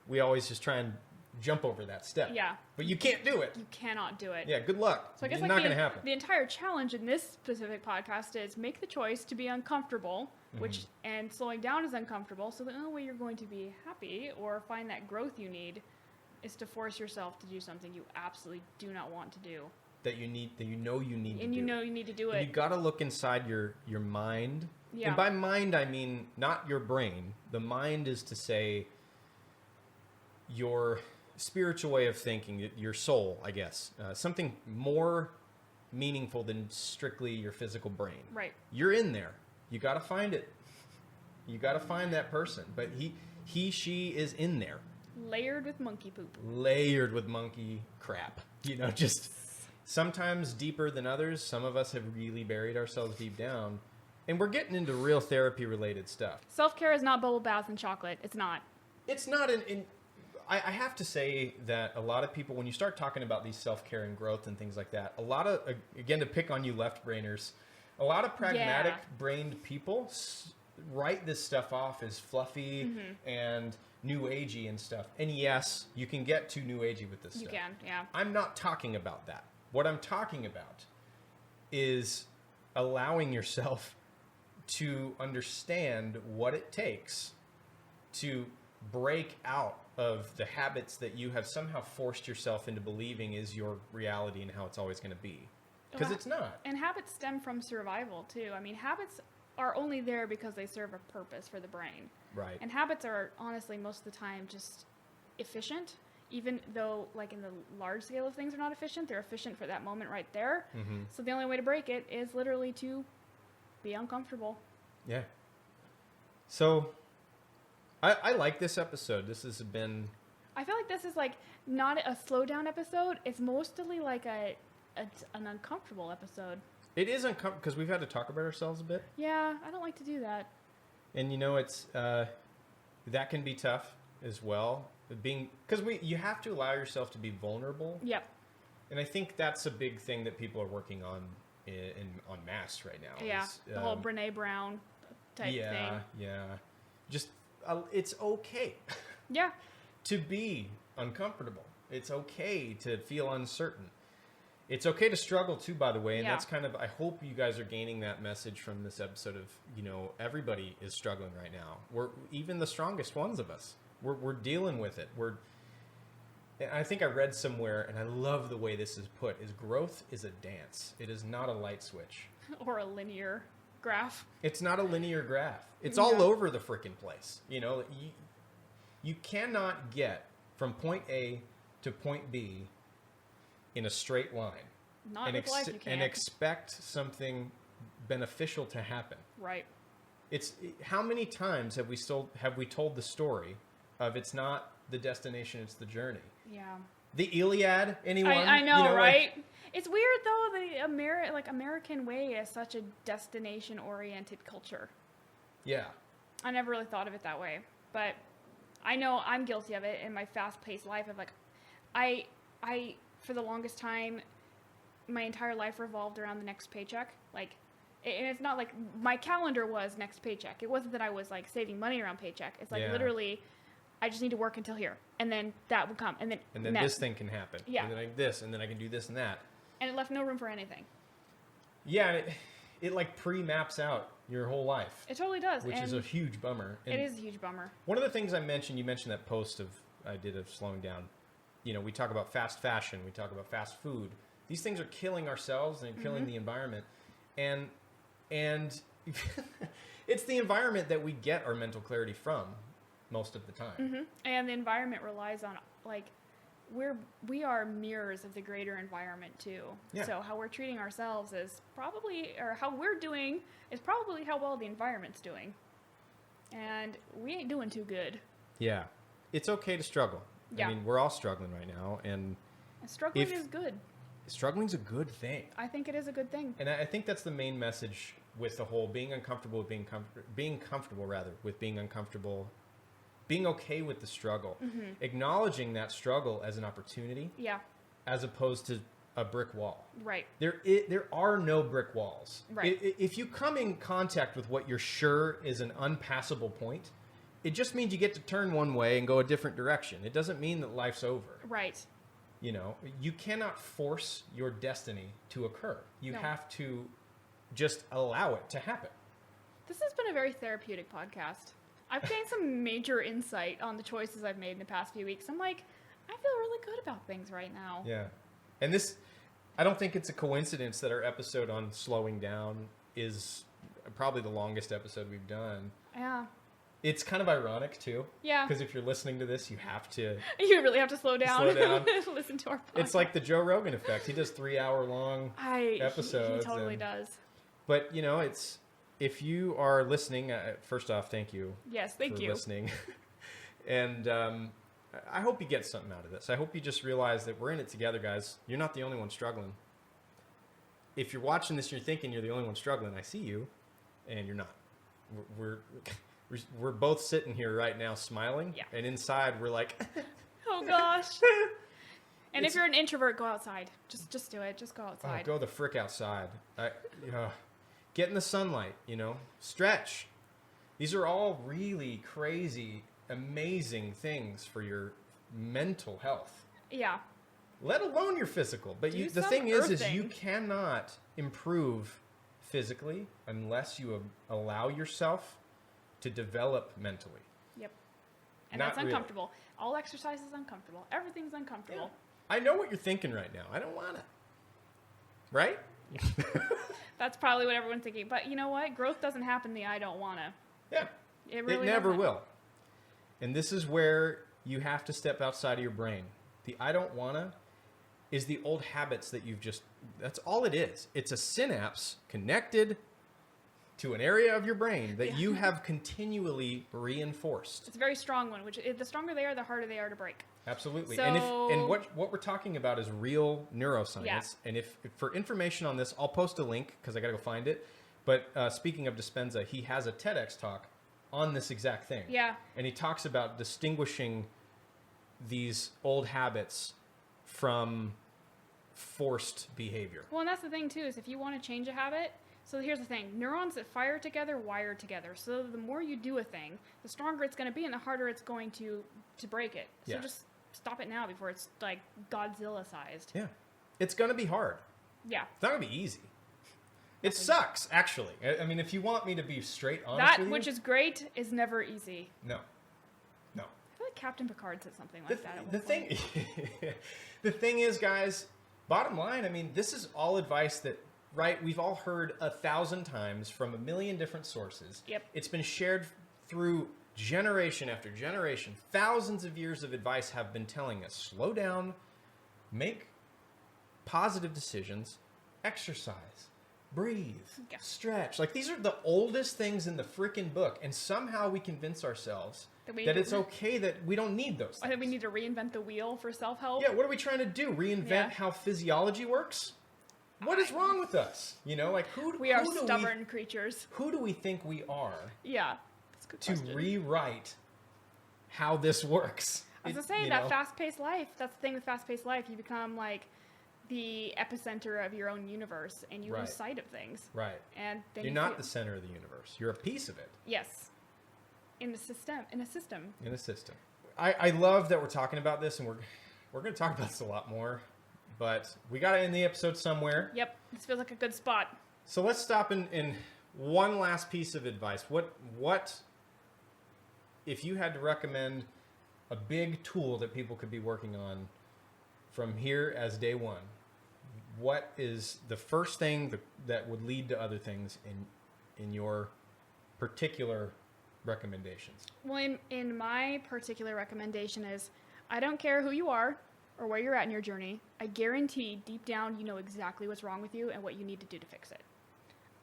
We always just try and jump over that step. Yeah. But you can't do it. You cannot do it. Yeah, good luck. So I guess it's like not the, going to happen. the entire challenge in this specific podcast is make the choice to be uncomfortable, which and slowing down is uncomfortable. So the only way you're going to be happy or find that growth you need is to force yourself to do something you absolutely do not want to do, That you need to and do. you know you need to do And it. you got to look inside your mind. Yeah. And by mind, I mean not your brain. The mind is to say your spiritual way of thinking, your soul, I guess. Something more meaningful than strictly your physical brain. Right. You're in there. You got to find it. You got to find that person. But she is in there. Layered with monkey poop. Layered with monkey crap. You know, just sometimes deeper than others. Some of us have really buried ourselves deep down. And we're getting into real therapy related stuff. Self-care is not bubble baths and chocolate. It's not. It's not I have to say that a lot of people, when you start talking about these self-care and growth and things like that, a lot of, again, to pick on you left brainers, a lot of pragmatic brained people write this stuff off as fluffy and new agey and stuff. And yes, you can get too new agey with this You stuff. can, yeah. I'm not talking about that. What I'm talking about is allowing yourself to understand what it takes to break out of the habits that you have somehow forced yourself into believing is your reality and how it's always going to be. Because Well, it's not. And habits stem from survival too. I mean, habits are only there because they serve a purpose for the brain. Right. And habits are honestly most of the time just efficient, even though like in the large scale of things are not efficient. They're efficient for that moment right there. Mm-hmm. So the only way to break it is literally to be uncomfortable. Yeah. So I like this episode. This has been... I feel like this is like not a slow down episode. It's mostly like an uncomfortable episode. It is uncomfortable because we've had to talk about ourselves a bit. Yeah, I don't like to do that. And you know, it's that can be tough as well. Because you have to allow yourself to be vulnerable. Yep. And I think that's a big thing that people are working on on mass right now. Yeah. is, The whole Brene Brown type thing. Yeah. Just it's okay Yeah. to be uncomfortable. It's okay to feel uncertain. It's okay to struggle too, by the way. And Yeah. that's kind of, I hope you guys are gaining that message from this episode of, you know, everybody is struggling right now. We're even the strongest ones of us. We're dealing with it. And I think I read somewhere, and I love the way this is put, is growth is a dance. It is not a light switch. Or a linear graph. It's not a linear graph. It's Yeah. all over the freaking place. You know, you cannot get from point A to point B in a straight line Not and, with life you and can't. expect something beneficial to happen. Right. It's how many times have we told the story of it's not the destination, it's the journey. Yeah. The Iliad, anyone? I know, You know, right? It's weird though. The American way is such a destination-oriented culture. Yeah. I never really thought of it that way, but I know I'm guilty of it in my fast-paced life. Of like, I for the longest time, my entire life revolved around the next paycheck. Like, and it's not like my calendar was next paycheck. It wasn't that I was like saving money around paycheck. It's like Yeah. literally, I just need to work until here, and then that would come, and then that. this thing can happen. Yeah. And then and then I can do this and that. And it left no room for anything. Yeah, and it like pre-maps out your whole life, It totally does. which and is a huge bummer. And it is a huge bummer. one of the things you mentioned that post I did of slowing down. You know, we talk about fast fashion, we talk about fast food. These things are killing ourselves and killing the environment. And it's the environment that we get our mental clarity from most of the time. And the environment relies on like we are mirrors of the greater environment too. Yeah. So how we're treating ourselves is probably, or how we're doing is probably how well the environment's doing. And we ain't doing too good. Yeah. It's okay to struggle. Yeah. I mean, we're all struggling right now, and And struggling If- is good. Struggling's a good thing. I think it is a good thing. And I think that's the main message with the whole being uncomfortable with being comfortable rather with being uncomfortable, being okay with the struggle, acknowledging that struggle as an opportunity Yeah, as opposed to a brick wall. right. There are no brick walls. Right. If you come in contact with what you're sure is an unpassable point, it just means you get to turn one way and go a different direction. It doesn't mean that life's over. Right. You know, you cannot force your destiny to occur. You No. have to just allow it to happen. This has been a very therapeutic podcast. I've gained some major insight on the choices I've made in the past few weeks. I'm like, I feel really good about things right now. Yeah. And this, I don't think it's a coincidence that our episode on slowing down is probably the longest episode we've done. Yeah. It's kind of ironic too. Yeah. Because if you're listening to this, you have to. You really have to slow down. Slow down. Listen to our podcast. It's like the Joe Rogan effect. He does 3-hour long He episodes. totally and- does. But you know, it's if you are listening. First off, thank you Yes, thank for you. listening. And I hope you get something out of this. I hope you just realize that we're in it together, guys. You're not the only one struggling. If you're watching this and you're thinking you're the only one struggling, I see you, and you're not. We're both sitting here right now smiling, Yeah. and inside we're like, Oh gosh. And It's- if you're an introvert, go outside. Just do it. Just go oh, outside. go the frick outside. Get in the sunlight, you know, stretch. These are all really crazy, amazing things for your mental health, Yeah. let alone your physical. But Do the some thing is you earthing. cannot improve physically unless you allow yourself to develop mentally. Yep. And Not that's really. uncomfortable. All exercise is uncomfortable. Everything's uncomfortable. I know what you're thinking right now. I don't want to. Right? That's probably what everyone's thinking. But you know what? Growth doesn't happen the I don't wanna. Yeah. It really it never doesn't. will. And this is where you have to step outside of your brain. The I don't wanna is the old habits that you've just, that's all it is. It's a synapse connected to an area of your brain that Yeah. you have continually reinforced. It's a very strong one, which the stronger they are, the harder they are to break. Absolutely. So- and what we're talking about is real neuroscience. Yeah. And if for information on this, I'll post a link because I got to go find it. But speaking of Dispenza, he has a TEDx talk on this exact thing. Yeah. And he talks about distinguishing these old habits from forced behavior. Well, and that's the thing too, is if you want to change a habit, so here's the thing, neurons that fire together wire together. So the more you do a thing, the stronger it's going to be and the harder it's going to break it. So Yeah. just stop it now before it's like Godzilla sized. Yeah. It's going to be hard. Yeah. It's not going to be easy. It sucks, actually. I mean, if you want me to be straight honest That, with you, which is great, is never easy. no. No. I feel like Captain Picard said something like that at The one point. thing, the thing is, guys. Bottom line, I mean, this is all advice that, right? We've all heard 1,000 times from a million different sources. Yep. It's been shared through generation after generation. Thousands of years of advice have been telling us: slow down, make positive decisions, exercise, breathe, Yeah. stretch. Like, these are the oldest things in the freaking book, and somehow we convince ourselves That we that need it's to- okay that we don't need those I things. think we need to reinvent the wheel for self-help. Yeah, what are we trying to do? Reinvent Yeah. how physiology works? What is wrong with us? You know, like We are who do stubborn creatures. who do we think we are Yeah. That's a good to question. rewrite how this works? I was It- just saying you that know? fast-paced life. That's the thing with fast-paced life. You become like the epicenter of your own universe, and you Right. lose sight of things. Right. And then You're you not feel- the center of the universe. You're a piece of it yes, in the system. in a system. I love that we're talking about this, and we're going to talk about this a lot more, but we got to end the episode somewhere. Yep, this feels like a good spot. So let's stop in one last piece of advice. What if you had to recommend a big tool that people could be working on from here as day one? What is the first thing that would lead to other things in your particular recommendations? Well, in my particular recommendation is, I don't care who you are or where you're at in your journey. I guarantee deep down you know exactly what's wrong with you and what you need to do to fix it.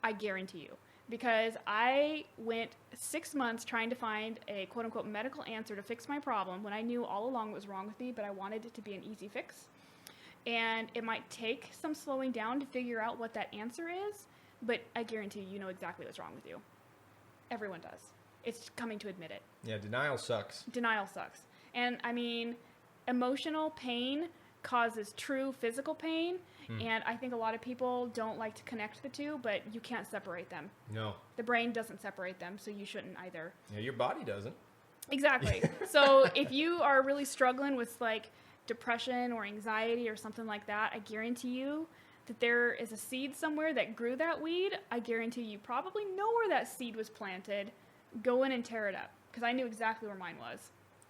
I guarantee you. Because I went 6 months trying to find a quote-unquote medical answer to fix my problem when I knew all along what was wrong with me, but I wanted it to be an easy fix. And it might take some slowing down to figure out what that answer is, but I guarantee you know exactly what's wrong with you. Everyone does. It's coming to admit it. Yeah, denial sucks. Denial sucks. And I mean, emotional pain causes true physical pain. And I think a lot of people don't like to connect the two, but you can't separate them. No. The brain doesn't separate them, so you shouldn't either. Yeah, your body doesn't. Exactly. So if you are really struggling with like depression or anxiety or something like that, I guarantee you that there is a seed somewhere that grew that weed. I guarantee you probably know where that seed was planted. Go in and tear it up, because I knew exactly where mine was.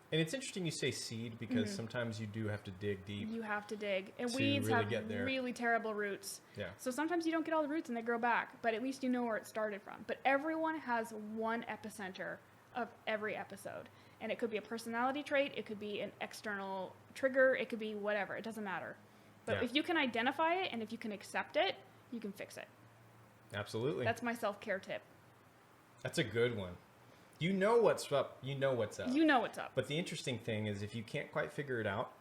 And it's interesting you say seed, because sometimes you do have to dig deep. You have to dig. And To weeds really have get there. really terrible roots. Yeah. So sometimes you don't get all the roots and they grow back, but at least you know where it started from. But everyone has one epicenter of every episode. And it could be a personality trait, it could be an external trigger, it could be whatever. It doesn't matter. But Yeah. if you can identify it and if you can accept it, you can fix it. Absolutely. That's my self-care tip. That's a good one. You know what's up. You know what's up. You know what's up. But the interesting thing is, if you can't quite figure it out,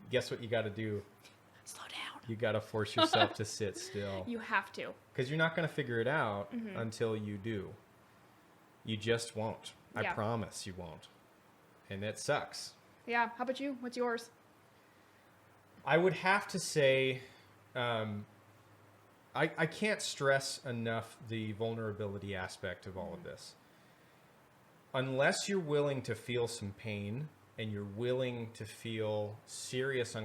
guess what you got to do? Slow down. You got to force yourself to sit still. You have to. Because you're not going to figure it out until you do. You just won't. I Yeah. promise you won't. And it sucks. Yeah. How about you? What's yours? I would have to say, I can't stress enough the vulnerability aspect of all of this. Unless you're willing to feel some pain, and you're willing to feel serious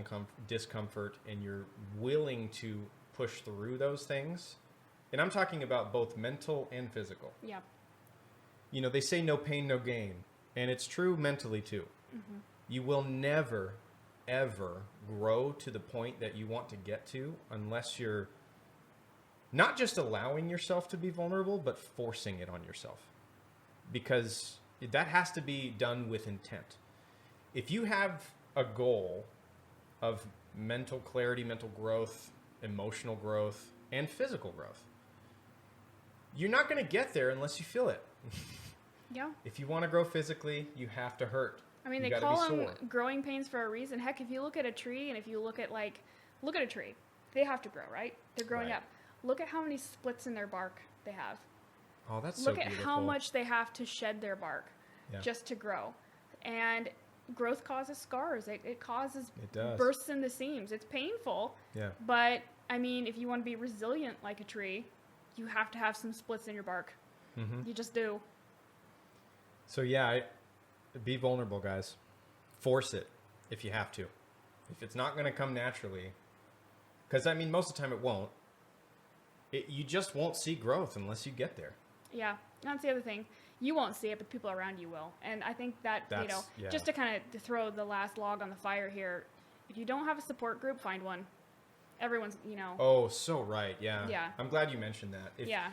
discomfort, and you're willing to push through those things, and I'm talking about both mental and physical. Yeah. You know, they say no pain, no gain. And it's true mentally too. You will never, ever grow to the point that you want to get to unless you're not just allowing yourself to be vulnerable, but forcing it on yourself. Because that has to be done with intent. If you have a goal of mental clarity, mental growth, emotional growth, and physical growth, you're not going to get there unless you feel it. Yeah. If you want to grow physically, you have to hurt. I mean, You they gotta call be them sore. growing pains for a reason. Heck, if you look at a tree and if you look at look at a tree, they have to grow, right? They're growing Right. up. Look at how many splits in their bark they have. Oh, that's Look so at beautiful. how much they have to shed their bark Yeah. just to grow. And growth causes scars. It causes It does. bursts in the seams. It's painful, Yeah. but I mean, if you want to be resilient like a tree, you have to have some splits in your bark. Mm-hmm. You just do. So yeah, be vulnerable, guys. Force it if you have to. If it's not going to come naturally, because I mean, most of the time it won't. You just won't see growth unless you get there. Yeah, that's the other thing. You won't see it, but the people around you will. And I think that, That's- yeah. just to kind of throw the last log on the fire here, if you don't have a support group, find one. Everyone's, Oh, so right. Yeah. Yeah. I'm glad you mentioned that. Yeah.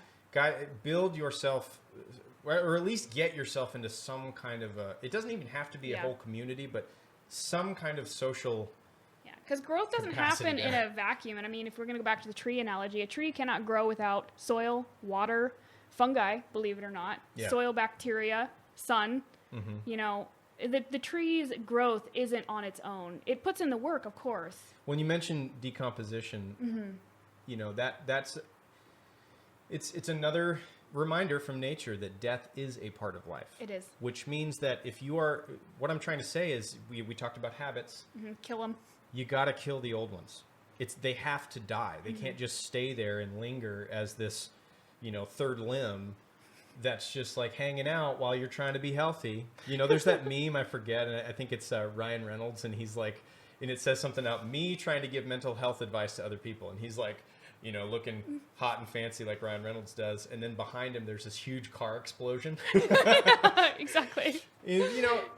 Build yourself, or at least get yourself into some kind of it doesn't even have to be a Yeah. whole community, but some kind of social. Yeah, because growth doesn't Capacity happen in there. a vacuum. And I mean, if we're going to go back to the tree analogy, a tree cannot grow without soil, water, fungi, believe it or not, Yeah. soil, bacteria, sun. The tree's growth isn't on its own. It puts in the work, of course. When you mention decomposition, that's it's another reminder from nature that death is a part of life. It is. Which means that if you are, what I'm trying to say is, we talked about habits. Kill them. You got to kill the old ones. They have to die. They can't just stay there and linger as this, third limb that's just like hanging out while you're trying to be healthy. There's that meme, I forget, and I think it's Ryan Reynolds, and he's like, and it says something about me trying to give mental health advice to other people, and he's like, looking hot and fancy like Ryan Reynolds does, and then behind him there's this huge car explosion. Exactly. And,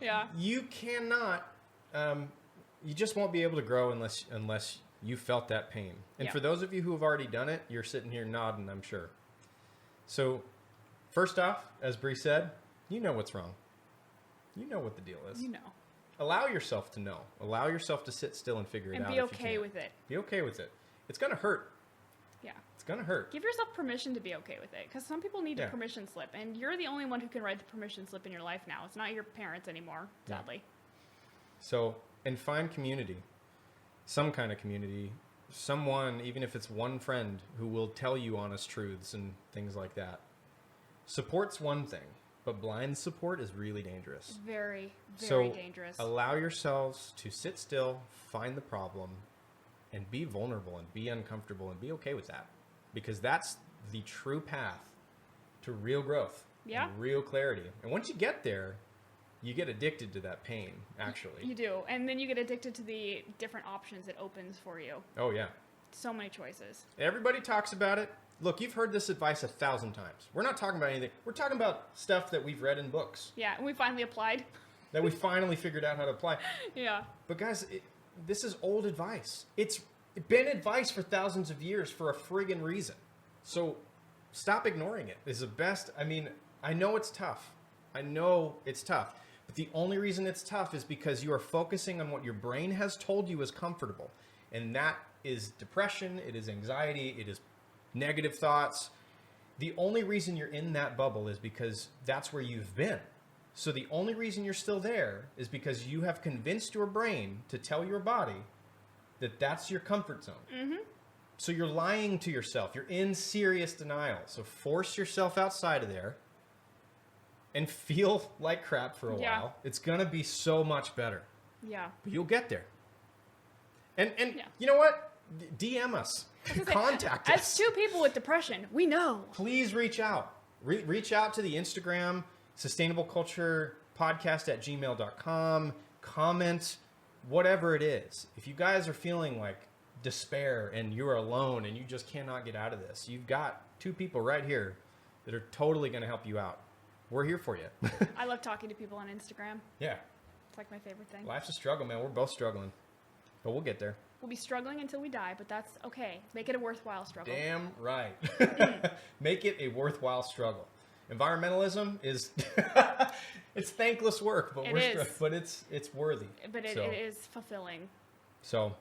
Yeah. you cannot, you just won't be able to grow unless you felt that pain. And Yeah. for those of you who have already done it, you're sitting here nodding, I'm sure. So, first off, as Bree said, you know what's wrong. You know what the deal is. Allow yourself to know. Allow yourself to sit still and figure it And out. be if you okay can. with it. Be okay with it. It's going to hurt. Yeah. It's going to hurt. Give yourself permission to be okay with it, because some people need a Yeah. permission slip, and you're the only one who can write the permission slip in your life now. It's not your parents anymore, Yeah. sadly. So, and find community. some kind of community, someone, even if it's one friend, who will tell you honest truths and things like that. Support's one thing, but blind support is really dangerous. Very, very So dangerous. allow yourselves to sit still, find the problem, and be vulnerable and be uncomfortable and be okay with that. Because that's the true path to real growth, Yeah. and real clarity. And once you get there, you get addicted to that pain, actually. You do. And then you get addicted to the different options it opens for you. Oh, yeah. So many choices. Everybody talks about it. Look, you've heard this advice 1,000 times. We're not talking about anything. We're talking about stuff that we've read in books, Yeah, and we finally applied. that we finally figured out how to apply. Yeah. But guys, this is old advice. It's been advice for thousands of years for a friggin' reason. So stop ignoring it. It's the best. I mean, I know it's tough. But the only reason it's tough is because you are focusing on what your brain has told you is comfortable. And that is depression, it is anxiety, it is negative thoughts. The only reason you're in that bubble is because that's where you've been. So the only reason you're still there is because you have convinced your brain to tell your body that that's your comfort zone. Mm-hmm. So you're lying to yourself. You're in serious denial. So force yourself outside of there and feel like crap for a Yeah. while. It's going to be so much better. Yeah. But you'll get there. And Yeah. you know what? DM us. Contact us. As two people with depression, we know. Please reach out. Reach out to the Instagram, Sustainable Culture Podcast at gmail.com. Comment, whatever it is. If you guys are feeling like despair and you're alone and you just cannot get out of this, you've got two people right here that are totally going to help you out. We're here for you. I love talking to people on Instagram. Yeah. It's like my favorite thing. Life's a struggle, man. We're both struggling. But we'll get there. We'll be struggling until we die, but that's okay. Make it a worthwhile struggle. Damn right. Make it a worthwhile struggle. Environmentalism is it's thankless work, but It we're is. but it's worthy. But it So- is fulfilling. So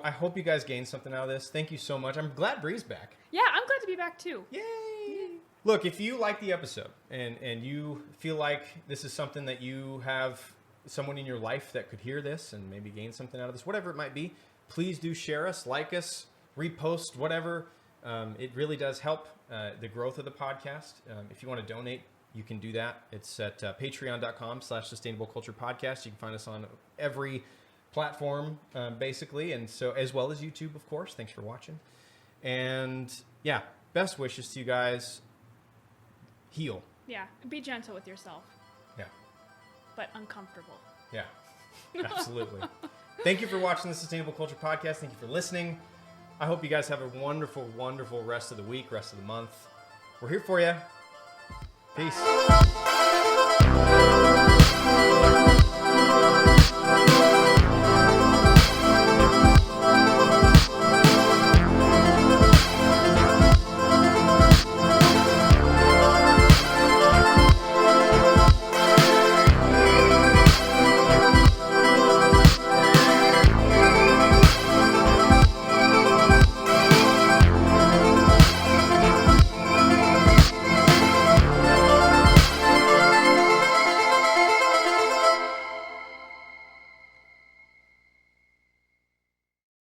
I hope you guys gained something out of this. Thank you so much. I'm glad Bree's back. Yeah, I'm glad to be back too. Yay! Look, if you like the episode and you feel like this is something that you have someone in your life that could hear this and maybe gain something out of this, whatever it might be, please do share us, like us, repost, whatever. It really does help the growth of the podcast. If you want to donate, you can do that. It's at patreon.com/Sustainable Culture Podcast. You can find us on every platform, basically, and so as well as YouTube, of course. Thanks for watching. And yeah, best wishes to you guys. Heal. Yeah, be gentle with yourself, Yeah. but uncomfortable. Yeah. Absolutely. Thank you for watching the Sustainable Culture Podcast. Thank you for listening. I hope you guys have a wonderful, wonderful rest of the week, rest of the month. We're here for you. Peace.